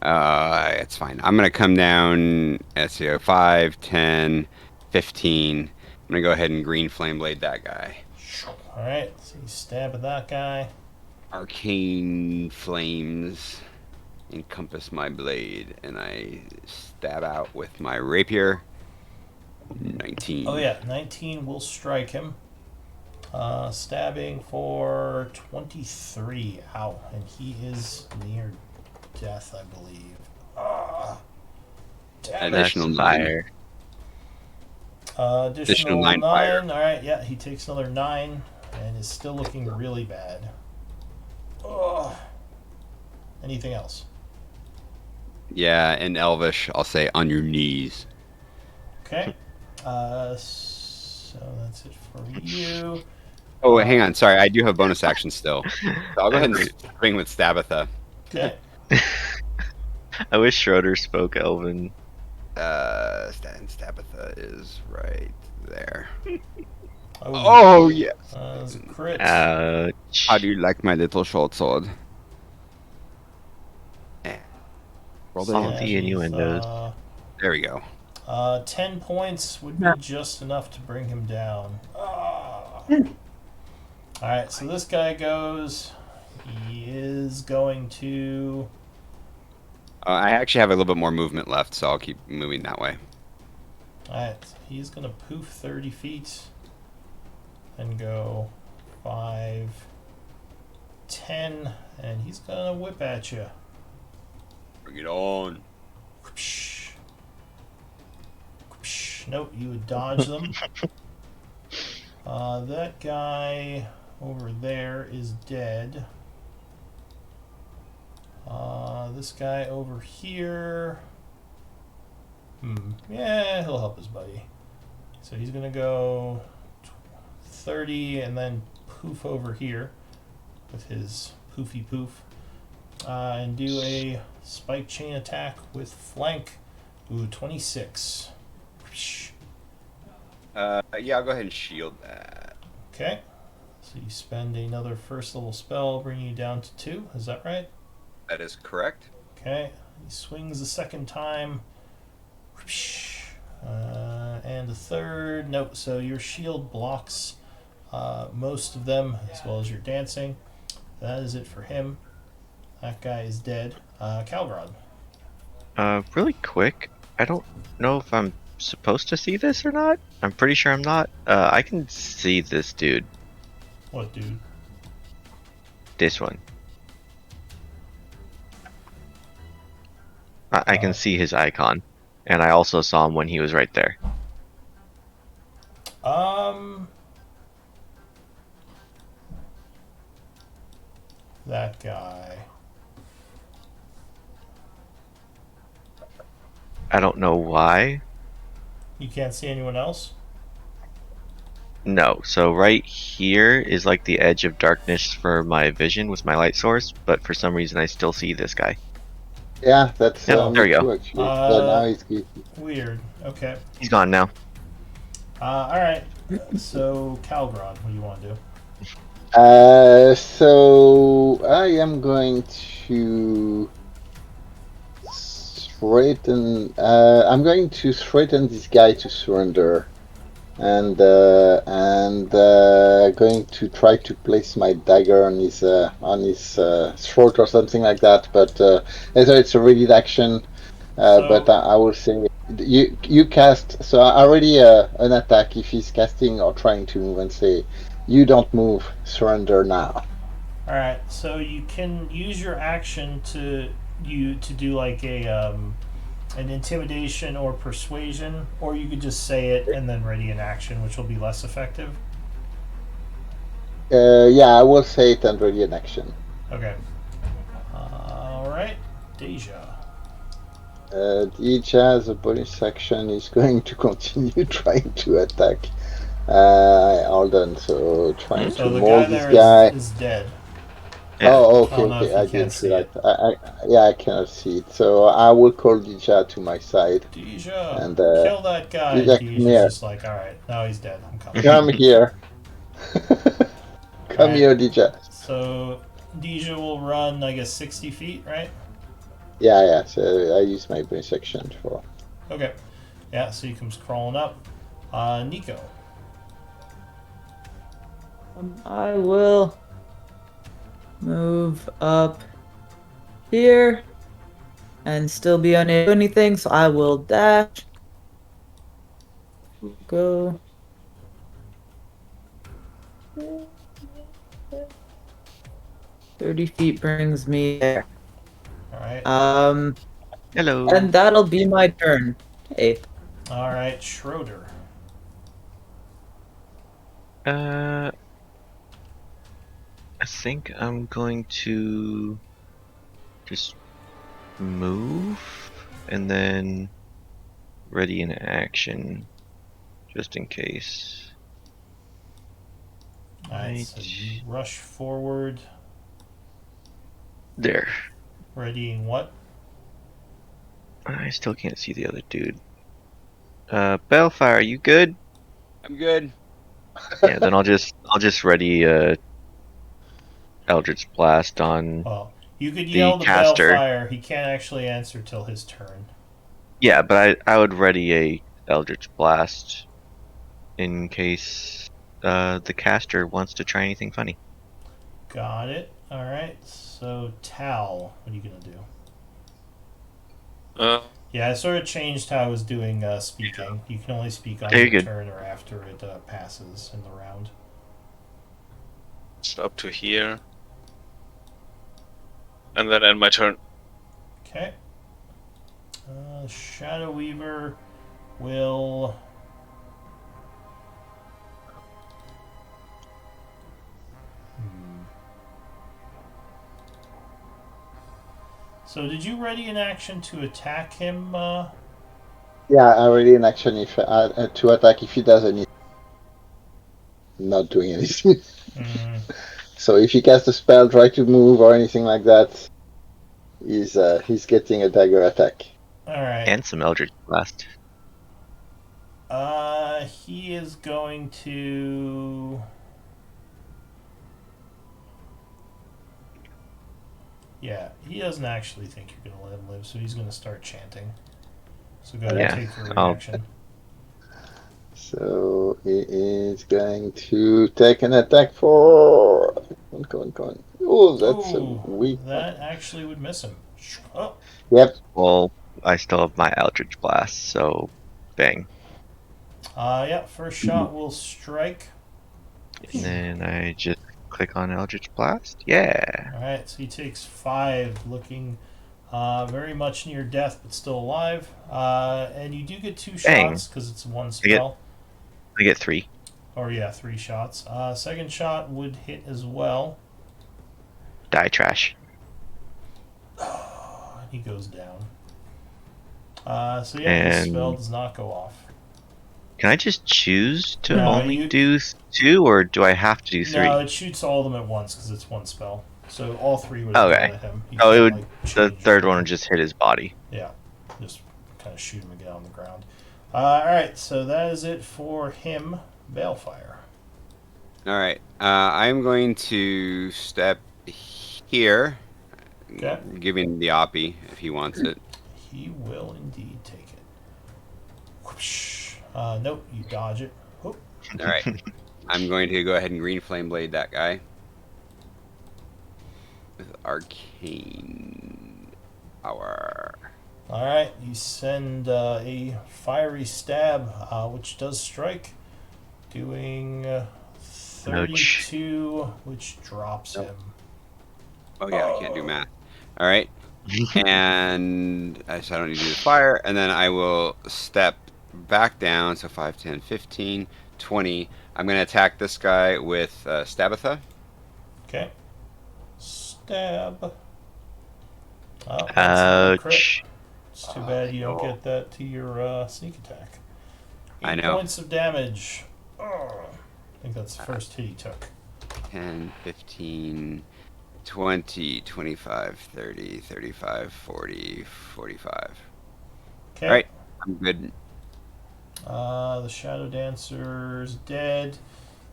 It's fine. I'm gonna come down. Let's see, 5, 10, 15. I'm gonna go ahead and green flame blade that guy. All right, so you stab at that guy. Arcane flames encompass my blade, and I stab out with my rapier. 19. Oh yeah, 19 will strike him. Stabbing for 23. Ow, and he is near death, I believe. Damn it. Additional That's 9. fire. Additional 9. fire. Alright, yeah, he takes another 9 and is still looking really bad. Ugh. Anything else? Yeah, in Elvish, I'll say on your knees. Okay. So that's it for you. Oh, hang on. Sorry, I do have bonus action still. So I'll go ahead and swing with Stabitha. Okay. I wish Schroeder spoke Elven. Stabitha is right there. Oh, Oh, yeah. that's a crit. Ouch. How do you like my little short sword? Roll the Salty Yeah, innuendos. There we go. 10 points would be just enough to bring him down. Alright, so this guy goes. He is going to. I actually have a little bit more movement left, so I'll keep moving that way. Alright, so he's going to poof 30 feet. And go 5, 10. And he's going to whip at you. Bring it on. Whoopsh. Whoopsh. Nope, you would dodge them. That guy over there is dead. This guy over here. Yeah, he'll help his buddy. So he's gonna go 30 and then poof over here with his poofy poof. And do a spike chain attack with flank. Ooh, 26. Yeah, I'll go ahead and shield that. Okay. So you spend another first level spell, bringing you down to 2. Is that right? That is correct. Okay. He swings a second time. And a third. Nope. So your shield blocks most of them, as well as your dancing. That is it for him. That guy is dead. Calgrod. Really quick. I don't know if I'm supposed to see this or not. I'm pretty sure I'm not. I can see this dude. What, dude? This one. I can see his icon. And I also saw him when he was right there. That guy. I don't know why. You can't see anyone else? No, so right here is like the edge of darkness for my vision with my light source, but for some reason I still see this guy. Yeah, that's Yep, there me we go. too, actually. Yeah, now he's good. Weird. Okay. He's gone now. Alright. So, Calgron, what do you want to do? So I am going to threaten. I'm going to threaten this guy to surrender, and going to try to place my dagger on his throat or something like that. But either it's a ready action. But I will say you cast. So I already an attack if he's casting or trying to move and say, "You don't move. Surrender now." Alright, so you can use your action to do like an intimidation or persuasion, or you could just say it and then ready an action, which will be less effective. Yeah, I will say it and ready an action. Okay. Alright, Deja. Deja, as a bonus action, is going to continue trying to attack. Hold on, so trying So to the maul guy this there guy. is dead. Yeah. Oh, I don't know if I you can didn't see see that. it. Yeah, I cannot see it. So I will call Deja to my side. Deja, And kill that guy. Deja, come Deja's here. just like, alright, now he's dead. I'm coming. Come here. Come Alright. here, Deja. So Deja will run, I guess, 60 feet, right? Yeah. So I use my bonus action for. Okay. Yeah, so he comes crawling up. Nico. I will move up here and still be unable to do anything, so I will dash. Go. 30 feet brings me there. Alright. Hello. And that'll be my turn. Hey. Alright, Schroeder. I think I'm going to just move and then ready an action just in case. Alright, so you rush forward. There. Readying what? I still can't see the other dude. Bellfire, are you good? I'm good. Yeah, then I'll just ready Eldritch Blast on Well, you could the yell to caster. Balefire. He can't actually answer till his turn. Yeah, but I would ready a Eldritch Blast in case the caster wants to try anything funny. Got it. Alright, so Tal, what are you going to do? Yeah, I sort of changed how I was doing speaking. You can only speak on Very your good. turn or after it passes in the round. Just up to here. And then end my turn. Okay. Shadow Weaver will. So, did you ready an action to attack him? Yeah, I ready an action if to attack if he does anything. Not doing anything. So if he casts a spell, try to move or anything like that, he's getting a dagger attack. Alright. And some Eldritch Blast. He is going to. Yeah, he doesn't actually think you're going to let him live, so he's going to start chanting. So go ahead and take your reaction. So he is going to take an attack for. Come on. Oh, that's a Ooh, weak one. that actually would miss him. Oh, Yep. Well, I still have my Eldritch Blast, so bang. yeah, first shot will strike. And then I just click on Eldritch Blast. Yeah. Alright, so he takes 5, looking very much near death, but still alive. And you do get 2 Bang. shots because it's one I get spell. I get 3. Or, yeah, 3 shots. Second shot would hit as well. Die trash. He goes down. So, yeah, his spell And does not go off. can I just choose to No, only you- do 2, or do I have to do 3? No, it shoots all of them at once because it's one spell. So all 3 would have Okay. gone at him. You Oh, it can't, would. like, The change third it. one would just hit his body. Yeah, just kind of shoot him again on the ground. Alright, so that is it for him. Balefire. All right. I'm going to step here, Okay. giving the Oppie if he wants it. He will indeed take it. Whoosh. Nope, you dodge it. Whoop. All right. I'm going to go ahead and green flame blade that guy with arcane power. Alright, you send a fiery stab, which does strike, doing 32, which drops Nope. him. Oh yeah, I can't do math. All right. And so I don't need to do the fire. And then I will step back down. So 5, 10, 15, 20. I'm going to attack this guy with Stabatha. Okay. Stab. Oh, that's not a crit. Ouch. It's too bad you don't no. get that to your sneak attack. 8 I know. points of damage. I think that's the first hit he took. 10, 15, 20, 25, 30, 35, 40, 45. Okay. All right. I'm good. The Shadow Dancer's dead.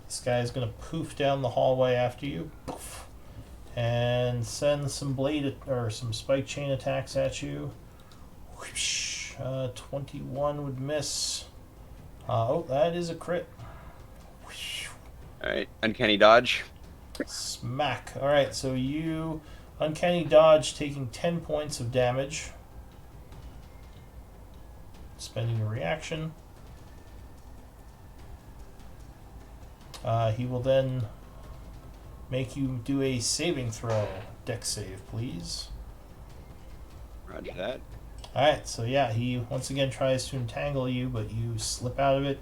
This guy's gonna poof down the hallway after you, poof, and send some blade or some spike chain attacks at you. Whoosh. 21 would miss. Oh, that is a crit. Whoosh. All right. Uncanny dodge. Smack. All right, so you uncanny dodge, taking 10 points of damage, spending a reaction. He will then make you do a saving throw. Dex save, please. Roger that. Alright, so yeah, he once again tries to entangle you, but you slip out of it.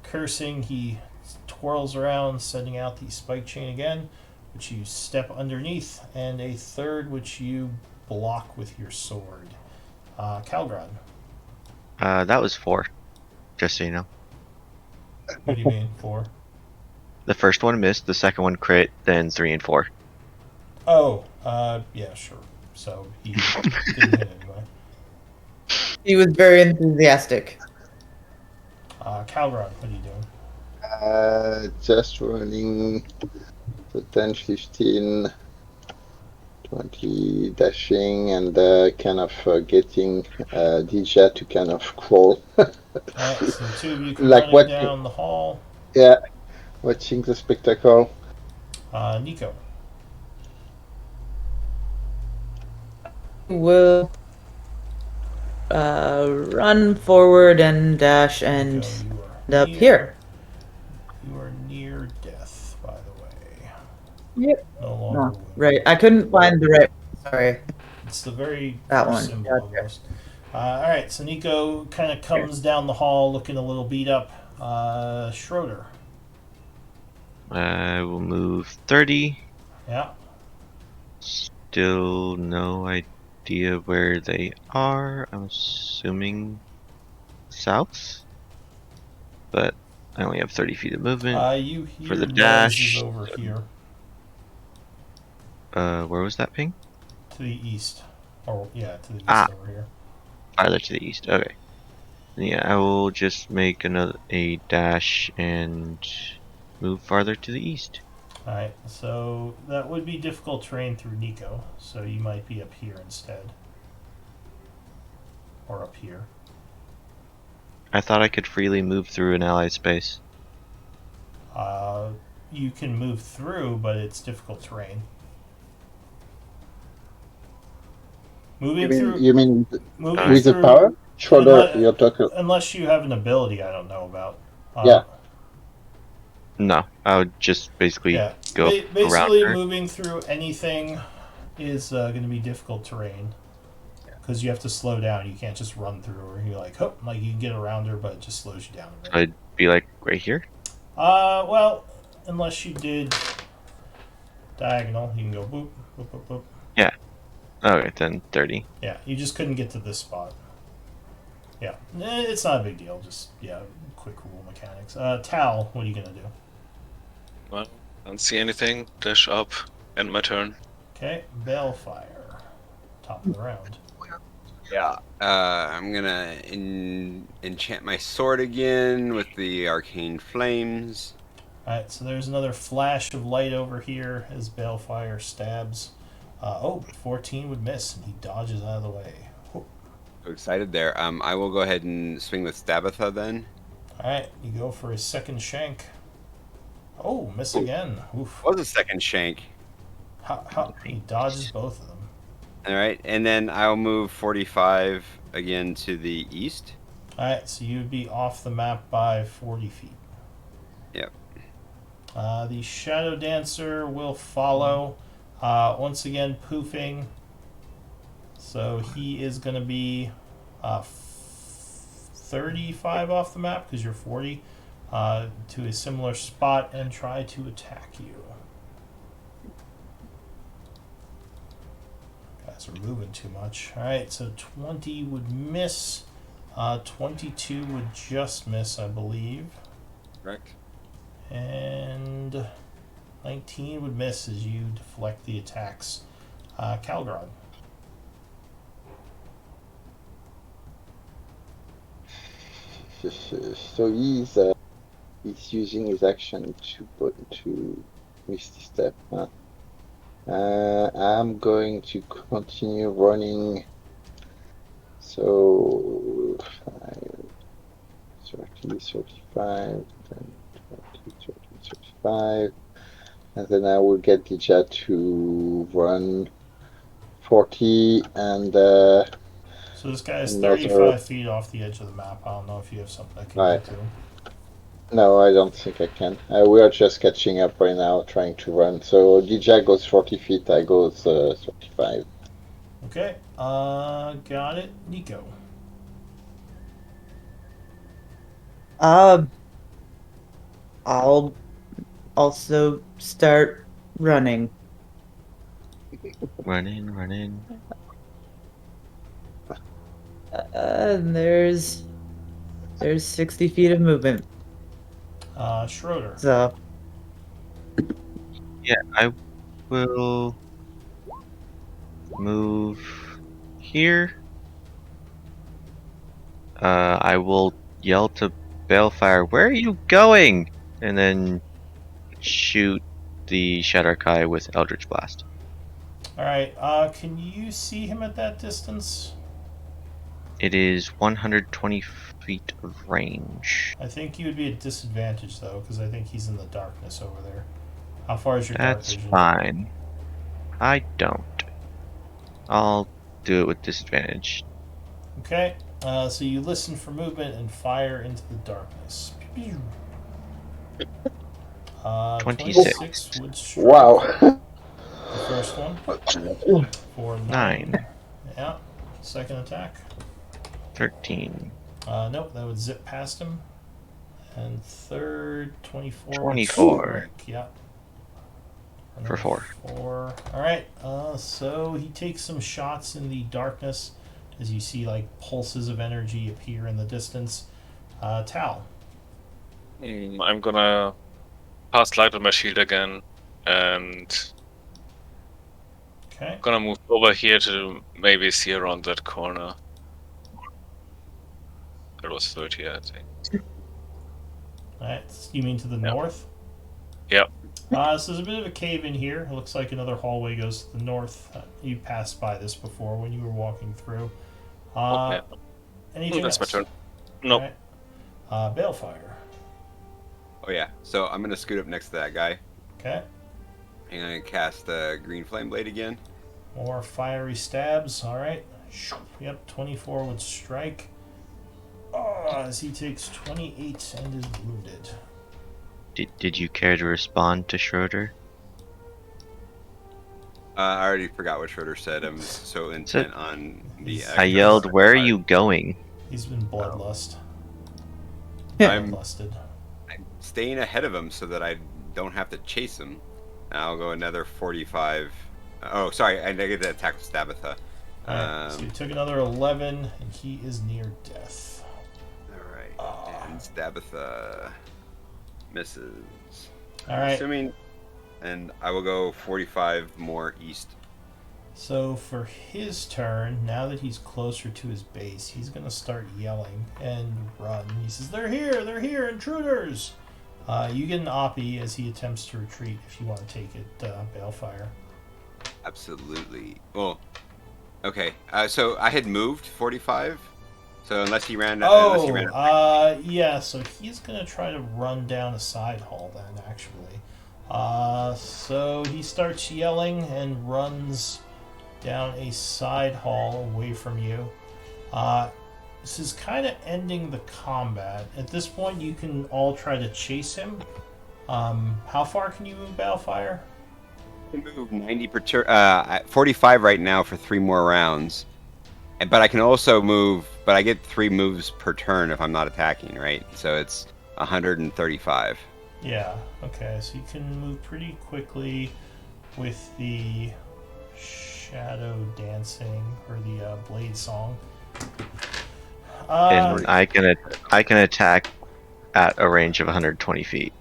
Cursing, he twirls around, sending out the spike chain again, which you step underneath, and a third which you block with your sword. Calgrad. That was 4. Just so you know. What do you mean, 4? The first one missed, the second one crit, then 3 and 4. Oh, yeah, sure. So he didn't hit anyway. He was very enthusiastic. Calgrad, what are you doing? Just running. So 10, 15, 20 dashing, and kind of getting Dija to kind of crawl. Alright, so the two of you come Like running what? down the hall. Yeah, watching the spectacle. Nico. Will run forward and dash and Nico, you are end up near- here. You are near death, by the way. Yep. No longer Oh, wounded. right. I couldn't find the right. Sorry. It's the very That first one, symbol gotcha. almost. Alright, so Nico kind of comes down the hall looking a little beat up. Schroeder. I will move 30. Yeah. Still no idea where they are. I'm assuming south. But I only have 30 feet of movement. You hear For the noises dash. over here Where was that ping? to the east. Or, yeah, to the east over here. Farther to the east. Okay. Yeah, I will just make a dash and move farther to the east. Alright, so that would be difficult terrain through Nico, so you might be up here instead. Or up here. I thought I could freely move through an ally space. You can move through, but it's difficult terrain. Moving through, You mean moving Alright. with the through, power? Schroeder, unless, you're talking. unless you have an ability I don't know about. Yeah. No, I would just basically Yeah. go around Basically, her. moving through anything is going to be difficult terrain because you have to slow down. You can't just run through her. You're like, oh, like you can get around her, but it just slows you down a So bit. I'd be like right here. Well, unless you did diagonal, you can go boop, boop, boop, boop. Yeah. Okay, then 30. Yeah, you just couldn't get to this spot. Yeah, it's not a big deal. Just quick rule mechanics. Tal, what are you gonna do? Well, don't see anything. Dash up. End my turn. Okay, Balefire, top of the round. Yeah. I'm gonna enchant my sword again with the arcane flames. All right, so there's another flash of light over here as Balefire stabs. 14 would miss, and he dodges out of the way. Whoop. So excited there. I will go ahead and swing with Stabatha then. All right, you go for his second shank. Oh, miss again. Oof. Was a second shank. He dodges both of them. All right, and then I'll move 45 again to the east. All right, so you'd be off the map by 40 feet. Yep. The Shadow Dancer will follow. Once again, poofing. So he is going to be 35 off the map because you're 40 to a similar spot and try to attack you. Guys are moving too much. All right, so 20 would miss. 22 would just miss, I believe. Correct. And 19 would miss as you deflect the attacks. Calgrod. So he's using his action to Misty Step. Huh? I'm going to continue running. So 30, 35, then 20, 30, 35. And then I will get Dija to run 40 and So this guy is another. 35 feet off the edge of the map. I don't know if you have something that can Right. get to him. No, I don't think I can. We are just catching up right now, trying to run. So Dija goes 40 feet, I goes 35. Okay, got it. Nico. I'll also start running. Running. And there's 60 feet of movement. Schroeder. So Yeah, I will move here. I will yell to Balefire, "Where are you going?" And then shoot the Shadowstalker with Eldritch Blast. Alright, can you see him at that distance? It is 120 feet of range. I think you would be at disadvantage, though, because I think he's in the darkness over there. How far is your dark That's vision? fine. I don't. I'll do it with disadvantage. Okay, so you listen for movement and fire into the darkness. 26. 26 would strike. Wow. The first one. For 9. 9. Yeah. Second attack. 13. Nope, that would zip past him. And third, 24. 24. Yeah. And For then 4. 4. Alright, so he takes some shots in the darkness as you see like pulses of energy appear in the distance. Tal. I'm gonna cast light on my shield again, and Okay. gonna move over here to maybe see around that corner. That was 30, I think. Alright, you mean to the north? Yep. So there's a bit of a cave in here. It looks like another hallway goes to the north. You passed by this before when you were walking through. Okay. Anything That's my else? turn. Nope. Alright. Balefire. Oh yeah. So I'm gonna scoot up next to that guy. Okay. And I'm gonna cast the green flame blade again. More fiery stabs. All right. Yep. 24 would strike. As he takes 28 and is wounded. Did you care to respond to Schroeder? I already forgot what Schroeder said. I'm so intent on the. He's- I yelled, "Where are you going?" He's been bloodlust. I'm Bloodlusted. staying ahead of him so that I don't have to chase him. I'll go another 45. Oh, sorry, I get the attack with Stabitha. Alright, so he took another 11, and he is near death. Alright, and Stabitha misses. Alright, Assuming, and I will go 45 more east. so for his turn, now that he's closer to his base, he's going to start yelling and run. He says, they're here, intruders! You get an Oppie as he attempts to retreat if you want to take it, Balefire. Absolutely. Well, okay. So I had moved 45. So unless he ran, Yeah, so he's going to try to run down a side hall then, actually. So he starts yelling and runs down a side hall away from you. This is kind of ending the combat. At this point, you can all try to chase him. How far can you move, Balefire? I can move 90 per turn. 45 right now for 3 more rounds. But I can also move. But I get 3 moves per turn if I'm not attacking, right? So it's 135. Yeah, okay, so you can move pretty quickly with the shadow dancing or the blade song. And I can attack at a range of 120 feet.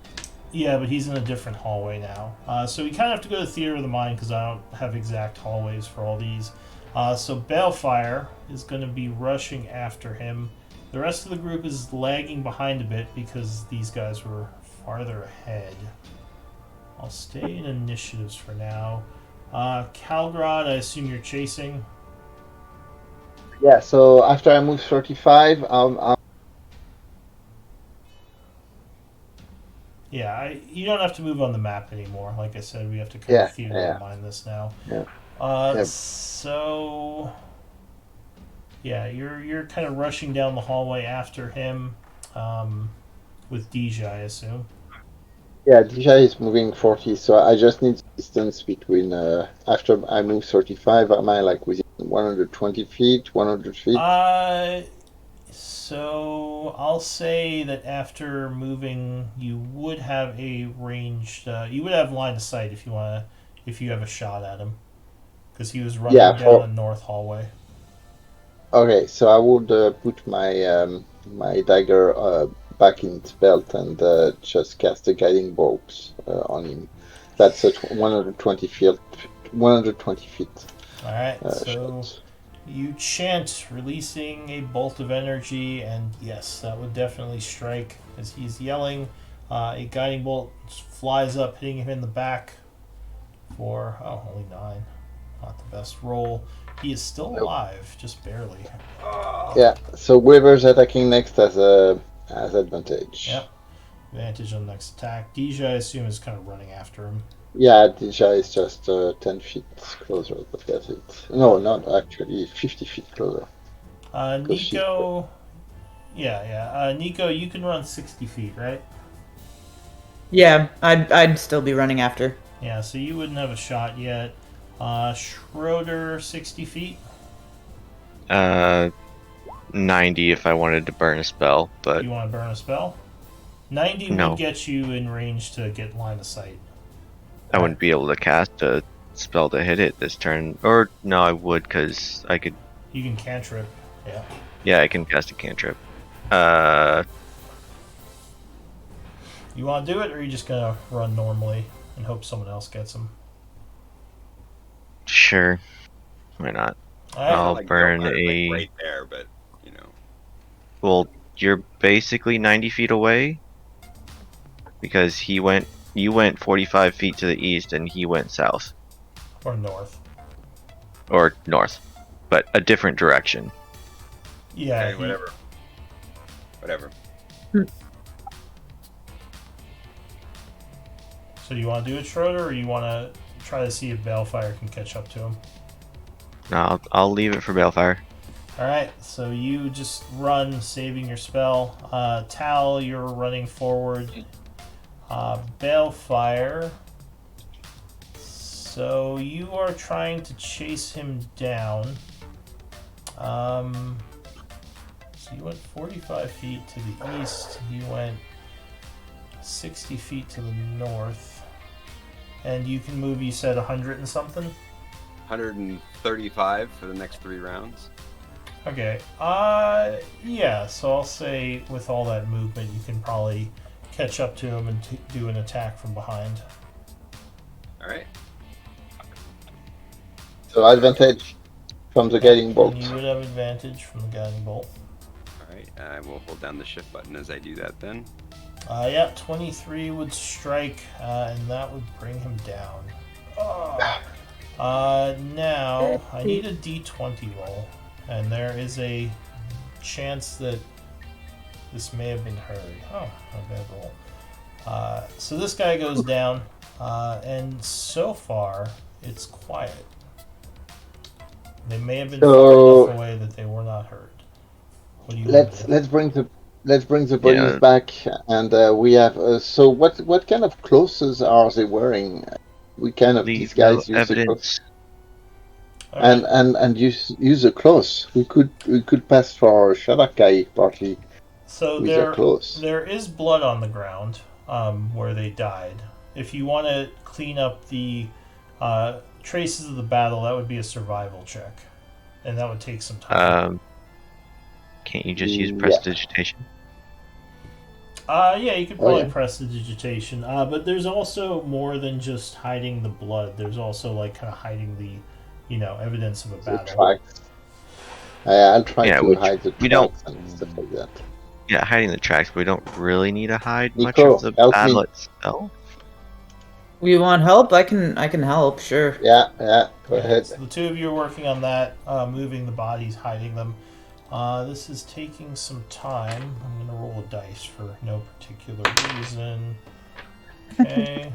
Yeah, but he's in a different hallway now. So we kind of have to go to Theater of the Mind because I don't have exact hallways for all these. So Balefire is going to be rushing after him. The rest of the group is lagging behind a bit because these guys were farther ahead. I'll stay in initiatives for now. Calgrad, I assume you're chasing. Yeah, so after I move 35, Yeah, you don't have to move on the map anymore. Like I said, we have to kind of theater of mind this now. Yeah. So yeah, you're kind of rushing down the hallway after him, with Deja, I assume. Yeah, Deja is moving 40, so I just need distance between, after I move 35, am I like within 120 feet, 100 feet? So I'll say that after moving, you would have a ranged, you would have line of sight if you have a shot at him, because he was running down a north hallway. Okay, so I would put my my dagger back in its belt and just cast a guiding bolt on him. That's at 120 feet. 120 feet. All right, so shot. you chant, releasing a bolt of energy, and yes, that would definitely strike as he's yelling. A guiding bolt flies up, hitting him in the back for only 9. Not the best roll. He is still alive, just barely. Yeah, so whoever's attacking next has advantage. Yep. Advantage on the next attack. Deja, I assume, is kind of running after him. Yeah, Deja is just 10 feet closer, but that's it. No, not actually, 50 feet closer. Nico... Yeah. Nico, you can run 60 feet, right? Yeah, I'd still be running after. Yeah, so you wouldn't have a shot yet. Schroeder, 60 feet. 90 if I wanted to burn a spell, but You want to burn a spell? 90 No. would get you in range to get line of sight. I wouldn't be able to cast a spell to hit it this turn. Or no, I would because I could. You can cantrip. Yeah. Yeah, I can cast a cantrip. You want to do it, or are you just gonna run normally and hope someone else gets him? Sure. Why not? All right. I'll Like, burn no, like, a. right there, but you know. Well, you're basically 90 feet away because you went 45 feet to the east and he went south Or north. or north, but a different direction. Yeah. Okay, whatever. So do you want to do it, Schroeder, or you want to try to see if Balefire can catch up to him? No, I'll leave it for Balefire. Alright, so you just run, saving your spell. Tal, you're running forward. Balefire. So you are trying to chase him down. So you went 45 feet to the east. You went 60 feet to the north. And you can move, you said 100 and something? 135 for the next 3 rounds. Okay. Yeah, so I'll say with all that movement, you can probably catch up to him and do an attack from behind. Alright. So advantage from the guiding bolt. And you would have advantage from the guiding bolt. Alright, I will hold down the shift button as I do that then. Yeah, 23 would strike, and that would bring him down. Now, I need a d20 roll, and there is a chance that this may have been hurried. Oh, a bad roll. So this guy goes down, and so far, it's quiet. They may have been far enough away that they were not heard. What do you want to do? Let's bring the bodies back, and we have. So what kind of clothes are they wearing? We kind of these guys use the clothes. Right. And use the clothes. We could pass for Shadakai party. So with their clothes. There is blood on the ground where they died. If you want to clean up the traces of the battle, that would be a survival check, and that would take some time. Can't you just use prestidigitation? Yeah, you could probably prestidigitation, but there's also more than just hiding the blood. There's also like kind of hiding the, evidence of a battle. Tracks. I'll try to hide the tracks and stuff like that. Yeah, hiding the tracks, but we don't really need to hide Nico, much of the battle me. itself. We want help? I can help, sure. Yeah, go ahead. So the two of you are working on that, moving the bodies, hiding them. This is taking some time. I'm going to roll a dice for no particular reason. Okay.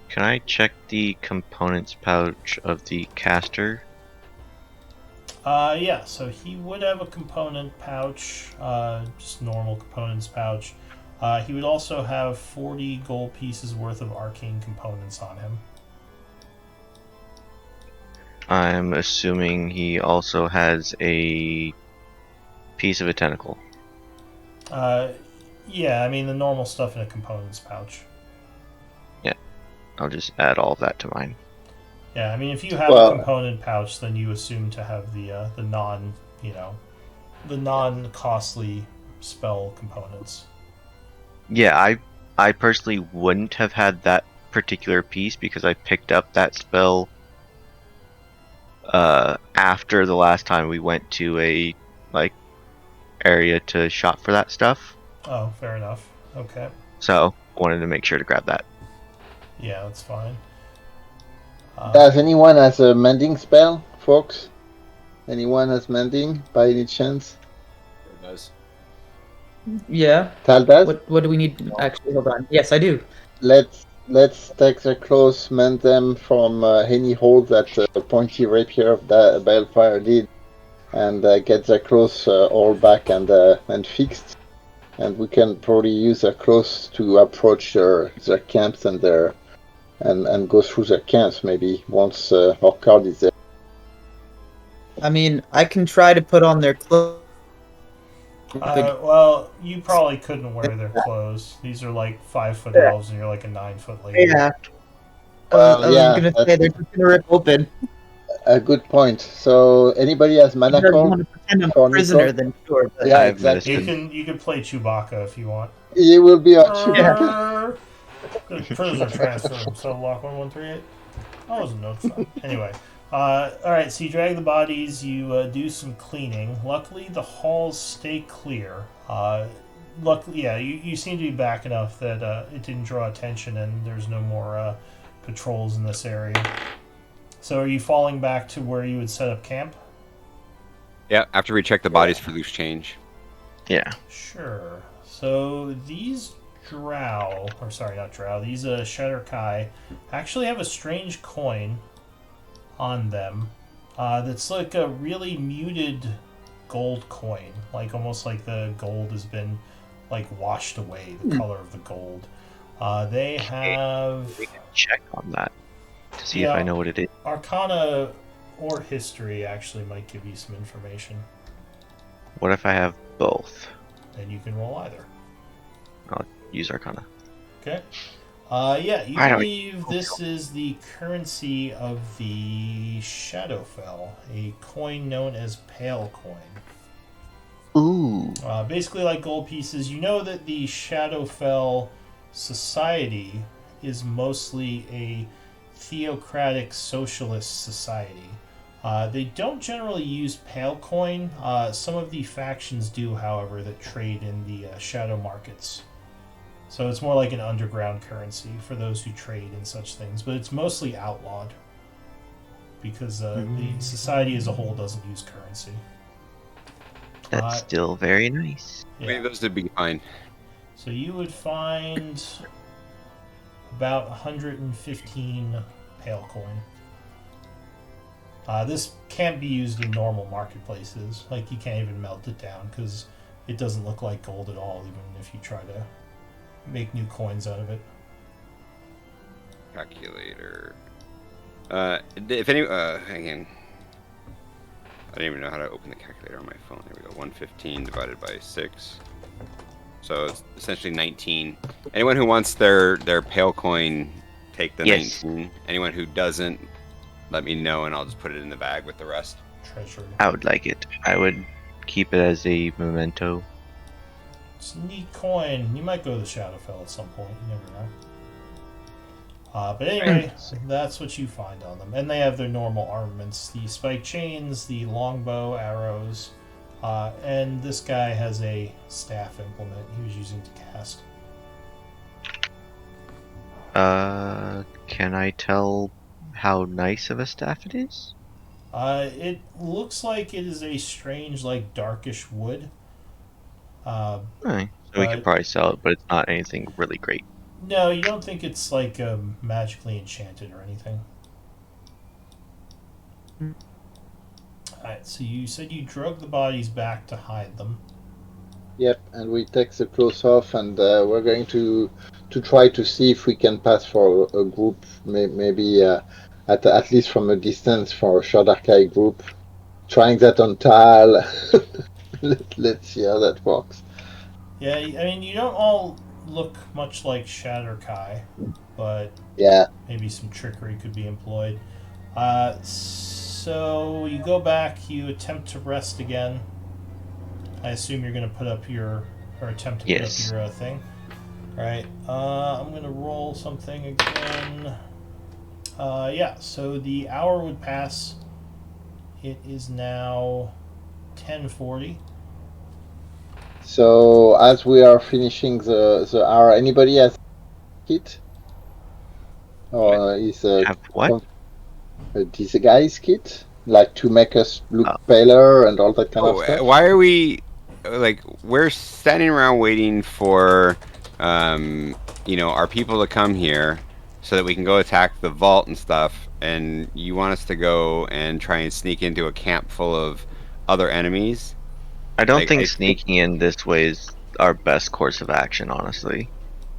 Can I check the components pouch of the caster? Yeah, so he would have a component pouch, just normal components pouch. He would also have 40 gold pieces worth of arcane components on him. I'm assuming he also has a piece of a tentacle. Yeah, I mean the normal stuff in a components pouch. Yeah, I'll just add all of that to mine. Yeah, I mean if you have a component pouch, then you assume to have the non-costly spell components. Yeah, I personally wouldn't have had that particular piece because I picked up that spell after the last time we went to a area to shop for that stuff. Oh, fair enough. Okay. So wanted to make sure to grab that. Yeah, that's fine. Does anyone has a mending spell, folks? Anyone has mending by any chance? It does. Yeah. Tal does? What do we need? Actually, hold on. Yes, I do. Let's take the clothes, mend them from any hole that the pointy rapier of the Balefire did, and get the clothes all back and fixed. And we can probably use their clothes to approach their camps and go through their camps maybe once our card is there. I mean, I can try to put on their clothes. Well, you probably couldn't wear their clothes. These are like 5-foot elves, and you're like a 9-foot lady. Yeah. I was gonna say they're just gonna rip open. A good point. So anybody has mana If you call? want to pretend I'm a prisoner, then sure. But Yeah, exactly. You can play Chewbacca if you want. He will be our Chewbacca. Prisoner transfer. So lock 1138. That wasn't no fun. Anyway. Alright, so you drag the bodies, you do some cleaning. Luckily, the halls stay clear. Luckily, yeah, you seem to be back enough that it didn't draw attention and there's no more patrols in this area. So are you falling back to where you would set up camp? Yeah, after we check the bodies for loose change. Yeah. Sure. So these drow, or sorry, not drow, these Shadowkai actually have a strange coin on them that's like a really muted gold coin, like almost like the gold has been like washed away, the color of the gold. They have We can check on that to see if I yeah, know what it is. Arcana or history actually might give you some information, What if I have both? and you can roll either. I'll use Arcana. Okay. Yeah, you I don't- believe this is the currency of the Shadowfell, a coin known as Pale Coin. Ooh. Basically, like gold pieces, you know that the Shadowfell society is mostly a theocratic socialist society. They don't generally use pale coin. Some of the factions do, however, that trade in the shadow markets. So it's more like an underground currency for those who trade in such things, but it's mostly outlawed because the society as a whole doesn't use currency. That's still very nice. Maybe those would be fine. So you would find about 115 pale coin. This can't be used in normal marketplaces. Like, you can't even melt it down because it doesn't look like gold at all, even if you try to make new coins out of it. Calculator. If any, hang on. I didn't even know how to open the calculator on my phone. There we go. 115 divided by 6. So it's essentially 19. Anyone who wants their pale coin, take the Yes. 19. Anyone who doesn't, let me know and I'll just put it in the bag with the rest. Treasure. I would like it. I would keep it as a memento. It's a neat coin. You might go to the Shadowfell at some point. You never know. But anyway, that's what you find on them. And they have their normal armaments. The spike chains, the longbow, arrows. And this guy has a staff implement he was using to cast. Can I tell how nice of a staff it is? It looks like it is a strange, like, darkish wood. Alright. So we could probably sell it, but it's not anything really great. No, you don't think it's, like, magically enchanted or anything. Alright, so you said you drug the bodies back to hide them. Yep, and we take the clothes off, and we're going to try to see if we can pass for a group, maybe at least from a distance for a Shadowstalkers group. Trying that on Tal. Let's see how that works. Yeah, I mean, you don't all look much like Shadowstalkers, but Yeah. maybe some trickery could be employed. So you go back, you attempt to rest again. I assume you're going to put up your, or attempt to Yes. put up your thing. Alright, I'm going to roll something again. Yeah, so the hour would pass. It is now 10:40. So as we are finishing the hour, anybody has kit? Or is Have what? this guy's kit? Like to make us look paler and all that kind of stuff? Why are we, like, we're standing around waiting for, our people to come here so that we can go attack the vault and stuff, and you want us to go and try and sneak into a camp full of other enemies? I don't Like, think I sneaking in this way is our best course of action, honestly.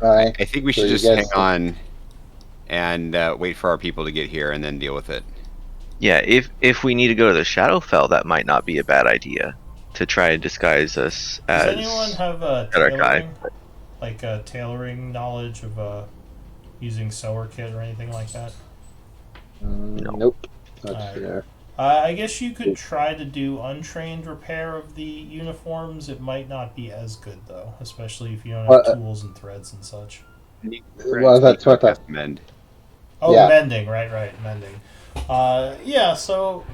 Right. I think we So should you just hang guys- on and wait for our people to get here and then deal with it. Yeah, if we need to go to the Shadowfell, that might not be a bad idea to try and disguise us Does as anyone have Shadowkai. tailoring knowledge of using sewer kit or anything like that? No. Nope. Not Alright. here. I guess you could try to do untrained repair of the uniforms. It might not be as good though, especially if you don't have Well, tools and threads and such. Well, that's what I- Mend. Oh, Yeah. mending, right, mending. Yeah, so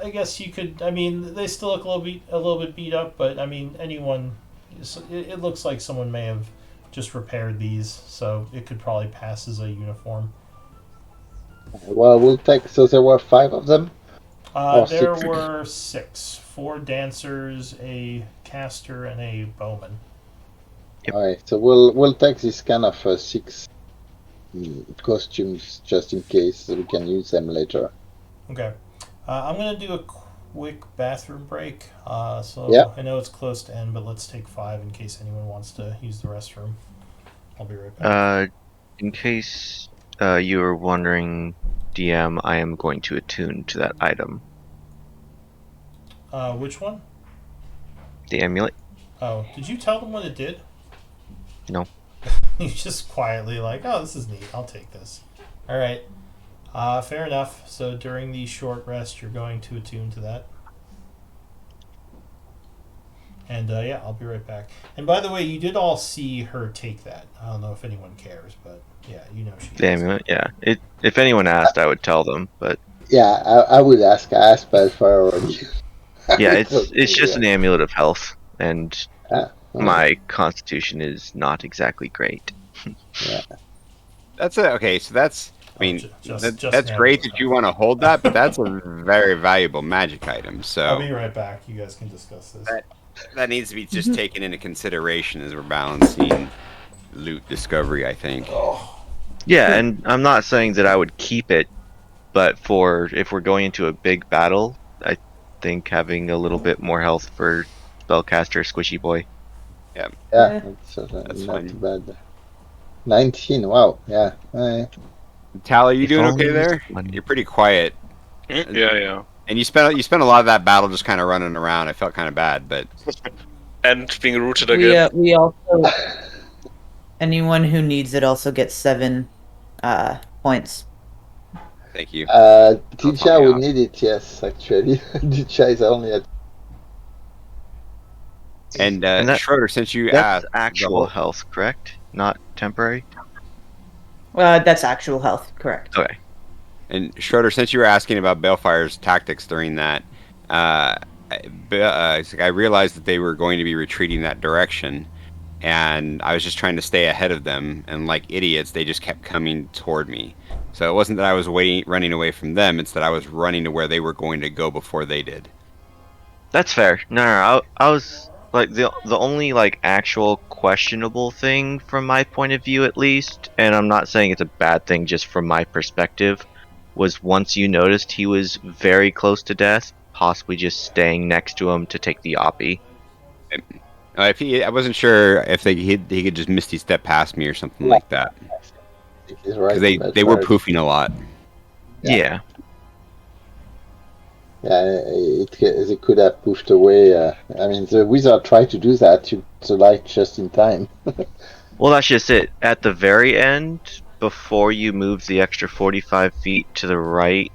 I guess you could. I mean, they still look a little bit beat up, but I mean, anyone. It looks like someone may have just repaired these, so it could probably pass as a uniform. Well, we'll take. So there were 5 of them. There 6. were 6. 4 dancers, a caster, and a bowman. Yep. Alright, so we'll take this kind of 6 costumes just in case, so we can use them later. Okay. I'm going to do a quick bathroom break. So Yeah. I know it's close to end, but let's take 5 in case anyone wants to use the restroom. I'll be right back. In case you were wondering, DM, I am going to attune to that item, Which one? the amulet. Oh, did you tell them what it did? No. You just quietly like, oh, this is neat. I'll take this. All right. Fair enough. So during the short rest, you're going to attune to that. And yeah, I'll be right back. And by the way, you did all see her take that. I don't know if anyone cares, but yeah, you know she The does. amulet, yeah. If anyone asked, I would tell them, but Yeah, I would ask. I asked Balfour already. yeah, it's just an amulet of health, and my constitution is not exactly great. That's it. Okay, so that's. I mean, just that's an great amulet. that you want to hold that, but that's a very valuable magic item. I'll So be right back. You guys can discuss this. that needs to be just taken into consideration as we're balancing loot discovery, I think. Yeah, and I'm not saying that I would keep it, but for if we're going into a big battle, I think having a little bit more health for spellcaster Squishy Boy. Yeah, That's not fine. too bad. 19, wow, yeah. Tal, you If doing only okay it was there? 20. You're pretty quiet, Yeah. and you spent a lot of that battle just kind of running around. I felt kind of bad, but And being rooted again. We also anyone who needs it also gets 7 points. thank you. Dija me would off. need it, yes, actually. Dija is only at. And that- Schroeder, since you That's asked, actual health, correct? Not temporary? That's actual health, correct. Okay. And Schroeder, since you were asking about Balefire's tactics during that, I realized that they were going to be retreating that direction, and I was just trying to stay ahead of them. And like idiots, they just kept coming toward me. So it wasn't that I was running away from them; it's that I was running to where they were going to go before they did. That's fair. No, I was like the only like actual questionable thing from my point of view, at least, and I'm not saying it's a bad thing just from my perspective, was once you noticed he was very close to death, possibly just staying next to him to take the oppie. I wasn't sure if he could just misty step past me or something like that, He's right. because they were poofing a lot. Yeah. Yeah, it could have pushed away. I mean, the wizard tried to do that to the light just in time. Well, that's just it. At the very end, before you moved the extra 45 feet to the right,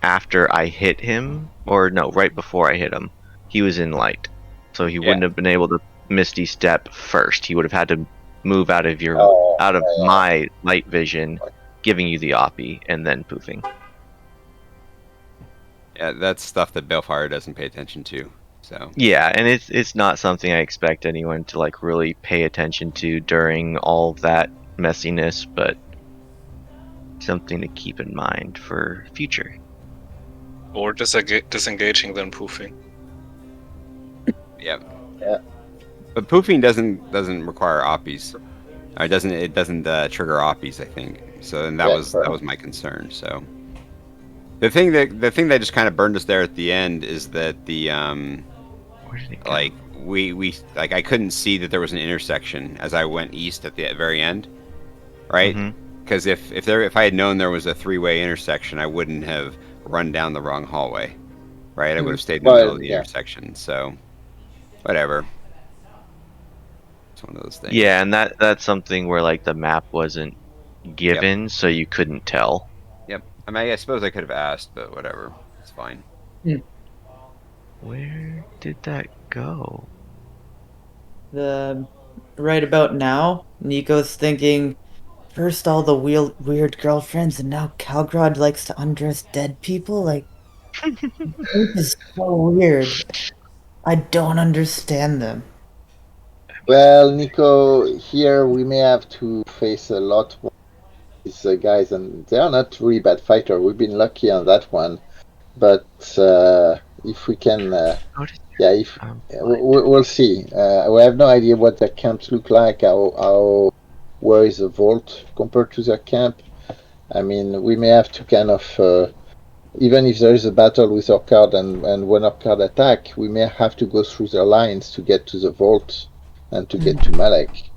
after I hit him, or no, right before I hit him, he was in light. So he wouldn't have been able to misty step first. He would have had to move out of my light vision, giving you the oppie, and then poofing. Yeah, that's stuff that Balefire doesn't pay attention to. So Yeah, and it's not something I expect anyone to like really pay attention to during all of that messiness, but something to keep in mind for future. Or disengaging then poofing. yeah. Yeah. But poofing doesn't require oppies. Or it doesn't trigger oppies, I think. So and that was my concern. So the thing that just kind of burned us there at the end is that the Where did it go? like we like I couldn't see that there was an intersection as I went east at the very end, right? Mhm. Because if I had known there was a 3-way intersection, I wouldn't have run down the wrong hallway, right? I would have stayed in the middle of the intersection. So whatever. It's one of those things. Yeah, and that's something where like the map wasn't given, so you couldn't tell. Yep. I mean, I suppose I could have asked, but whatever. It's fine. Where did that go? Right about now, Nico's thinking, first all the weird girlfriends, and now Calgrod likes to undress dead people? Like, this is so weird. I don't understand them. Well, Nico, here we may have to face a lot more of these guys, and they are not really bad fighters. We've been lucky on that one. but if we can, How did yeah, if we'll see. We have no idea what their camps look like. Where is the vault compared to their camp? I mean, we may have to kind of, even if there is a battle with our card and when our card attack, we may have to go through their lines to get to the vault and to get to Malek.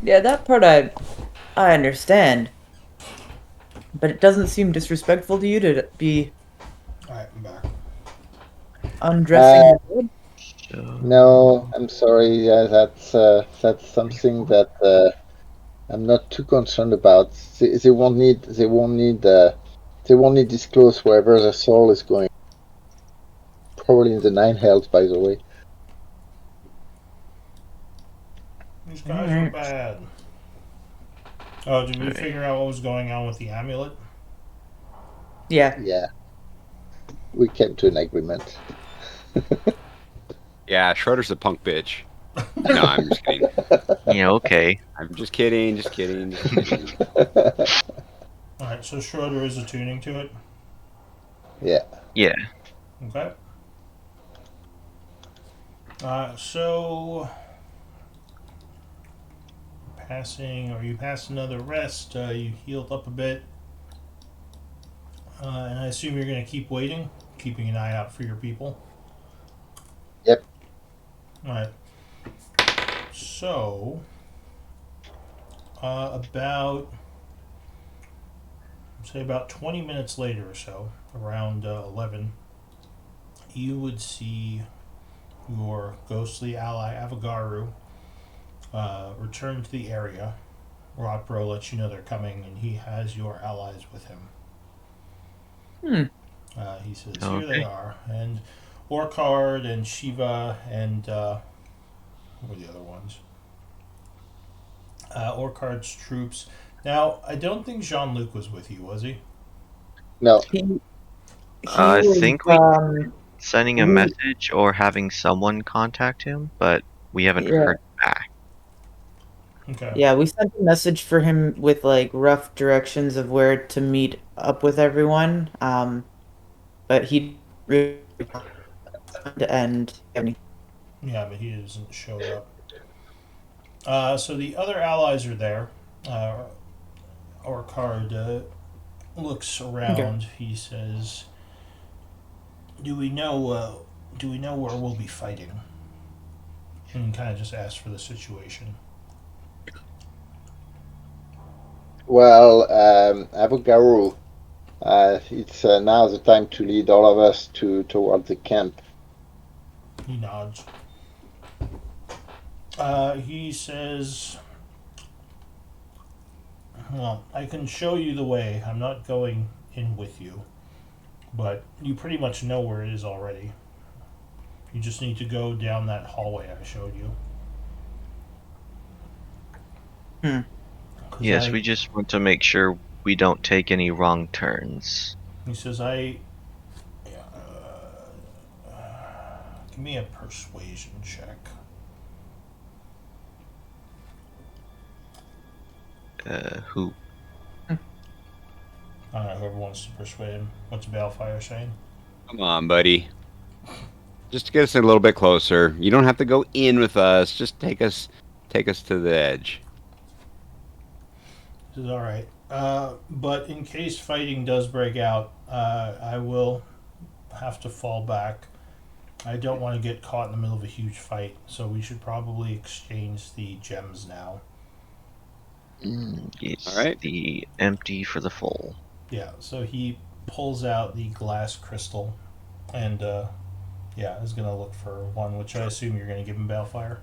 Yeah, that part I understand. But it doesn't seem disrespectful to you to be Alright, I'm back. undressing Uh, the dead? no, I'm sorry. That's something that I'm not too concerned about. They won't need. They won't need this close wherever the soul is going. Probably in the nine hells, by the way. These guys are Alright. bad. Oh, did we Alright. figure out what was going on with the amulet? Yeah. Yeah, we came to an agreement. Yeah, Schroeder's a punk bitch. No, I'm just kidding. Yeah, okay. I'm just kidding. Just kidding. Just kidding. Alright, so Schroeder is attuning to it. Yeah. Yeah. Okay. So you passed another rest, you healed up a bit. And I assume you're going to keep waiting, keeping an eye out for your people. Yep. Alright. So, about 20 minutes later or so, around 11, you would see your ghostly ally Avagaru return to the area. Rodbro lets you know they're coming, and he has your allies with him. He says, "Here they Okay. are," and Orkard and Shiva and what were the other ones? Orkard's troops. Now, I don't think Jean-Luc was with you, was he? No. He I was think sending a message or having someone contact him, but we haven't yeah. heard back. Okay. Yeah, we sent a message for him with like rough directions of where to meet up with everyone. But he really and Yeah, but he hasn't showed up. So the other allies are there. Orkard looks okay. around. He says, "Do we know? Do we know where we'll be fighting?" And kind of just asks for the situation. Well, Avogaru, it's now the time to lead all of us toward the camp. He nods. He says, "Well, I can show you the way. I'm not going in with you, but you pretty much know where it is already. You just need to go down that hallway I showed you." Hmm. 'Cause Yes, we just want to make sure we don't take any wrong turns. He says, give me a persuasion check. Who? I don't know, whoever wants to persuade him. What's Balefire saying? Come on, buddy. Just to get us a little bit closer. You don't have to go in with us. Just take us to the edge. He says, alright. But in case fighting does break out, I will have to fall back. I don't want to get caught in the middle of a huge fight, so we should probably exchange the gems now. It's All right. the empty for the full. Yeah, so he pulls out the glass crystal and, is going to look for one, which I assume you're going to give him Balefire.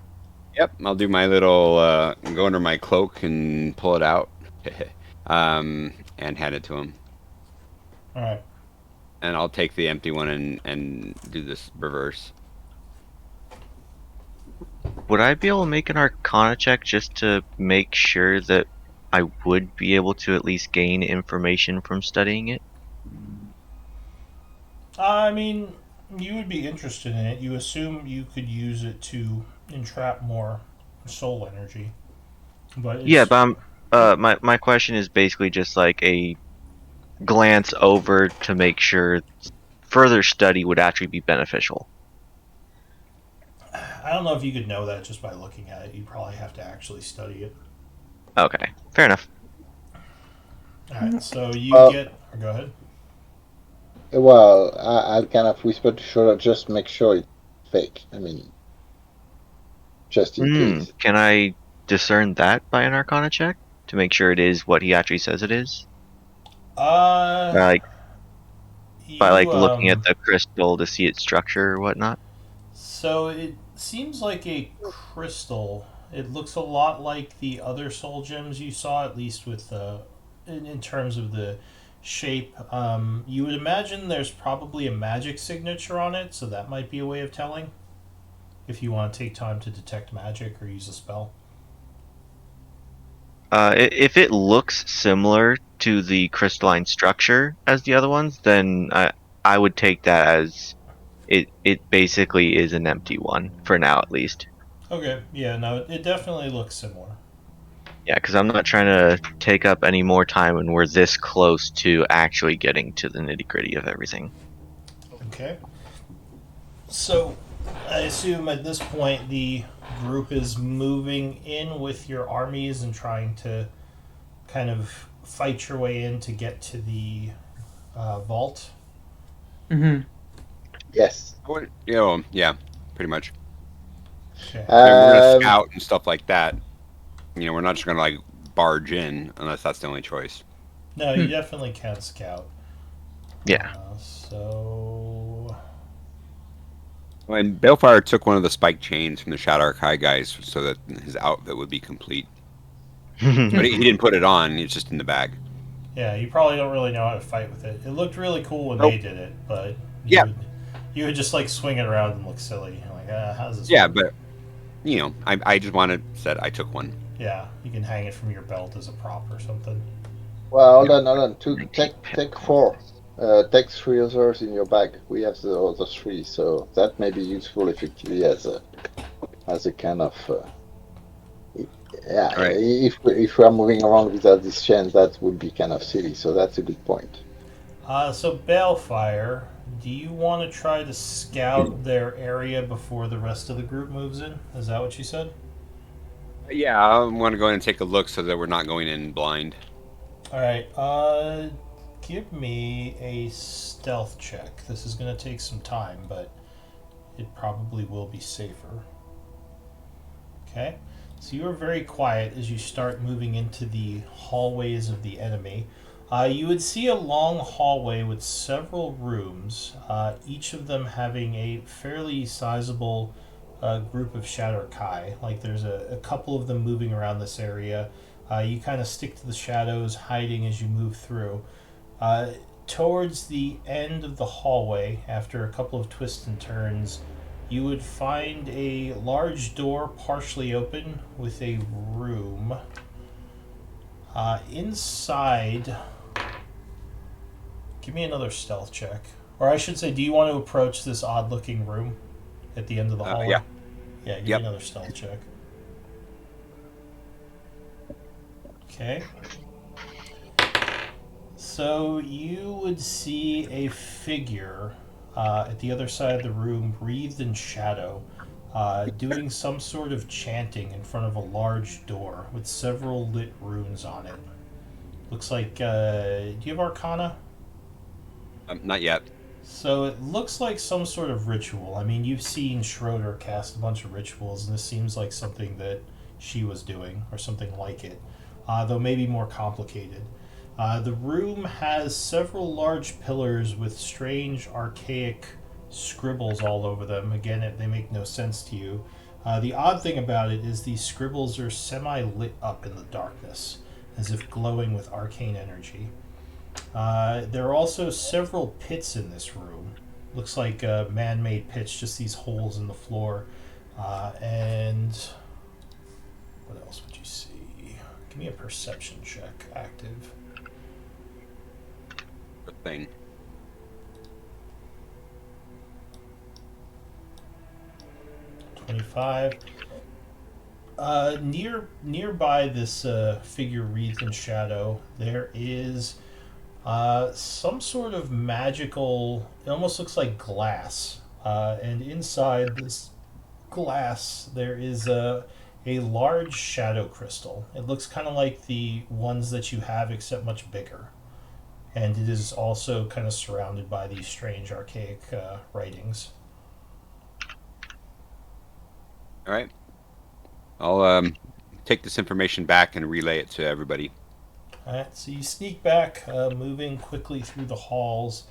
Yep, I'll do my little go under my cloak and pull it out, and hand it to him. Alright. And I'll take the empty one and do this reverse. Would I be able to make an Arcana check just to make sure that I would be able to at least gain information from studying it? I mean, you would be interested in it. You assume you could use it to entrap more soul energy. But Yeah, but my question is basically just like a glance over to make sure further study would actually be beneficial. I don't know if you could know that just by looking at it. You probably have to actually study it. Okay, fair enough. All right, so you Well, get. Or go ahead. well, I'll kind of whisper to Schroeder, just make sure it's fake. I mean, just in case. Can I discern that by an Arcana check to make sure it is what he actually says it is? Uh, Like by you like looking at the crystal to see its structure or whatnot. So it seems like a crystal. It looks a lot like the other soul gems you saw, at least with in terms of the shape. You would imagine there's probably a magic signature on it, so that might be a way of telling. If you want to take time to detect magic or use a spell. If it looks similar to the crystalline structure as the other ones, then I would take that as it basically is an empty one for now at least. Okay, yeah, no, it definitely looks similar. Yeah, because I'm not trying to take up any more time when we're this close to actually getting to the nitty gritty of everything. Okay. So I assume at this point the group is moving in with your armies and trying to kind of fight your way in to get to the vault. Mm-hmm. Yes. Yeah, pretty much. Okay. I mean, we're gonna Um, scout and stuff like that. We're not just gonna like barge in unless that's the only choice. No, you definitely can scout. Yeah. So And Balefire took one of the spike chains from the Shadow Archive guys so that his outfit would be complete. But he didn't put it on; it's just in the bag. yeah, you probably don't really know how to fight with it. It looked really cool when Nope. they did it, but Yeah, you would just like swing it around and look silly. You're like, how does this yeah, work? but I just wanted said I took one. Yeah, you can hang it from your belt as a prop or something. well, hold Yeah. on, hold on. Take four. Take three others in your bag. We have the other three, so that may be useful effectively as a kind of yeah. All right. If we are moving around without this chain, that would be kind of silly. So that's a good point. So Balefire, do you want to try to scout their area before the rest of the group moves in? Is that what you said? Yeah, I want to go in and take a look so that we're not going in blind. All right. Give me a stealth check. This is going to take some time, but it probably will be safer. Okay. So you are very quiet as you start moving into the hallways of the enemy. You would see a long hallway with several rooms, each of them having a fairly sizable group of Shadow Kai. Like there's a couple of them moving around this area. You kind of stick to the shadows, hiding as you move through. Uh, Towards the end of the hallway, after a couple of twists and turns, you would find a large door partially open with a room. Inside, give me another stealth check. Or I should say, do you want to approach this odd looking room at the end of the hallway? Yeah. Yeah, give me Yep. another stealth check. Okay. So you would see a figure at the other side of the room, wreathed in shadow, doing some sort of chanting in front of a large door with several lit runes on it. Looks like. Do you have Arcana? Not yet. So it looks like some sort of ritual. I mean, you've seen Schroeder cast a bunch of rituals, and this seems like something that she was doing, or something like it, though maybe more complicated. The room has several large pillars with strange, archaic scribbles all over them. Again, they make no sense to you. The odd thing about it is these scribbles are semi lit up in the darkness, as if glowing with arcane energy. There are also several pits in this room. Looks like man made pits, just these holes in the floor. And what else would you see? Give me a perception check, active. Good thing. 25. Nearby this figure wreathed in shadow, there is Some sort of magical. It almost looks like glass. And inside this glass, there is a large shadow crystal. It looks kind of like the ones that you have, except much bigger. And it is also kind of surrounded by these strange archaic writings. All right. I'll take this information back and relay it to everybody. Alright, so you sneak back, moving quickly through the halls.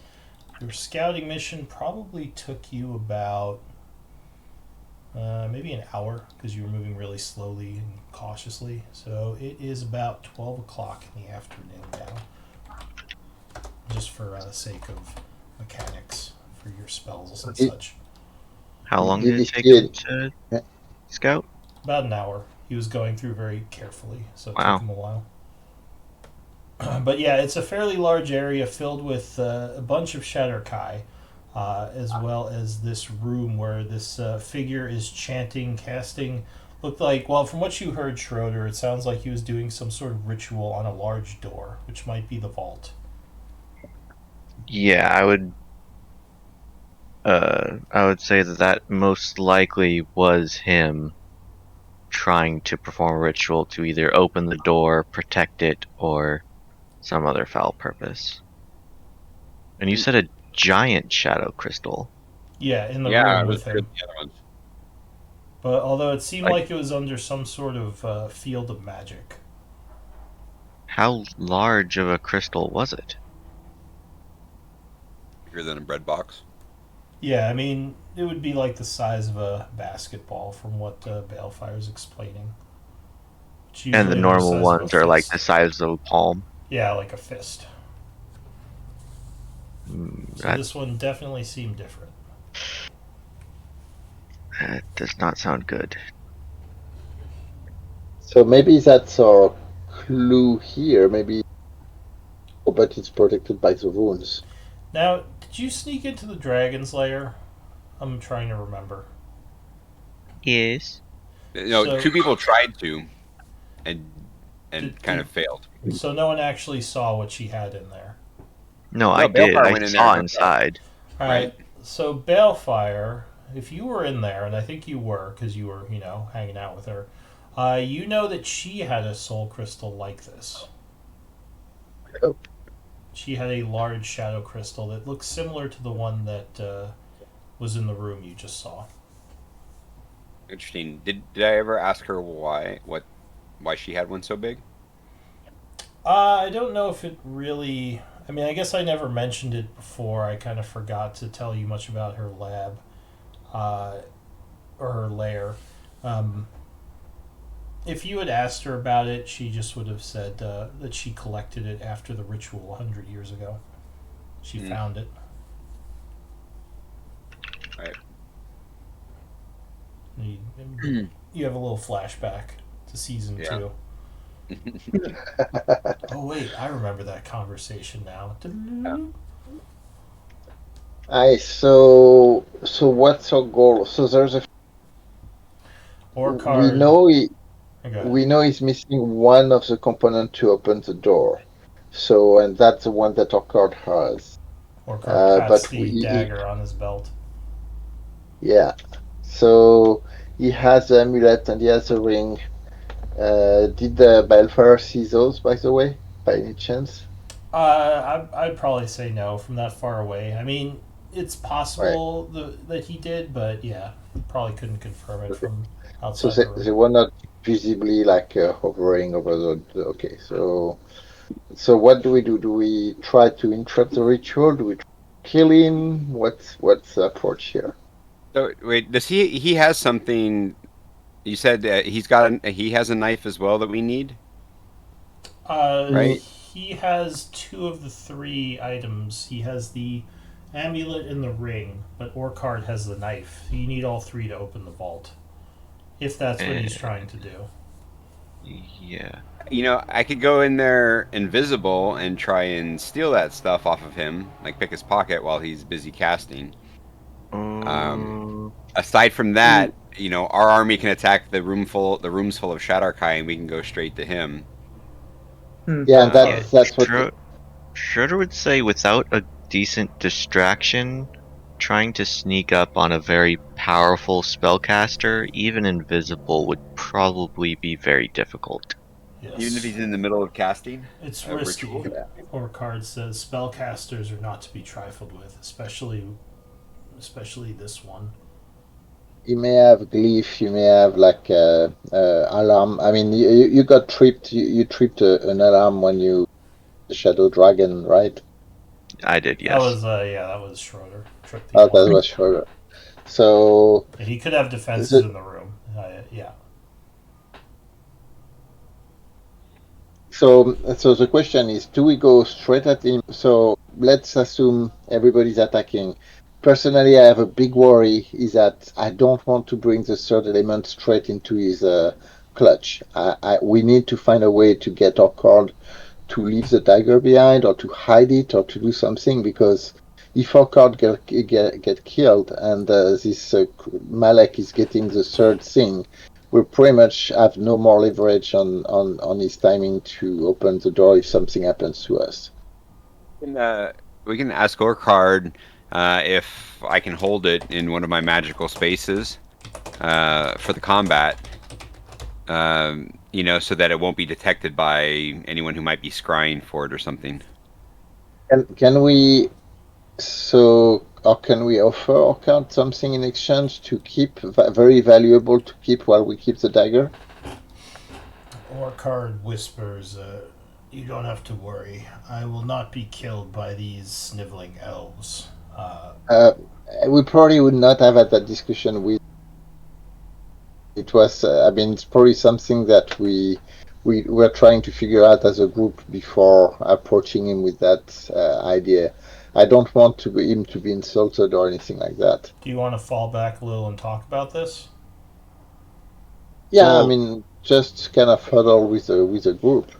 Your scouting mission probably took you about maybe an hour because you were moving really slowly and cautiously. So it is about 12 o'clock in the afternoon now, just for the sake of mechanics for your spells and Did, such. How long did did he it take see him it? to scout? About an hour. He was going through very carefully, so it took Wow. him a while. But yeah, it's a fairly large area filled with a bunch of Shadowkai, as well as this room where this figure is chanting, casting. Looked like, well, from what you heard, Schroeder, it sounds like he was doing some sort of ritual on a large door, which might be the vault. Yeah, I would say that that most likely was him trying to perform a ritual to either open the door, protect it, or some other foul purpose. And you said a giant shadow crystal. Yeah, in the Yeah, I room was with good him. with the other ones. But although it seemed Like, like it was under some sort of field of magic. how large of a crystal was it? Bigger than a bread box. Yeah, I mean, it would be like the size of a basketball from what Balefire's explaining. Which And the usually they're the normal size of a ones are like the fist. size of a palm. Yeah, like a fist. So That, this one definitely seemed different. that does not sound good. So maybe that's our clue here. Maybe, oh, but it's protected by the wounds. Now, did you sneak into the dragon's lair? I'm trying to remember. Yes. No, So, two people tried to, and did, kind did of failed. so no one actually saw what she had in there. No, I No, did. Balefire I went in there saw himself, inside. All right? right. So Balefire, if you were in there, and I think you were because you were, hanging out with her, you know that she had a soul crystal like this. Oh. She had a large shadow crystal that looks similar to the one that was in the room you just saw. Interesting. Did I ever ask her why she had one so big? I don't know if it really. I mean, I guess I never mentioned it before. I kind of forgot to tell you much about her lab, uh, or her lair. Um, if you had asked her about it, she just would have said that she collected it after the ritual 100 years ago. She found it. Right. You have a little flashback to season Yeah. 2. Oh wait, I remember that conversation now. Aye, so what's our goal? So there's a Or we card. know Okay. we know he's missing one of the component to open the door. So and that's the one that our card has. Or card pats But the dagger on his belt. yeah. So he has the amulet and he has the ring. Did the Balefire see those, by the way, by any chance? I'd probably say no from that far away. I mean, it's Right. possible that he did, but yeah, probably couldn't confirm it from So outside the they room. were not visibly like hovering over the. Okay, so what do we do? Do we try to interrupt the ritual? Do we try to kill him? What's the approach here? So wait, does he has something? You said he has a knife as well that we need, Uh, right? Mm, he has 2 of the 3 items. He has the amulet and the ring, but Orcard has the knife. You need all 3 to open the vault, if that's what he's And trying to do. yeah. I could go in there invisible and try and steal that stuff off of him, like pick his pocket while he's busy casting. Um, Aside from mm, that, our army can attack the rooms full of Shadowkai, and we can go straight to him. Hmm. yeah, and yeah. Uh, that's what. Schro- Schroeder would say without a decent distraction, trying to sneak up on a very powerful spellcaster, even invisible, would probably be very difficult. Yes. Even if he's in the middle of casting It's a risky. ritual. Orcard says spellcasters are not to be trifled with, especially this one. You may have glyph, you may have like alarm. I mean, you got tripped. You tripped an alarm when you the shadow dragon, right? I did, That yes. was that was Schroeder. Tripped the Oh, that alarm. was sure. So He could have defenses the, in the room. Yeah. so the question is, do we go straight at him? So let's assume everybody's attacking. Personally, I have a big worry is that I don't want to bring the third element straight into his clutch. We need to find a way to get our card to leave the dagger behind or to hide it or to do something, because if our card get killed and this Malek is getting the third thing, we pretty much have no more leverage on his timing to open the door if something happens to us. We can ask Orcard if I can hold it in one of my magical spaces for the combat. So that it won't be detected by anyone who might be scrying for it or something. Can we or can we offer Orcard something in exchange to keep very valuable to keep while we keep the dagger? Orcard whispers, "You don't have to worry. I will not be killed by these sniveling elves." We probably would not have had that discussion with. It was, I mean, it's probably something that we were trying to figure out as a group before approaching him with that idea. I don't want him to be insulted or anything like that. Do you want to fall back a little and talk about this? Yeah, Well, I mean, just kind of huddle with a group.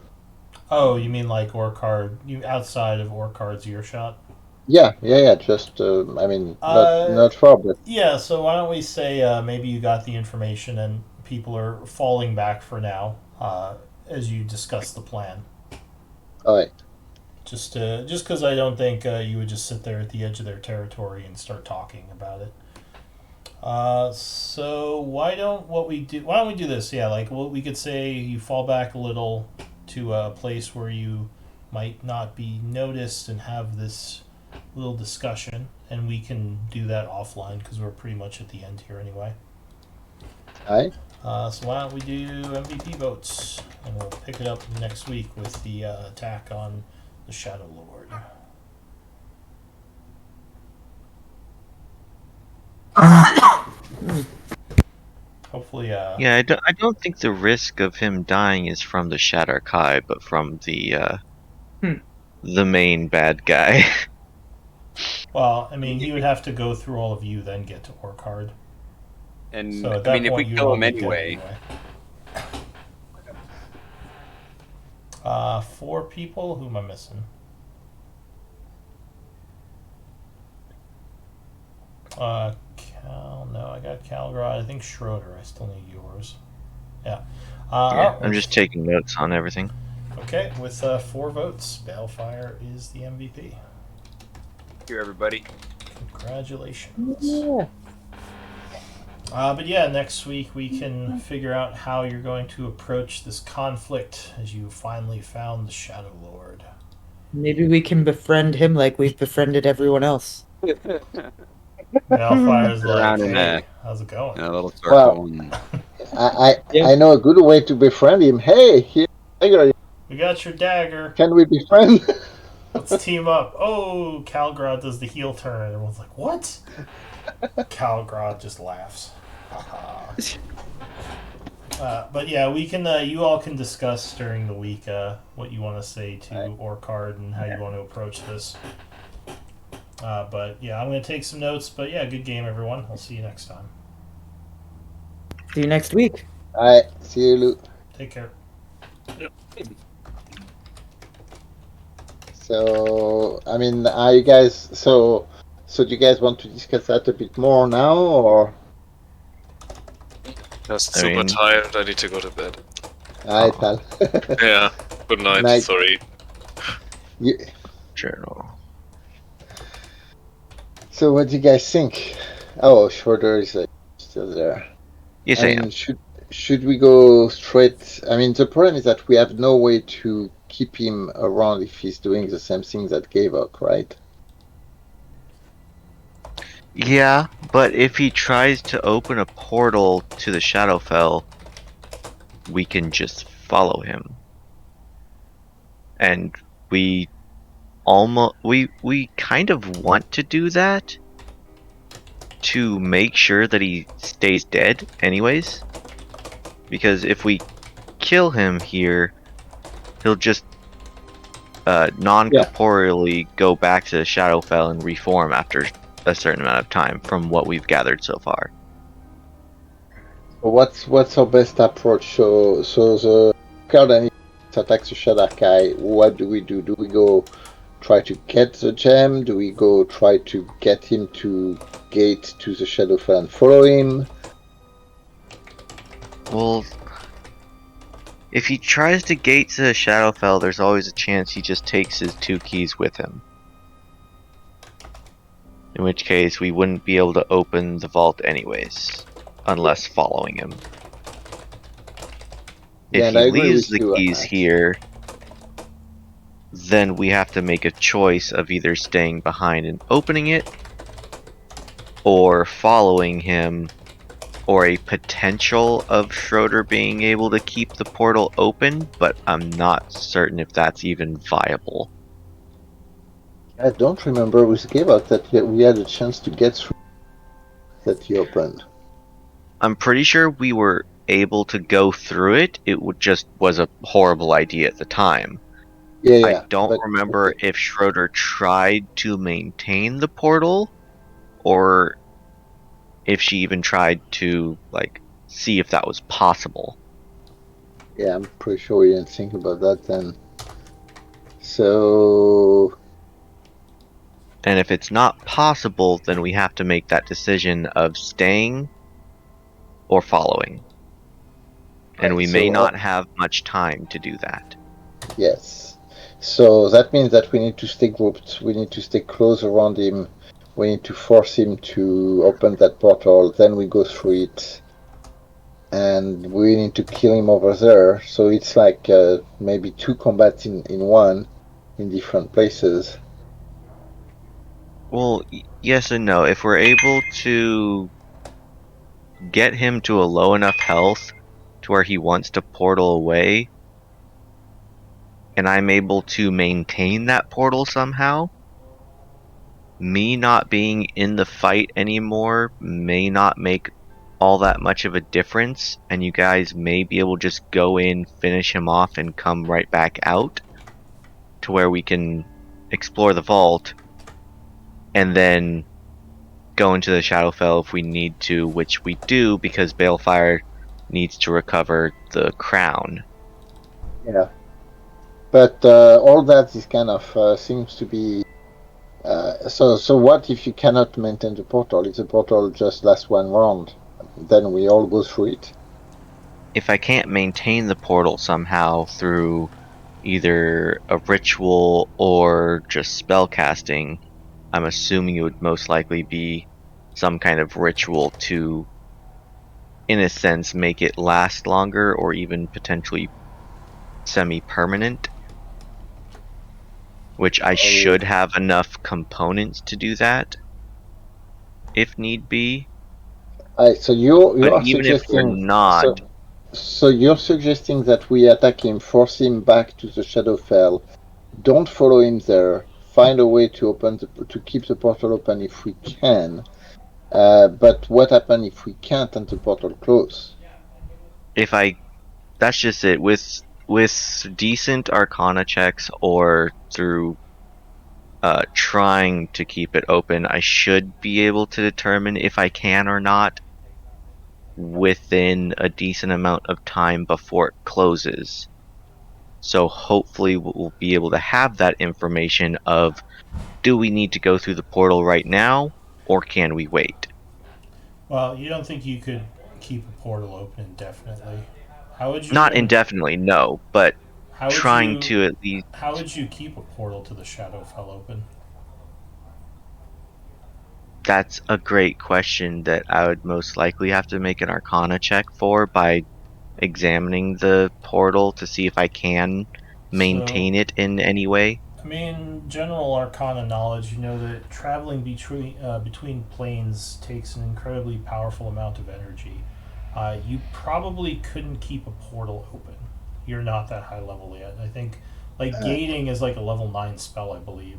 Oh, you mean like Orcard? You outside of Orcard's earshot? Yeah. Just, I mean, Uh, not far, but Yeah. So why don't we say maybe you got the information and people are falling back for now as you discuss the plan. all right. Just because I don't think you would just sit there at the edge of their territory and start talking about it. So why don't we do this? Yeah, like we could say you fall back a little to a place where you might not be noticed and have this little discussion, and we can do that offline because we're pretty much at the end here anyway. All right. So why don't we do MVP votes, and we'll pick it up next week with the attack on the Shadow Lord. Hopefully, yeah, I don't think the risk of him dying is from the Shatter Kai, but from the main bad guy. well, I mean, he would have to go through all of you, then get to Orcard. And So at I that mean, if we point, you'd kill all him be dead anyway, anyway. 4 people. Who am I missing? Cal. No, I got Calgrad. I think Schroeder. I still need yours. Yeah. Yeah, I'm just taking notes on everything. Okay, with 4 votes, Balefire is the MVP. thank you, everybody. Congratulations. Yeah. But yeah, next week we can figure out how you're going to approach this conflict as you finally found the Shadow Lord. Maybe we can befriend him like we've befriended everyone else. Balefire's like, Around in hey, how's it going? a little circle. I Yeah. know a good way to befriend him. Hey, here, dagger. We got your dagger. Can we befriend? Let's team up. Oh, Calgrad does the heel turn. Everyone's like, what? Calgrad just laughs. But yeah, we can. You all can discuss during the week what you want to say to Orcard and how you want to approach this. But yeah, I'm going to take some notes. But yeah, good game, everyone. I'll see you next time. See you next week. All right. See you, Luke. Take care. So, I mean, are you guys so do you guys want to discuss that a bit more now, or? Just I super mean- tired. I need to go to bed. All right, pal. Yeah. Good night. Night. Sorry. You, journal. So what do you guys think? Oh, Schroeder is still there. Yes, I I mean, am. should we go straight? I mean, the problem is that we have no way to keep him around if he's doing the same thing that Gavok, right? Yeah, but if he tries to open a portal to the Shadowfell, we can just follow him. And we we kind of want to do that to make sure that he stays dead anyways. Because if we kill him here, he'll just non-corporeally go back to the Shadowfell and reform after a certain amount of time from what we've gathered so far. What's our best approach? So the Cloud attacks the Shadarkai. What do we do? Do we go try to get the gem? Do we go try to get him to gate to the Shadowfell and follow him? Well, if he tries to gate to the Shadowfell, there's always a chance he just takes his 2 keys with him. In which case, we wouldn't be able to open the vault anyways, unless following him. Yeah, If and he I agree leaves with the you on keys that. here, then we have to make a choice of either staying behind and opening it, or following him, or a potential of Schroeder being able to keep the portal open, but I'm not certain if that's even viable. I don't remember with Gavok that we had a chance to get through that he opened. I'm pretty sure we were able to go through it. It just was a horrible idea at the time. Yeah, I don't but remember okay. if Schroeder tried to maintain the portal, or if she even tried to see if that was possible. Yeah, I'm pretty sure we didn't think about that then. So And if it's not possible, then we have to make that decision of staying or following. And right, we may not have much time to do that. yes. So that means that we need to stay grouped. We need to stay close around him. We need to force him to open that portal. Then we go through it, and we need to kill him over there. So it's like maybe 2 combats in one, in different places. Well, yes and no. If we're able to get him to a low enough health to where he wants to portal away, and I'm able to maintain that portal somehow, me not being in the fight anymore may not make all that much of a difference, and you guys may be able to just go in, finish him off, and come right back out to where we can explore the vault and then go into the Shadowfell if we need to, which we do because Balefire needs to recover the crown. Yeah. But all that is kind of seems to be. So what if you cannot maintain the portal? If the portal just lasts 1 round, then we all go through it. If I can't maintain the portal somehow through either a ritual or just spell casting, I'm assuming it would most likely be some kind of ritual to, in a sense, make it last longer or even potentially semi-permanent. Which I should have enough components to do that, if need be. So you But are even if we're suggesting not, so you're suggesting that we attack him, force him back to the Shadowfell, don't follow him there, find a way to to keep the portal open if we can. But what happens if we can't and the portal close? that's just it. With decent Arcana checks or through trying to keep it open, I should be able to determine if I can or not within a decent amount of time before it closes. So hopefully we'll be able to have that information of, do we need to go through the portal right now, or can we wait? Well, you don't think you could keep a portal open indefinitely? How would you Not know? indefinitely, no, but How would trying you to at least. how would you keep a portal to the Shadowfell open? That's a great question that I would most likely have to make an Arcana check for by examining the portal to see if I can So, maintain it in any way. I mean, general Arcana knowledge, you know that traveling between planes takes an incredibly powerful amount of energy. You probably couldn't keep a portal open. You're not that high level yet. I think like Uh, gating is like a level 9 spell, I believe.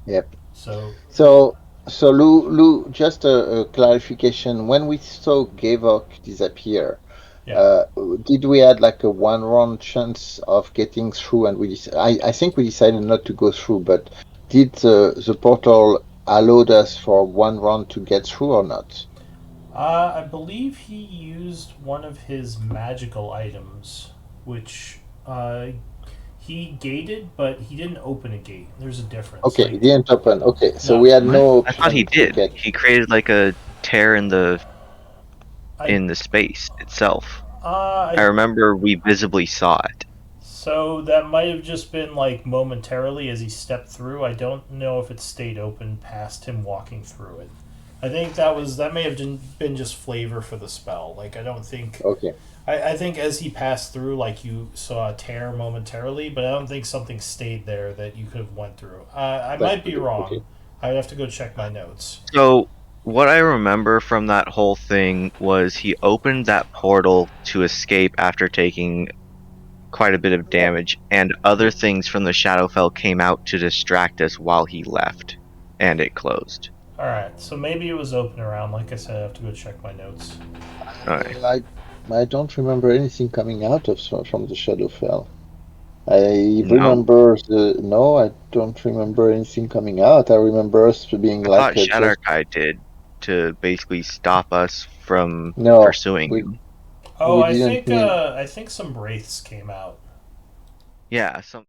yep. So So, so Lou, just a clarification. When we saw Gavok disappear, yeah. uh, did we had like a one round chance of getting through? And I think we decided not to go through, but did the portal allowed us for one round to get through or not? I believe he used one of his magical items, which he gated, but he didn't open a gate. There's a difference. Okay, it Like, didn't open. Okay, so no, we had What? no I thought he option to did. get. He created like a tear I, in the space itself. I I remember we visibly saw it. So that might have just been like momentarily as he stepped through. I don't know if it stayed open past him walking through it. I think that may have been just flavor for the spell. Like I don't think Okay, I think as he passed through, like you saw a tear momentarily, but I don't think something stayed there that you could have went through. I that might be could wrong. okay. I would have to go check my notes. So, what I remember from that whole thing was he opened that portal to escape after taking quite a bit of damage, and other things from the Shadowfell came out to distract us while he left, and it closed. All right, so maybe it was open around. Like I said, I have to go check my notes. Alright. I don't remember anything coming out of from the Shadowfell. I No? remember the no, I don't remember anything coming out. I remember us being I thought like just Shadarkai did to basically stop us from no, pursuing we him. Oh, we didn't mean I think some wraiths came out. Yeah, some